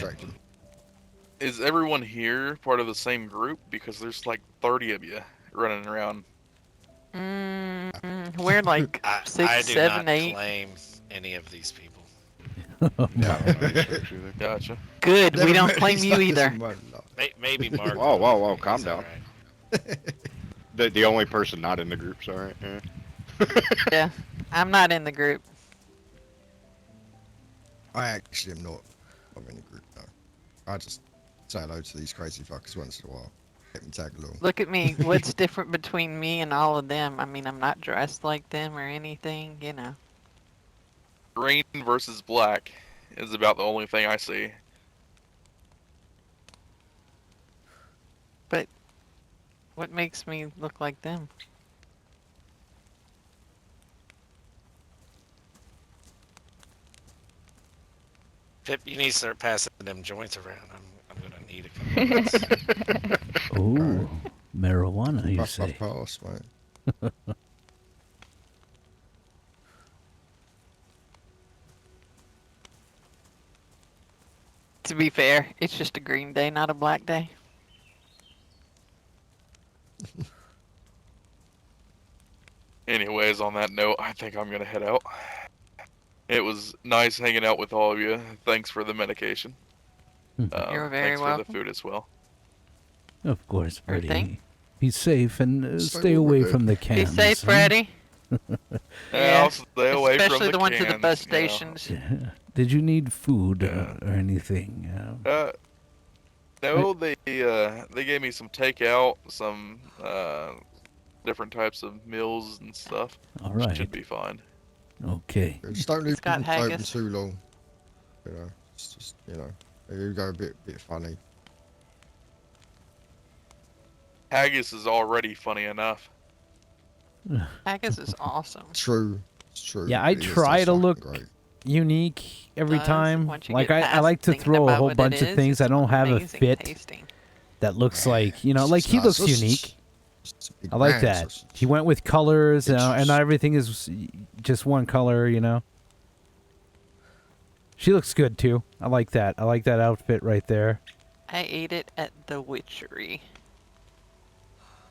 is everyone here part of the same group? Because there's like 30 of you running around. We're like I 6, do 7, not 8. claim any of these people. Gotcha. Good, we Never don't met claim these you fuckers either. in my life. Maybe Mark. Whoa, whoa, whoa! He's Calm down. alright. The only person not in the group's alright. Yeah. Yeah, I'm not in the group. I actually am not. I'm in a group though. I just say hello to these crazy fuckers once in a while. Let me tag along. Look at me. What's different between me and all of them? I mean, I'm not dressed like them or anything, you know. Green versus black is about the only thing I see. But what makes me look like them? Pip, you need to start passing them joints around. I'm gonna need a couple. Oh, marijuana, you Puff, say? puff, pass, mate. To be fair, it's just a green day, not a black day. Anyways, on that note, I think I'm gonna head out. It was nice hanging out with all of you. Thanks for the medication. You're very thanks welcome. for the food as well. Of course, Freddie. Everything? Be safe and Stay stay away over there. from the Be cans. safe, huh? Freddie. Yeah, I'll stay away from Especially the ones at the cans, bus you know. stations. Yeah. Did you need food Yeah. or anything? No, they gave me some takeout, some different types of meals and stuff. All right. Should be fine. Okay. Just don't leave Scott it open Haggis. too long. You know, it's just, you know, you go a bit funny. Haggis is already funny enough. Haggis is awesome. True. It's true. Yeah, I It is try just to fucking look great. unique every Does, time. once you Like get I past like to thinking throw a about whole what it bunch of is, things. I it's don't have a amazing fit tasting. that looks like, you know, It's like just he not looks sausage. unique. It's a big I like brand that. sausage. He went with colors, and Pictures. not everything is just one color, you know. She looks good too. I like that. I like that outfit right there. I ate it at the Witchery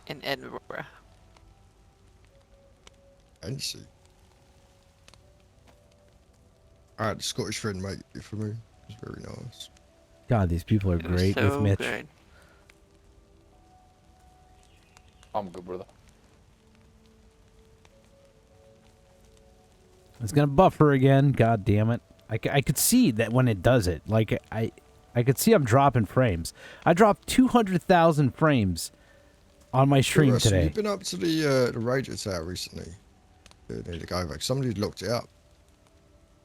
in Edinburgh. Fancy. I had a Scottish friend make it for me. It was very nice. God, these people are It was great so with Mitch. good. I'm good, brother. It's gonna buffer again. God damn it! I could see that when it does it. Like I could see I'm dropping frames. I dropped 200,000 frames on my stream Russell, today. you've been up to the radio tower recently. Near the go back. Somebody locked it up.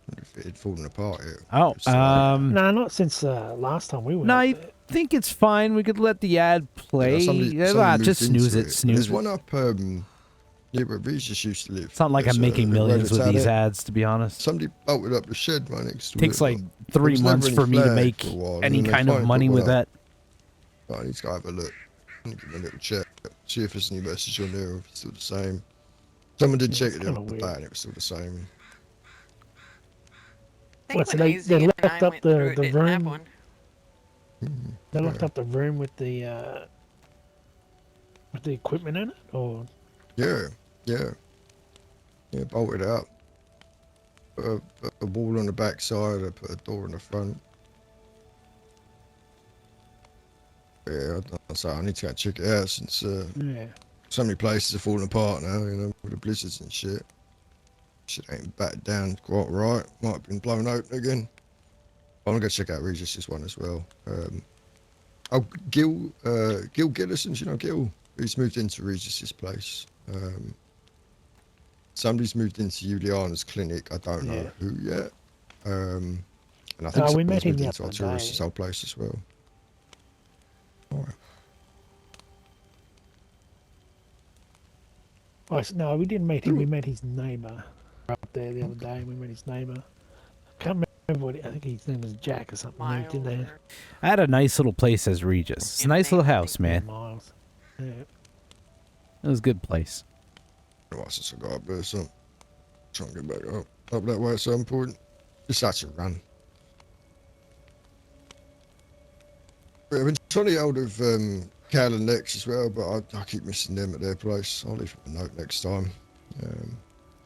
Wonder if it had fallen apart here. Oh, No, not since last time we went. no, up I there. think it's fine. We could let the ad play. somebody Just moved snooze into it. Snooze There's it. one up near where Regis used to live. It's not like There's I'm making a radio millions with tower these there. ads, to be honest. Somebody bolted up the shed right next to Takes it. like but 3 there was never months any for me to flag make for a while, and any then they kind of finally money put with one that. up. Oh, I need to go have a look. I need to give him a little check. See if there's any message on there, or if it's still the same. Someone did check it the kinda other weird. day, and it was still the same. What, so they left up the room? Mm-hmm. They left up the room with the equipment in it, or Yeah. Bolted it up. Put a wall on the back side, I put a door in the front. Yeah, so I need to go check it out since yeah. so many places are falling apart now, you know, with the blizzards and shit. Shit ain't batted down quite right. Might have been blown open again. I'm gonna go check out Regis's one as well. Gil Gillison's, you know Gil? He's moved into Regis's place. Somebody's moved into Juliana's clinic. I don't know who yet. And I think we met someone's him moved the into other Arturus' day. old place as well. Alright. Oh, no, we didn't meet him. We met his neighbour up there the other day. We met his neighbour. Can't remember what I think his name was Jack or something. He lived in there. I had a nice little place as Regis. It's a nice little house, man. Miles. Yeah. It was a good place. Well, since I got up there, so trying to get back up that way at some point. Just such a run. I've been trying to get hold of Cal and Lex as well, but I keep missing them at their place. I'll leave them a note next time.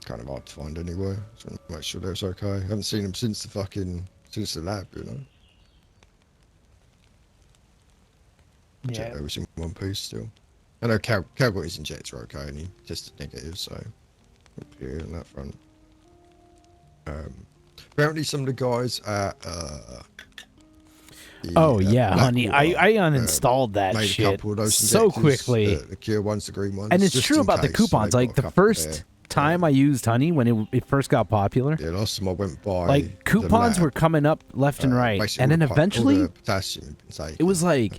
Kind of hard to find anyway. Just want to make sure they're okay. I haven't seen them since the lab, you know. Yeah. They was in one piece still. I know Cal got his injector okay, and he tested negative, so we're clear on that front. Apparently some of the guys at honey, I uninstalled that made shit a couple of those so injectors, quickly. the cure ones, the green ones. And it's just true in about the case, so coupons. they've Like got a the couple first there. time I used honey when it first got popular. Yeah, last time I went by. Like the coupons lab, were coming up left and right, basically and then all the eventually potassium had been taken. it was like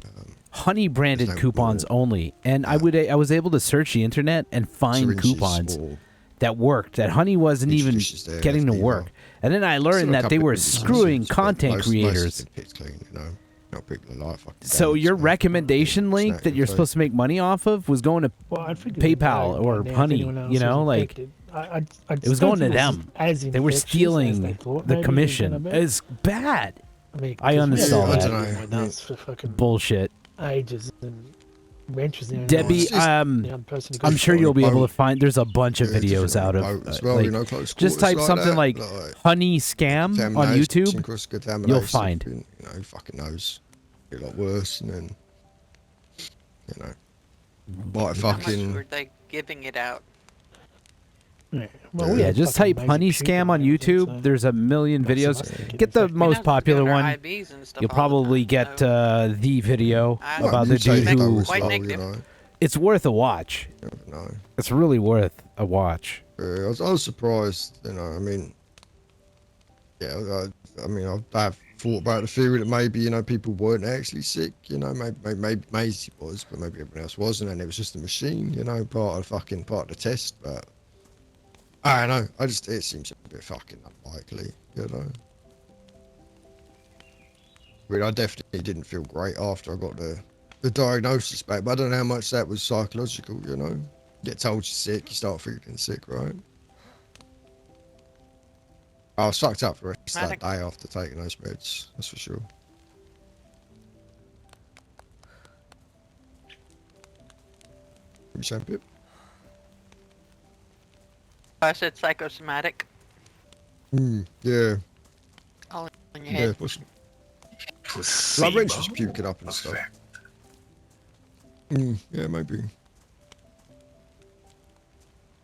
honey branded there's no coupons only. And I was able to search the internet and find Syringes coupons or that worked. That honey wasn't even introduces there, getting to FDR. work. And then I Still learned a that they couple were of different screwing syringes, but content most creators. have been picked clean, you know. Not people are like fucking So damaged, your man. recommendation link Snack that you're and supposed to make money off of was going to Well, I figured we'd PayPal know or by now if Honey, anyone else you know, was like infected. I it was don't going to think it was them. as They were infectious as stealing they thought the maybe it was commission. gonna be. It's bad. I mean, I 'cause we uninstalled had that. it on my nuts for fucking Bullshit. ages, and Wrench was the only Debbie, one, the other person who I'm could sure afford you'll it. be able to find. There's a bunch of Yeah, videos different out of. boat as well, you know, close just quarters type like something that, like like "honey scam" on contamination, YouTube. cross-contamination, You'll find. You know, who fucking knows? Get a lot worse, and then you know, might How much fucking were they giving it out? Yeah, well, we Yeah, had just fucking type amazing honey puking scam on and everything, YouTube. so There's a million that's videos. us thinking Get the infected. most popular doing our one. IBs and stuff You'll all the probably time, get so the video I Might about the dude mutate though who. as quite well, negative. you know. It's worth a watch. You never know. It's really worth a watch. I was surprised, you know. I mean, yeah, I mean, I've thought about the theory that maybe, you know, people weren't actually sick, you know, maybe Maisie was, but maybe everyone else wasn't, and it was just a machine, you know, part of the test. But I don't know. It seems a bit fucking unlikely, you know. I mean, I definitely didn't feel great after I got the diagnosis back, but I don't know how much that was psychological, you know. Get told you're sick, you start feeling sick, right? I was fucked up for the rest of that day after taking those meds, that's for sure. You saying, Pip? I said psychosomatic. Yeah. All in your Yeah, head. like Wrench was puking up and stuff. Yeah, maybe.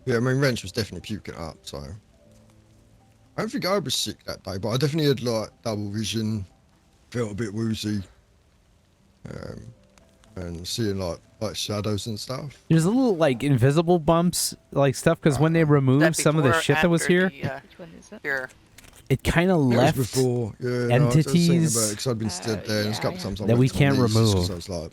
Yeah, I mean, Wrench was definitely puking up, so. I don't think I was sick that day, but I definitely had like double vision, felt a bit woozy, and seeing like shadows and stuff. There's a little like invisible bumps, like stuff, because when they removed some of the shit that was here, it kind of left before, yeah, entities no, I was thinking about it because I'd been stood there, and there's a couple times I that went we to my can't knees just 'cause remove. I was like,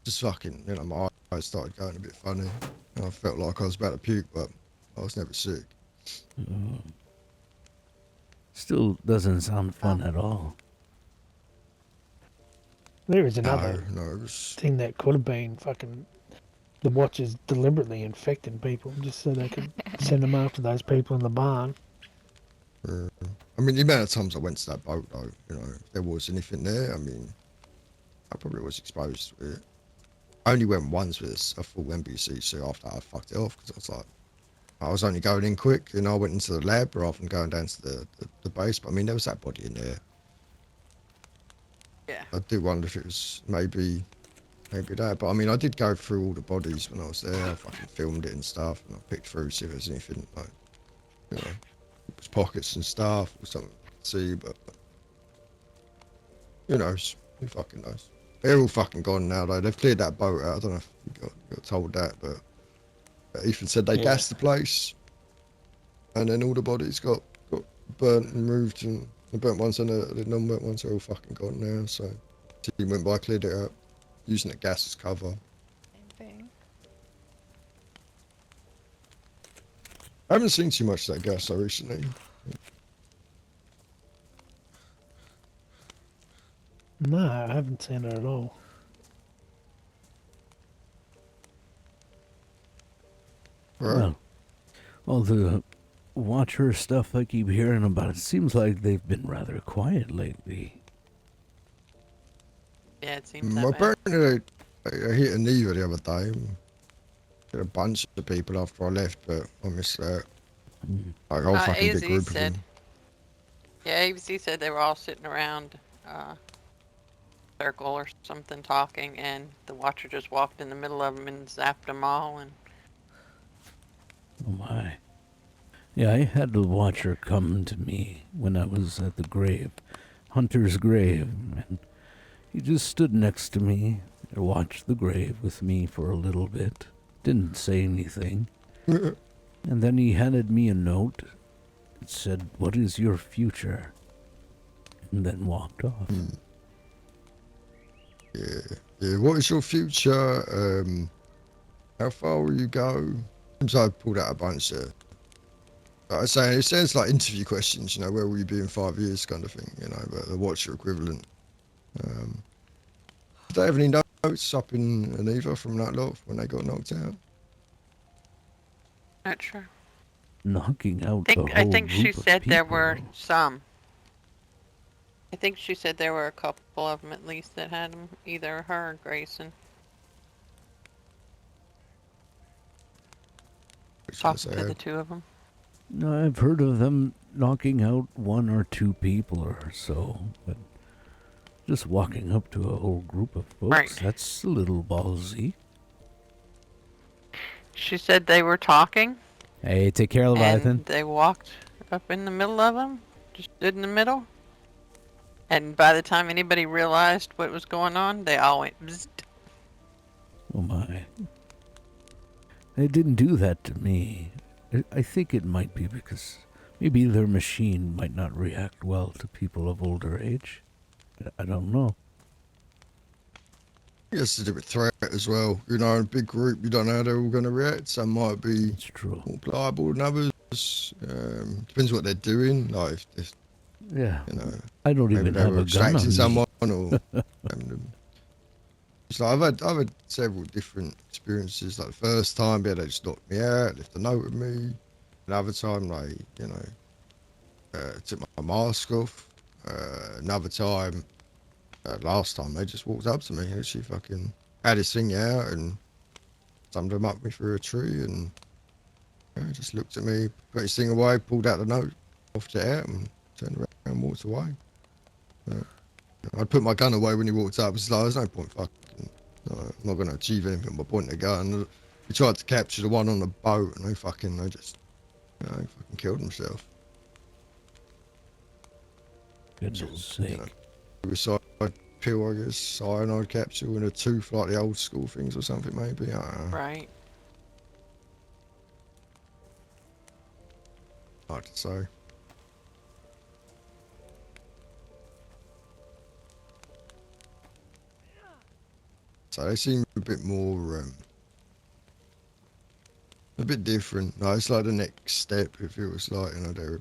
just fucking, you know, my eyes started going a bit funny. And I felt like I was about to puke, but I was never sick. Still doesn't sound fun at all. There is another No, thing that could have been fucking the Watchers deliberately infecting people just so they could send them after those people in the barn. I mean, the amount of times I went to that boat, though, you know, if there was anything there, I mean, I probably was exposed to it. I only went once with a full NBC suit after I fucked it off because I was like, I was only going in quick, and I went into the lab rather than going down to the base. But I mean, there was that body in there. Yeah. I do wonder if it was maybe that. But I mean, I did go through all the bodies when I was there. I fucking filmed it and stuff, and I picked through see if there's anything like, you know, pockets and stuff or something to see. But who knows? Who fucking knows? They're all fucking gone now, though. They've cleared that boat out. I don't know if you got told that, but Ethan said they gassed the place, and then all the bodies got burnt and moved, and the burnt ones and the non-burnt ones are all fucking gone now. So team went by, cleared it out, using the gas as cover. I haven't seen too much of that gas though recently. No, I haven't seen it at all. Well, all the Watcher stuff I keep hearing about, it seems like they've been rather quiet lately. Yeah, it seems Well, that way. apparently I hit a Neva the other day. Hit a bunch of people after I left, but I missed that. Like a whole fucking big AZ group said, of them. yeah, ABC said they were all sitting around circle or something talking, and the Watcher just walked in the middle of them and zapped them all. And Oh my. Yeah, I had the Watcher come to me when I was at the grave, Hunter's grave, and he just stood next to me and watched the grave with me for a little bit. Didn't say anything. And then he handed me a note. It said, "What is your future?" And then walked off. Yeah. What is your future? How far will you go? So I pulled out a bunch of. Like I say, it sounds like interview questions. You know, where will you be in 5 years, kind of thing. You know, but the Watcher equivalent. Did they have any notes up in Aneva from that lot when they got knocked out? not sure. Knocking out I the whole think she group of said there people. were some. I think she said there were a couple of them at least that had them, either her or Grayson. Talking to the two of them. No, I've heard of them knocking out 1 or 2 people or so, but just walking up to a whole group of folks, Right. that's a little ballsy. She said they were talking, Hey, take care, Leviathan. And they walked up in the middle of them, just stood in the middle. And by the time anybody realized what was going on, they all went bzzzt. Oh my. They didn't do that to me. I think it might be because maybe their machine might not react well to people of older age. I don't know. I guess it's a different threat as well. You know, in a big group, you don't know how they're all going to react. Some might be more pliable than others. Depends what they're doing. Like, if Yeah. you know, I don't maybe even they have were a gun extracting on someone me. or. It's like I've had several different experiences. Like the first time, yeah, they just knocked me out, left a note with me. Another time, like took my mask off. Another time, last time, they just walked up to me and she fucking had his thing out and summed him up me through a tree and just looked at me, put his thing away, pulled out the note, offed it out, and turned around and walked away. I'd put my gun away when he walked up. It's like, there's no point fucking. I'm not going to achieve anything by pointing a gun. He tried to capture the one on the boat and they just, he fucking killed himself. Goodness sake. Suicide pill, I guess, cyanide capsule and a tooth like the old school things or something maybe. I don't know. Right. Hard to say. So they seem a bit more, a bit different. No, it's like the next step. It feels like, they're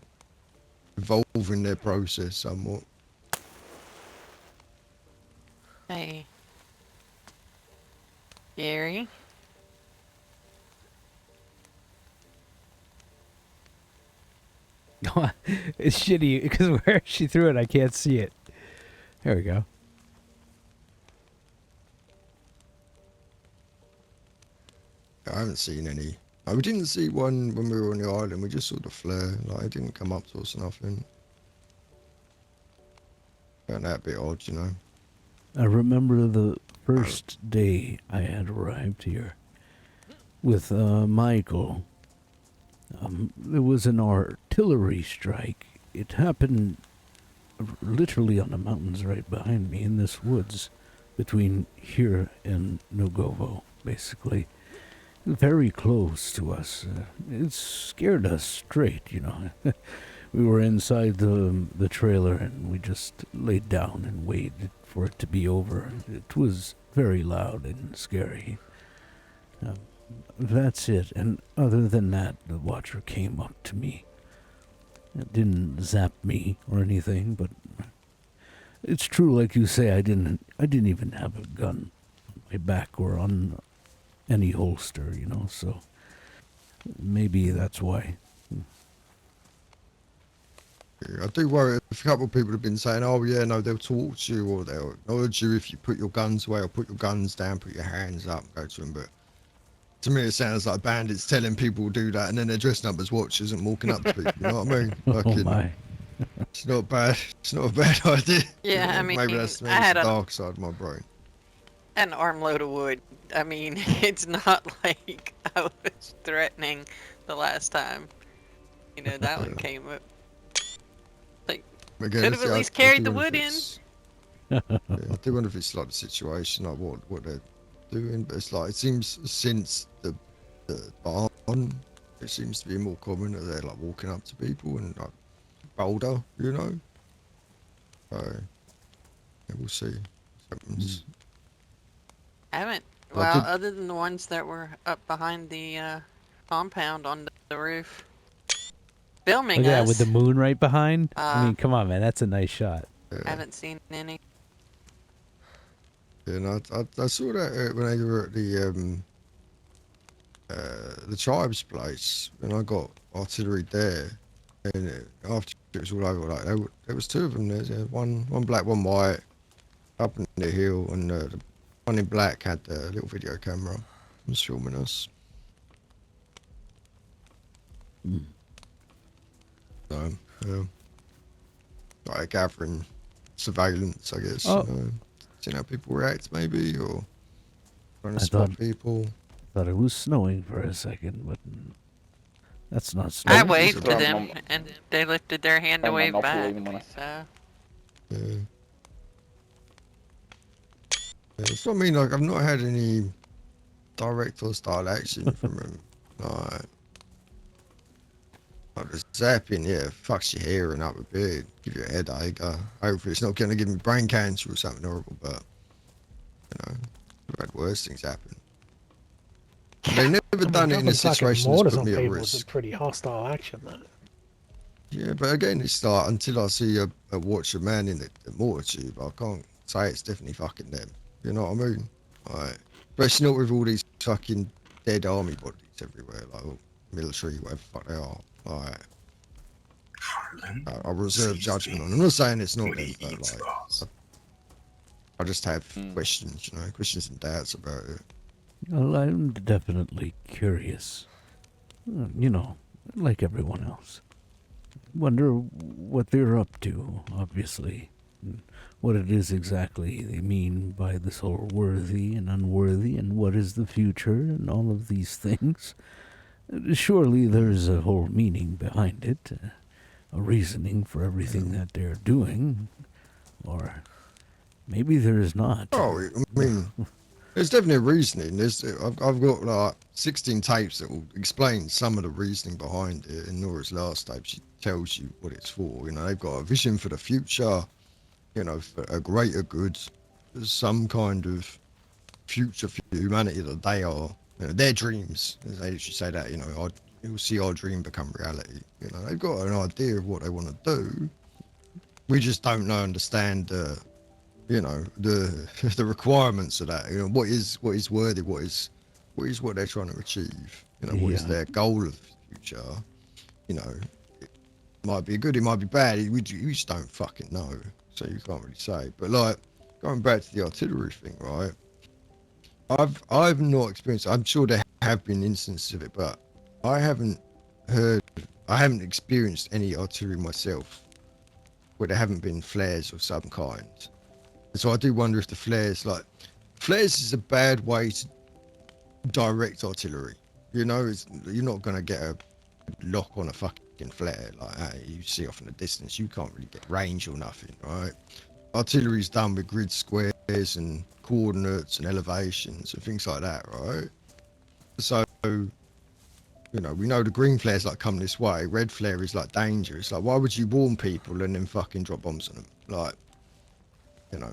evolving their process somewhat. Hey. Gary. It's shitty because where she threw it, I can't see it. There we go. I haven't seen any. We didn't see one when we were on the island. We just saw the flare. Like, it didn't come up to us or nothing. Found that a bit odd, I remember the first day I had arrived here with Michael. There was an artillery strike. It happened literally on the mountains right behind me in this woods between here and Nogovo, basically. Very close to us. It scared us straight, We were inside the trailer and we just laid down and waited for it to be over. It was very loud and scary. That's it. And other than that, the Watcher came up to me. It didn't zap me or anything, but it's true, like you say, I didn't even have a gun on my back or on any holster, so maybe that's why. I do worry. A couple of people have been saying, oh, yeah, no, they'll talk to you or they'll acknowledge you if you put your guns away or put your guns down, put your hands up and go to them. But to me, it sounds like bandits telling people to do that and then they're dressing up as watchers and walking up to people. You know what I mean? Oh, my. It's not bad. It's not a bad idea. Yeah, I mean, maybe that's I had the a dark side of my brain. an armload of wood. I mean, it's not like I was threatening the last time. That one came up. Like, Again, could have at least carried the wood in. Yeah, I do wonder if it's like the situation, like what they're doing. But it's like, it seems since the barn, it seems to be more common that they're like walking up to people and like bolder, So, yeah, we'll see what happens. I haven't. I Well, did- other than the ones that were up behind the compound on the roof, filming Look at that us. with the moon right behind. I Uh, mean, come on, man, that's a nice shot. I haven't seen any. Yeah, and I saw that when they were at the tribe's place, and I got artillery there, and after it was all over, like there was two of them. There's one black, one white, up in the hill, and the one in black had the little video camera, was filming us. So, like gathering surveillance, I guess. Oh. Seeing how people react, maybe, or trying to I spot thought- people. Thought it was snowing for a second, but That's not I snow. waved to them, and they lifted their hand to wave back. So. Yeah. It's not mean like I've not had any direct hostile action from him. Like the zapping, yeah, fucks your hair and up a bit, give you a headache. Hopefully it's not going to give me brain cancer or something horrible, but, you know, I've had worse things happen. They've never done it in a situation that's mortars put on me at people is a risk. pretty hostile action, though. Yeah, but again, it's like, until I see a watch a man in the mortar tube, I can't say it's definitely fucking them. You know what I mean? Like, especially not with all these fucking dead army bodies everywhere, like, all military, whatever the fuck they are. Like, I reserve judgment on. I'm not saying it's not them, but like, I just have questions, you know, questions and doubts about it. Well, I'm definitely curious. You know, like everyone else. Wonder what they're up to, obviously. What it is exactly they mean by this whole worthy and unworthy, and what is the future, and all of these things. Surely there's a whole meaning behind it, a reasoning for everything that they're doing. Or maybe there is not. Oh, I mean, there's definitely a reasoning. I've got like 16 tapes that will explain some of the reasoning behind it. In Nora's last tape, she tells you what it's for. You know, they've got a vision for the future, you know, for a greater good, some kind of future for humanity that they are, you know, their dreams. They actually say that, you know, you'll see our dream become reality. You know, they've got an idea of what they want to do. We just don't understand you know, the requirements of that. You know, what is worthy, what is what they're trying to achieve. You know, what is their goal of the future. You know, it might be good, it might be bad. We just don't fucking know, so you can't really say. But like going back to the artillery thing, right? I've not experienced. I'm sure there have been instances of it, but I haven't experienced any artillery myself where there haven't been flares of some kind. So I do wonder if the flares is a bad way to direct artillery. You know, you're not going to get a lock on a fucking flare like that. You see off in the distance, you can't really get range or nothing, right? Artillery's done with grid squares and coordinates and elevations and things like that, right? So, you know, we know the green flare's like come this way, red flare is like danger. It's like, why would you warn people and then fucking drop bombs on them? Like, you know,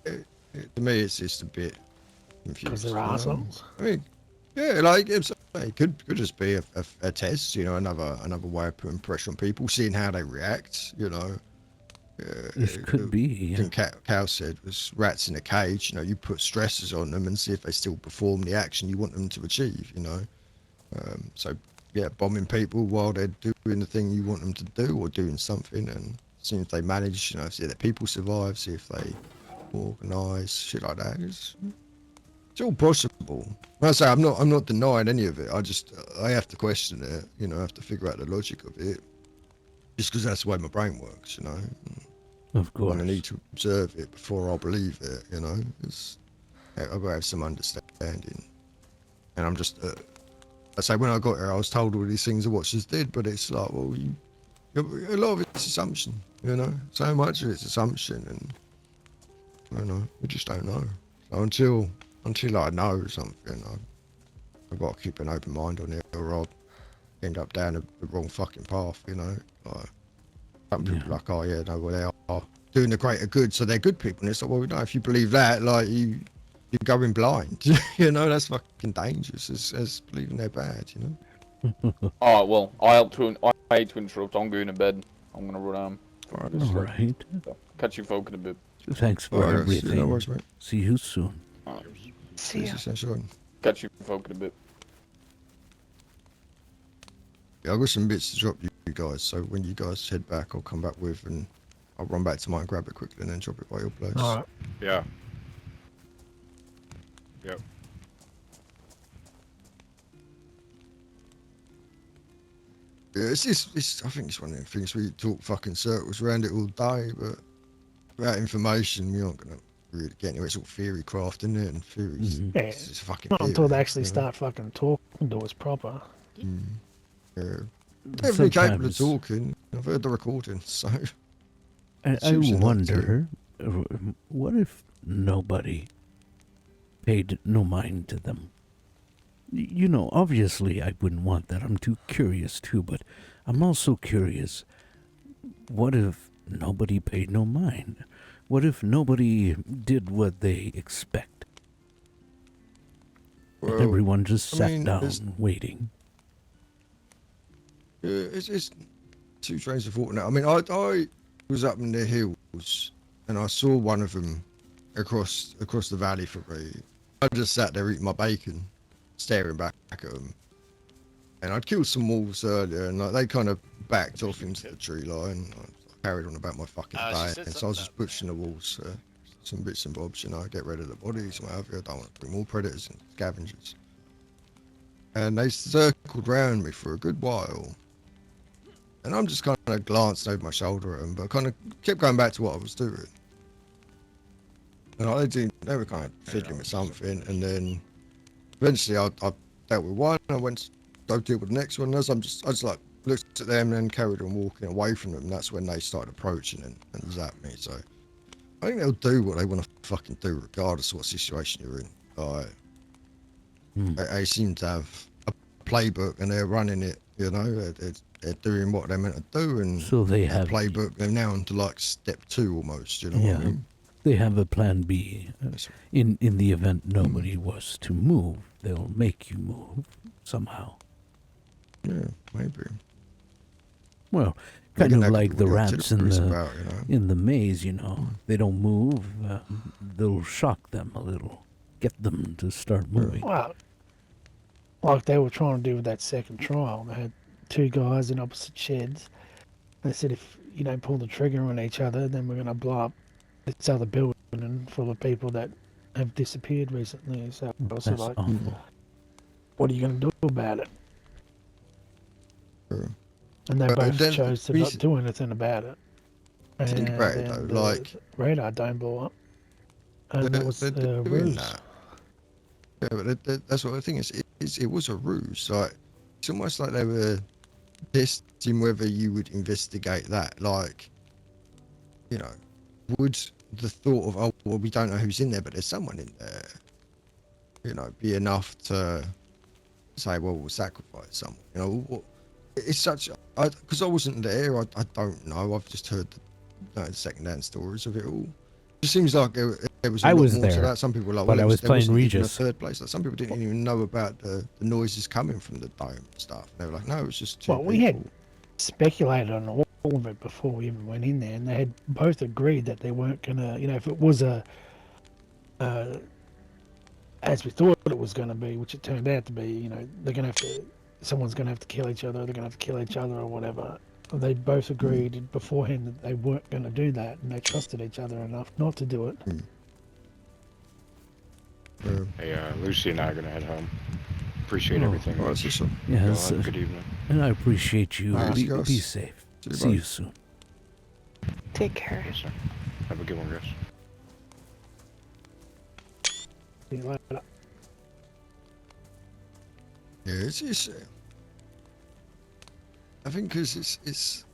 to me, it's just a bit confused. Because they're assholes. I mean, yeah, like it could just be a test, you know, another way of putting pressure on people, seeing how they react, you know. This could be. I think Cal said was rats in a cage. You know, you put stresses on them and see if they still perform the action you want them to achieve. You know, so yeah, bombing people while they're doing the thing you want them to do or doing something, and seeing if they manage. You know, see that people survive, see if they organise shit like that. It's all possible. When I say I'm not denying any of it. I have to question it. You know, I have to figure out the logic of it. Just because that's the way my brain works, you know. Of course. I need to observe it before I believe it, you know. I've got to have some understanding. And I'm just, I say when I got here, I was told all these things the Watchers did, but it's like, well, a lot of it's assumption, you know. So much of it's assumption, and you know, we just don't know. So until I know something, I've got to keep an open mind on it, or I'll end up down the wrong fucking path, you know. Like some people are like, oh yeah, no, well they are doing the greater good, so they're good people. And it's like, well, no, if you believe that, like you're going blind. You know, that's fucking dangerous as believing they're bad, you know. Alright, well, I hate to interrupt. I'm going to bed. I'm gonna run home. Alright. So, catch you folk in a bit. Thanks for everything. No worries, mate. See you soon. See ya. Catch you folk in a bit. Yeah, I've got some bits to drop you guys, so when you guys head back, I'll come back with, and I'll run back to mine, grab it quickly, and then drop it by your place. All right. Yeah. Yep. Yeah, I think it's one of the things we talk fucking circles around it all day, but without information, you're not going to really get anywhere. It's all theory craft, isn't it? And theories. Yeah, It's fucking not until they theory, actually you know? start fucking talking to us proper. Definitely capable of Sometimes talking. I've heard the recording, so. I choosing not to. wonder, what if nobody paid no mind to them? You know, obviously I wouldn't want that. I'm too curious too, but I'm also curious. What if nobody paid no mind? What if nobody did what they expect? And Well, everyone just I sat mean, down waiting. it's two trains of thought now. I mean, I was up in the hills and I saw one of them across the valley from me. I just sat there eating my bacon, staring back at them. And I'd killed some wolves earlier, and like, they kind of backed off into the tree line. I carried on about my fucking day, and so I was just butchering the wolves, some bits and bobs, you know, get rid of the bodies, what have you. I don't want to bring more predators and scavengers. And they circled round me for a good while. And I'm just kind of glanced over my shoulder at them, but kind of kept going back to what I was doing. And they were kind of fiddling with something, and then eventually I dealt with one, I went to go deal with the next one, and I just like looked at them and then carried on walking away from them, and that's when they started approaching and zapped me, so I think they'll do what they want to fucking do regardless of what situation you're in. Like, they seem to have a playbook and they're running it, you know, they're doing what they're meant to do, and So they that have playbook, they're now into like step 2 almost, you know what I mean? They have a plan B. In the event nobody was to move, they'll make you move somehow. Yeah, maybe. Well, They kind get of that like good the with rats in artillery's the about, you know? in the maze, you know. They don't move. They'll shock them a little, get them to start moving. Well, like they were trying to do with that second trial. They had two guys in opposite sheds. They said if you don't pull the trigger on each other, then we're going to blow up this other building full of people that have disappeared recently. So I was That's like, awful. what are you going to do about it? And they But both then, chose to not do anything about it. And think about it then though, like radar dome blew up. And that was they're a doing ruse. that. Yeah, but that's what I think it was a ruse. Like it's almost like they were testing whether you would investigate that. Like, you know, would the thought of, oh well, we don't know who's in there, but there's someone in there, you know, be enough to say, well, we'll sacrifice someone. You know, it's such because I wasn't there. I don't know. I've just heard the second-hand stories of it all. It seems like there was a I lot was more to there, that. Some people were like, but well, I was there playing wasn't even a Regis. third place. Like some people didn't even know about the noises coming from the dome and stuff. They were like, no, it was just two Well, people. we had speculated on all of it before we even went in there, and they had both agreed that they weren't gonna, you know, if it was as we thought it was going to be, which it turned out to be, you know, someone's gonna have to kill each other, they're gonna have to kill each other or whatever. They both agreed beforehand that they weren't going to do that, and they trusted each other enough not to do it. Hey, Lucy and I are gonna head home. Appreciate everything. Oh, Mitch. that's awesome. Yes, Y'all have a good evening. and I appreciate you. Alright, Be guys. safe. See you, See bye. you soon. Take care. Yes, sir. Have a good one, guys. See you later. Yeah, it's I think because it's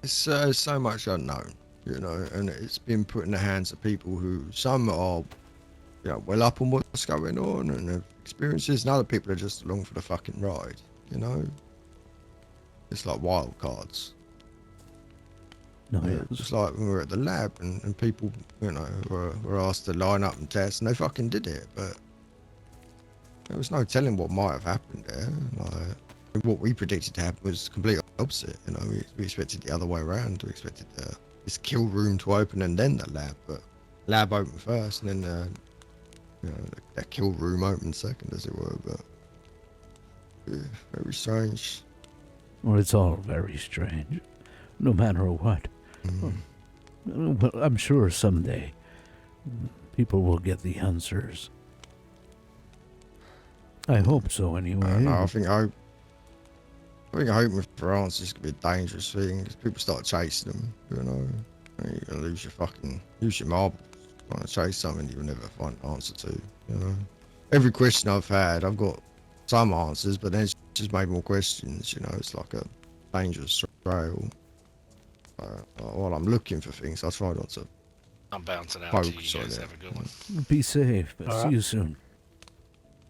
so much unknown, you know, and it's been put in the hands of people who some are, you know, well up on what's going on and have experiences, and other people are just along for the fucking ride, you know. It's like wild cards. No, You know, just like when we were at the lab and people, you know, were asked to line up and test, and they fucking did it, but there was no telling what might have happened there. Like, what we predicted to happen was completely opposite. You know, we expected the other way around. We expected this kill room to open and then the lab, but lab opened first, and then you know, that kill room opened second, as it were. But yeah, very strange. Well, it's all very strange, no matter what. Well, I'm sure someday people will get the answers. I hope so, anyway. No, I think hoping for answers could be a dangerous thing because people start chasing them. You know, and you're gonna lose your marbles trying to chase something you'll never find an answer to. You know, every question I've had, I've got some answers, but then it's just made more questions. You know, it's like a dangerous trail. While I'm looking for things, I try not to I'm bouncing out to focus you on guys. it. Have a good one. Be safe. All See right. you soon.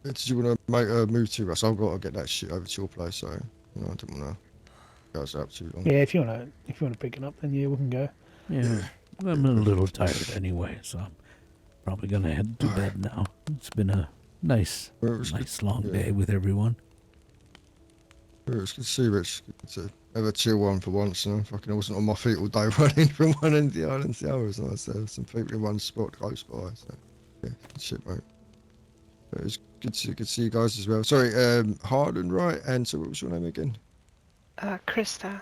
Did you want to make a move to us? I've got to get that shit over to your place, so you know, I didn't want to go up too long. Yeah, if you wanna pick it up, then yeah, we can go. Yeah, I'm a little tired anyway, so I'm probably gonna head to bed now. It's been a nice long day with everyone. Yeah, it's good to see you, Rich. Good to have a chill one for once. You know, fucking I wasn't on my feet all day running from one end of the island to the other. It's nice to have some people in one spot close by. So yeah, good shit, mate. But it's good to see you guys as well. Sorry, Harden, right? And so what was your name again? Krista.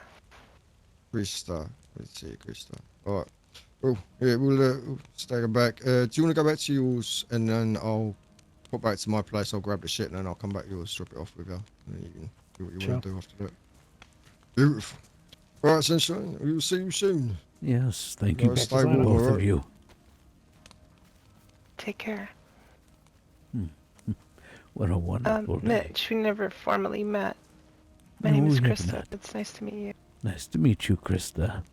Krista. Let's see, Krista. All right. Oh, yeah, we'll stagger back. Do you want to go back to yours, and then I'll pop back to my place. I'll grab the shit, and then I'll come back to yours, drop it off with you, and then you can do what you want to do after that. Beautiful. All right, sunshine. We will see you soon. Yes, thank you, Stay warm, both all of right? you. Take care. What a wonderful day. Mitch, we never formally met. My No, name is we have Krista. not. It's nice to meet you. Nice to meet you, Krista.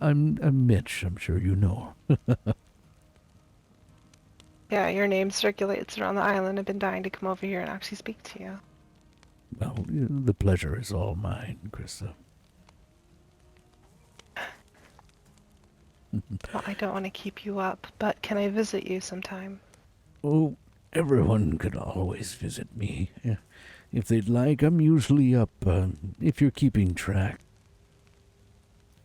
I'm Mitch. I'm sure you know. Yeah, your name circulates around the island. I've been dying to come over here and actually speak to you. Well, the pleasure is all mine, Krista. Well, I don't want to keep you up, but can I visit you sometime? Oh, everyone could always visit me. If they'd like, I'm usually up, if you're keeping track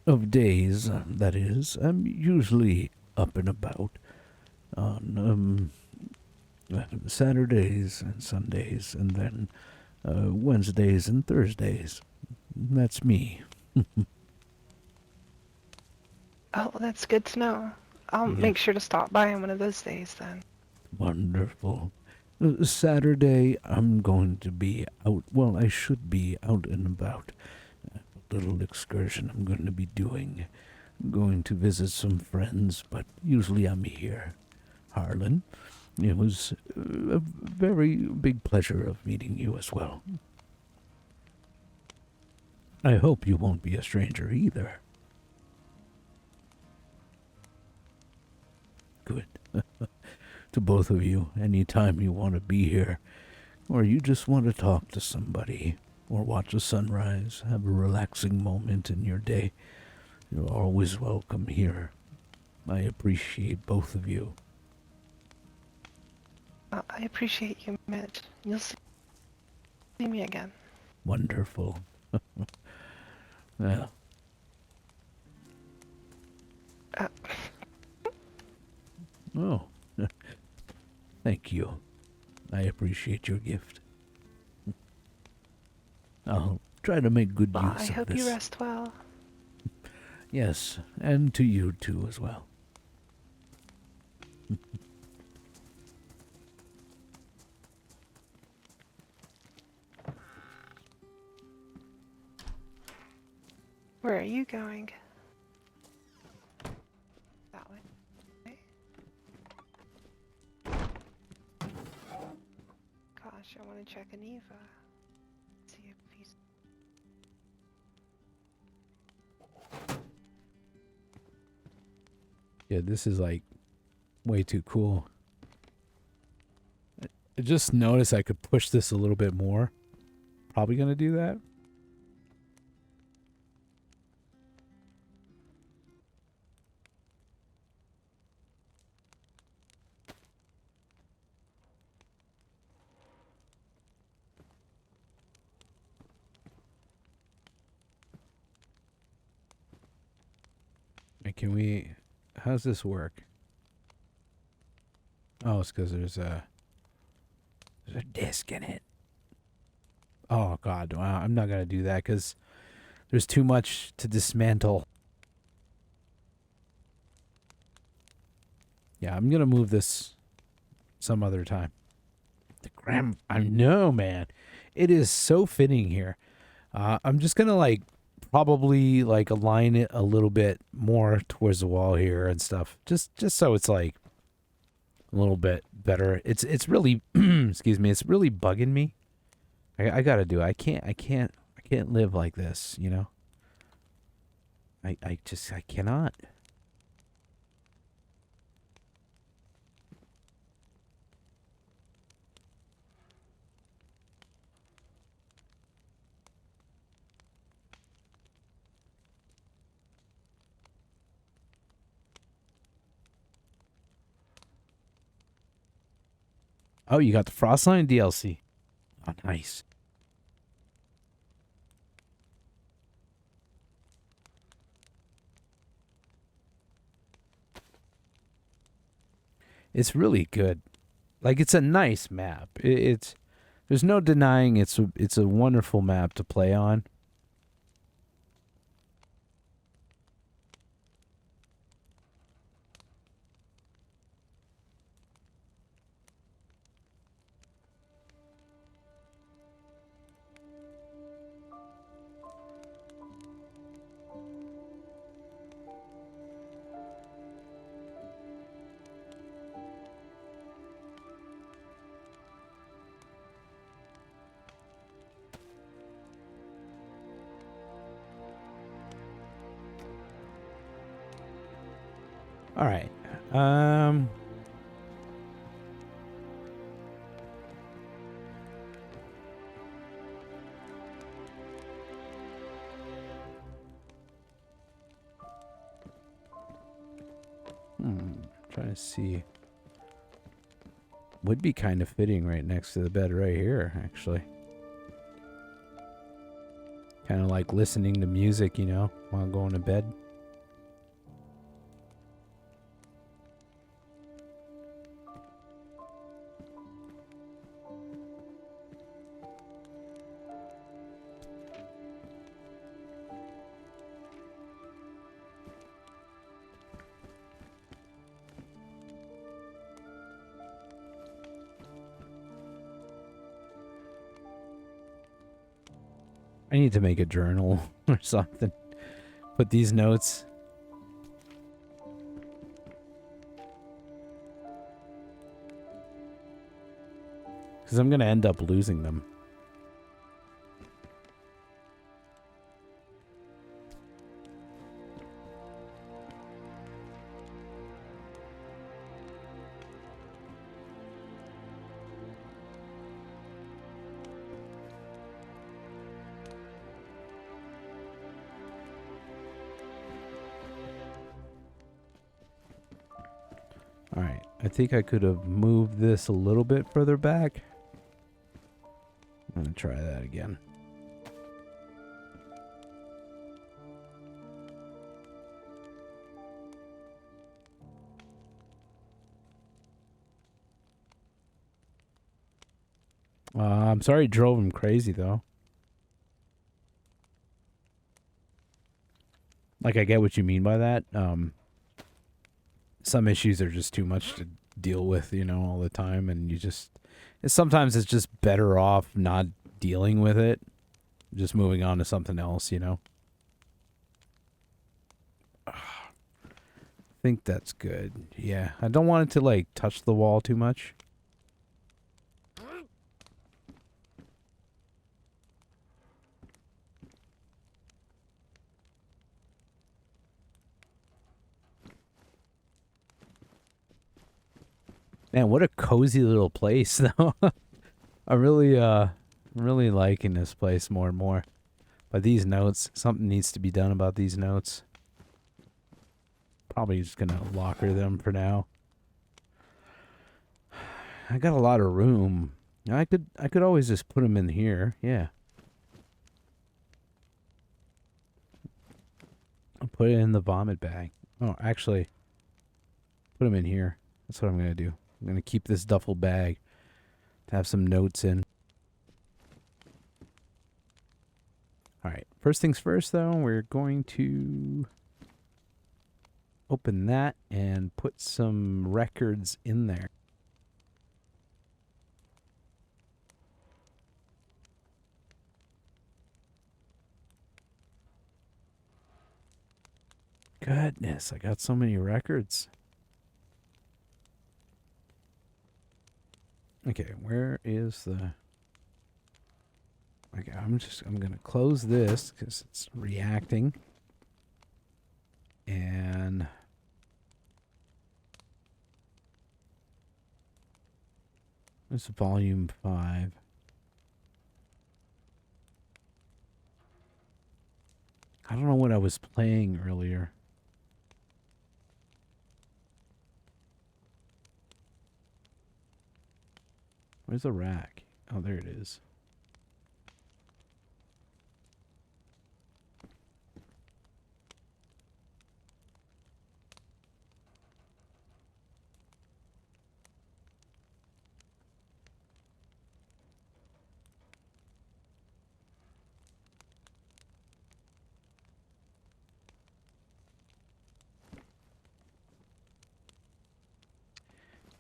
of days, that is. I'm usually up and about on Saturdays and Sundays, and then Wednesdays and Thursdays. That's me. Oh, that's good to know. I'll make sure to stop by on one of those days then. Wonderful. Saturday, I'm going to be out. Well, I should be out and about. A little excursion I'm going to be doing. I'm going to visit some friends, but usually I'm here. Harlan, it was a very big pleasure of meeting you as well. I hope you won't be a stranger either. Good. To both of you, anytime you want to be here, or you just want to talk to somebody, or watch a sunrise, have a relaxing moment in your day, you're always welcome here. I appreciate both of you. I appreciate you, Mitch. You'll see me again. Wonderful. Well. Oh. Thank you. I appreciate your gift. I'll try to make good Well, use I of hope this. you rest well. Yes, and to you too as well. Where are you going? That way. Gosh, I want to check Aniva. See if he's... Yeah, this is like way too cool. I just noticed I could push this a little bit more. Probably gonna do that. Can we... How's this work? Oh, it's because there's a disc in it. Oh, God. Wow, I'm not going to do that because there's too much to dismantle. Yeah, I'm going to move this some other time. I know, man. It is so fitting here. I'm just going to, like, probably, like, align it a little bit more towards the wall here and stuff. Just so it's, like, a little bit better. It's really, excuse me, it's really bugging me. I gotta do it. I can't live like this, you know? I cannot. Oh, you got the Frostline DLC. Oh, nice. It's really good. Like, it's a nice map. It's there's no denying it's a wonderful map to play on. All right. Trying to see. Would be kind of fitting right next to the bed right here, actually. Kind of like listening to music, you know, while going to bed. I need to make a journal or something. Put these notes. Because I'm going to end up losing them. Alright, I think I could have moved this a little bit further back. I'm going to try that again. I'm sorry it drove him crazy, though. Like, I get what you mean by that. Some issues are just too much to deal with, you know, all the time, and you just... Sometimes it's just better off not dealing with it. Just moving on to something else, you know? I think that's good. Yeah, I don't want it to, like, touch the wall too much. Man, what a cozy little place, though. I'm really liking this place more and more. But these notes, something needs to be done about these notes. Probably just gonna locker them for now. I got a lot of room. I could always just put them in here. Yeah. I'll put it in the vomit bag. Oh, actually, put them in here. That's what I'm gonna do. I'm gonna keep this duffel bag to have some notes in. Alright, first things first though, we're going to open that and put some records in there. Goodness, I got so many records. Okay, where is the... Okay, I'm gonna close this because it's reacting. And this is volume 5. I don't know what I was playing earlier. Where's the rack? Oh, there it is.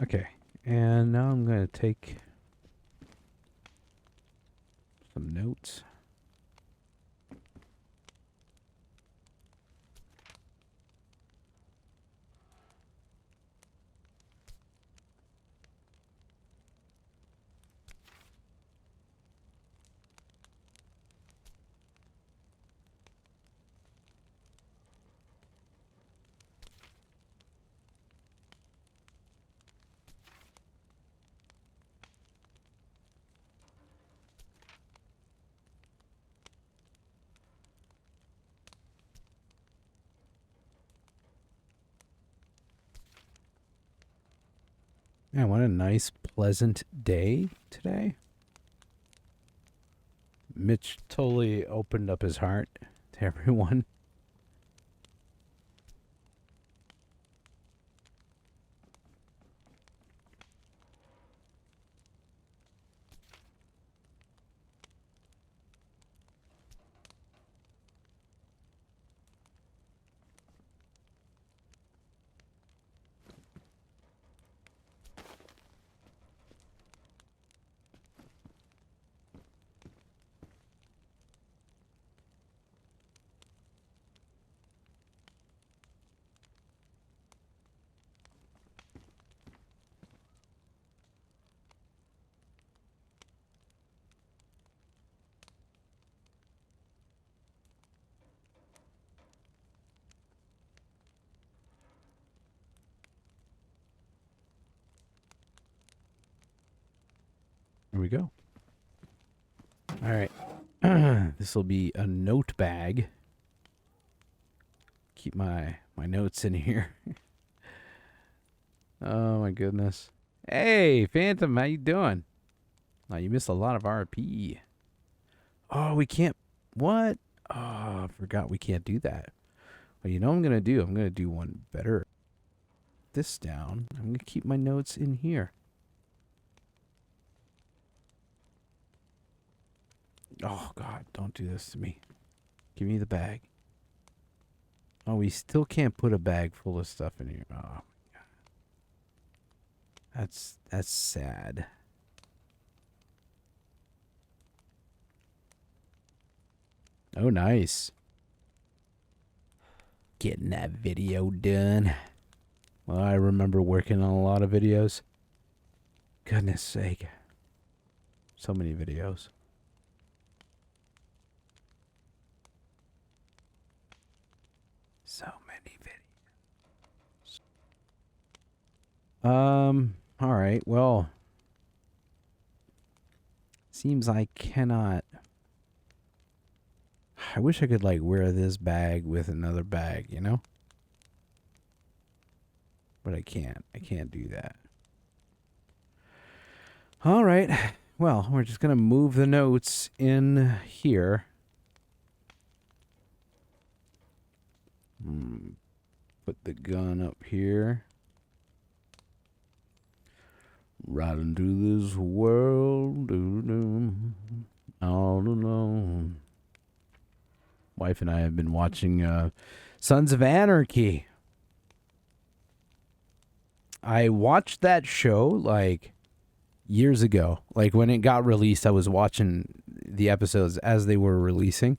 Okay, and now I'm going to take some notes. Man, what a nice, pleasant day today. Mitch totally opened up his heart to everyone. Here we go. All right. This will be a note bag. Keep my notes in here. Oh my goodness. Hey, Phantom, how you doing? Oh, you missed a lot of RP. Oh, we can't. What? Oh, I forgot we can't do that. Well, you know what I'm gonna do? I'm gonna do one better. This down. I'm gonna keep my notes in here. Oh God, don't do this to me. Give me the bag. Oh, we still can't put a bag full of stuff in here. Oh my God. That's sad. Oh, nice. Getting that video done. Well, I remember working on a lot of videos. Goodness sake. So many videos. So many videos. All right. Well, seems I cannot. I wish I could like wear this bag with another bag, you know? But I can't. I can't do that. All right. Well, we're just going to move the notes in here. Put the gun up here. Riding through this world all alone. Wife and I have been watching Sons of Anarchy. I watched that show like years ago. Like when it got released, I was watching the episodes as they were releasing.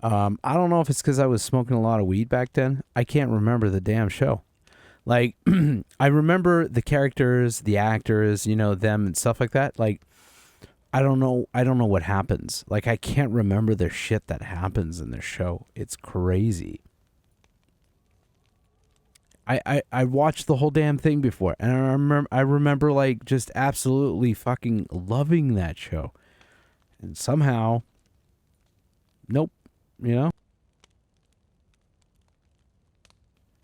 I don't know if it's because I was smoking a lot of weed back then. I can't remember the damn show. Like, I remember the characters, the actors, you know, them and stuff like that. Like, I don't know what happens. Like, I can't remember the shit that happens in the show. It's crazy. I watched the whole damn thing before, and I remember like just absolutely fucking loving that show. And somehow, nope, you know?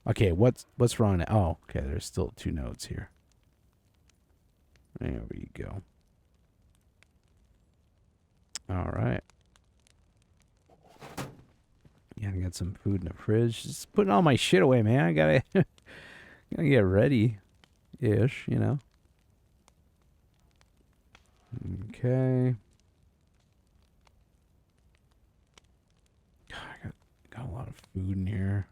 Okay, what's wrong now? Oh, okay, there's still 2 notes here. There we go. All right. Yeah, I got some food in the fridge. Just putting all my shit away, man. I gotta get ready-ish, you know? Okay. I got a lot of food in here.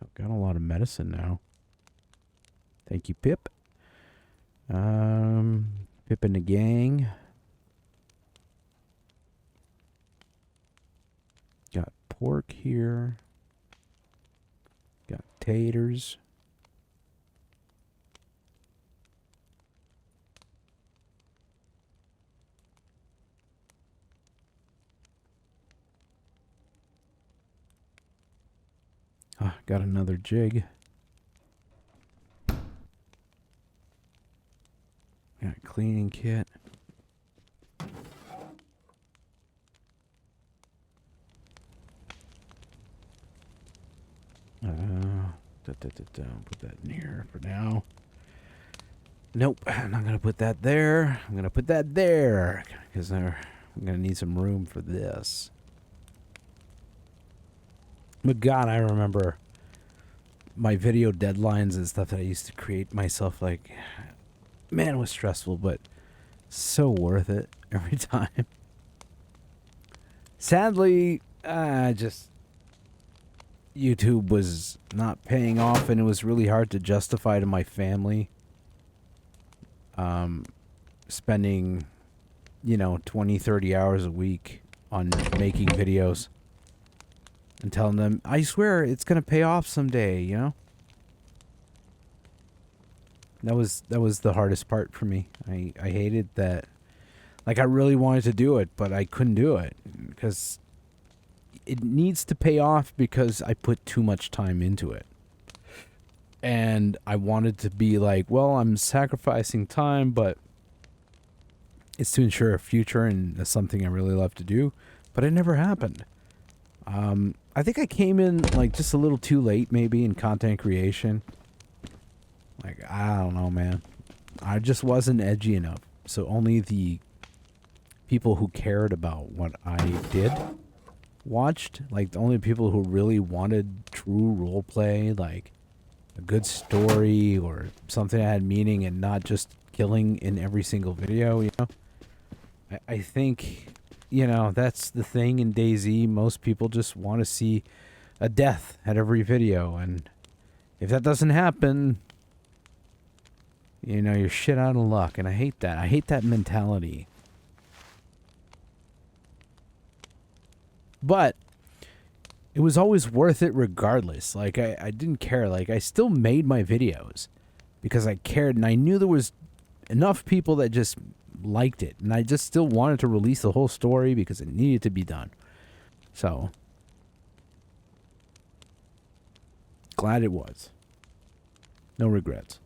I've got a lot of medicine now. Thank you, Pip. Pip and the gang. Got pork here. Got taters. Ah, got another jig. Got a cleaning kit. Put that in here for now. Nope, I'm not gonna put that there. I'm gonna put that there because I'm gonna need some room for this. But God, I remember my video deadlines and stuff that I used to create myself. Like, man, it was stressful, but so worth it every time. Sadly, just YouTube was not paying off, and it was really hard to justify to my family spending, 20, 30 hours a week on making videos and telling them, I swear it's going to pay off someday, you know? That was the hardest part for me. I hated that. Like, I really wanted to do it, but I couldn't do it because it needs to pay off because I put too much time into it. And I wanted to be like, well, I'm sacrificing time, but it's to ensure a future, and that's something I really love to do. But it never happened. I think I came in like just a little too late, maybe, in content creation. Like, I don't know, man. I just wasn't edgy enough. So only the people who cared about what I did watched. Like, the only people who really wanted true roleplay, like a good story or something that had meaning and not just killing in every single video, you know? I think, that's the thing in DayZ. Most people just want to see a death at every video, and if that doesn't happen, you're shit out of luck, and I hate that. I hate that mentality. But it was always worth it regardless. Like, I didn't care. Like, I still made my videos because I cared, and I knew there was enough people that just liked it, and I just still wanted to release the whole story because it needed to be done. So, glad it was. No regrets.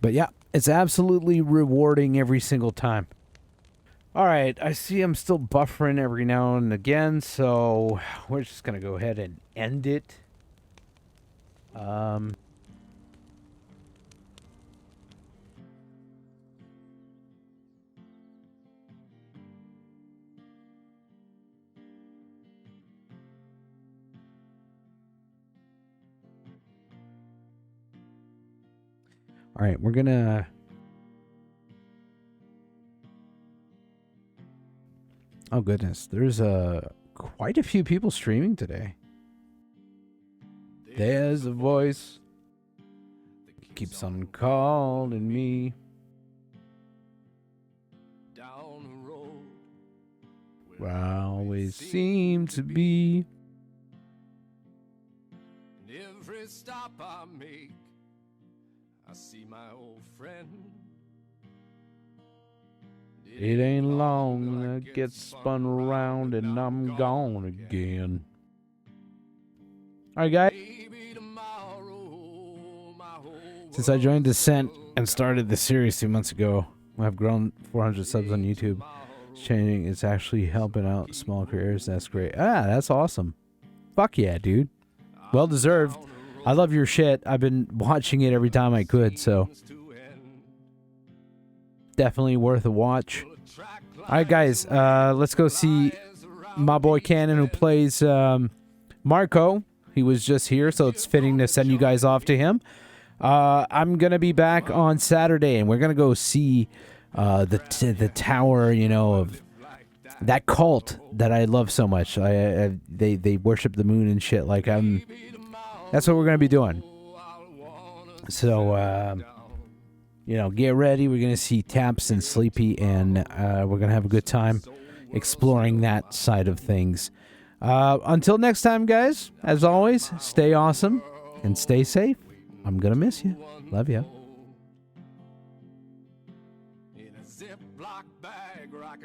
But yeah, it's absolutely rewarding every single time. All right, I see I'm still buffering every now and again, so we're just going to go ahead and end it. All right, we're going to... Oh, goodness. There's quite a few people streaming today. There's a voice that keeps on calling me. Down where I always seem to be. Every stop I make, I see my old friend. It ain't long, I get spun around and I'm gone again. Alright, guys. Since I joined Descent and started the series 2 months ago, I've grown 400 subs on YouTube. It's changing. It's actually helping out small creators. That's great. Ah, that's awesome. Fuck yeah, dude. Well deserved. I love your shit. I've been watching it every time I could, so definitely worth a watch. Alright, guys, let's go see my boy Cannon, who plays Marco. He was just here, so it's fitting to send you guys off to him. I'm going to be back on Saturday, and we're going to go see the tower, you know, of that cult that I love so much. They worship the moon and shit. Like, that's what we're going to be doing. So, you know, get ready. We're going to see Taps and Sleepy, and we're going to have a good time exploring that side of things. Until next time, guys, as always, stay awesome and stay safe. I'm going to miss you. Love you.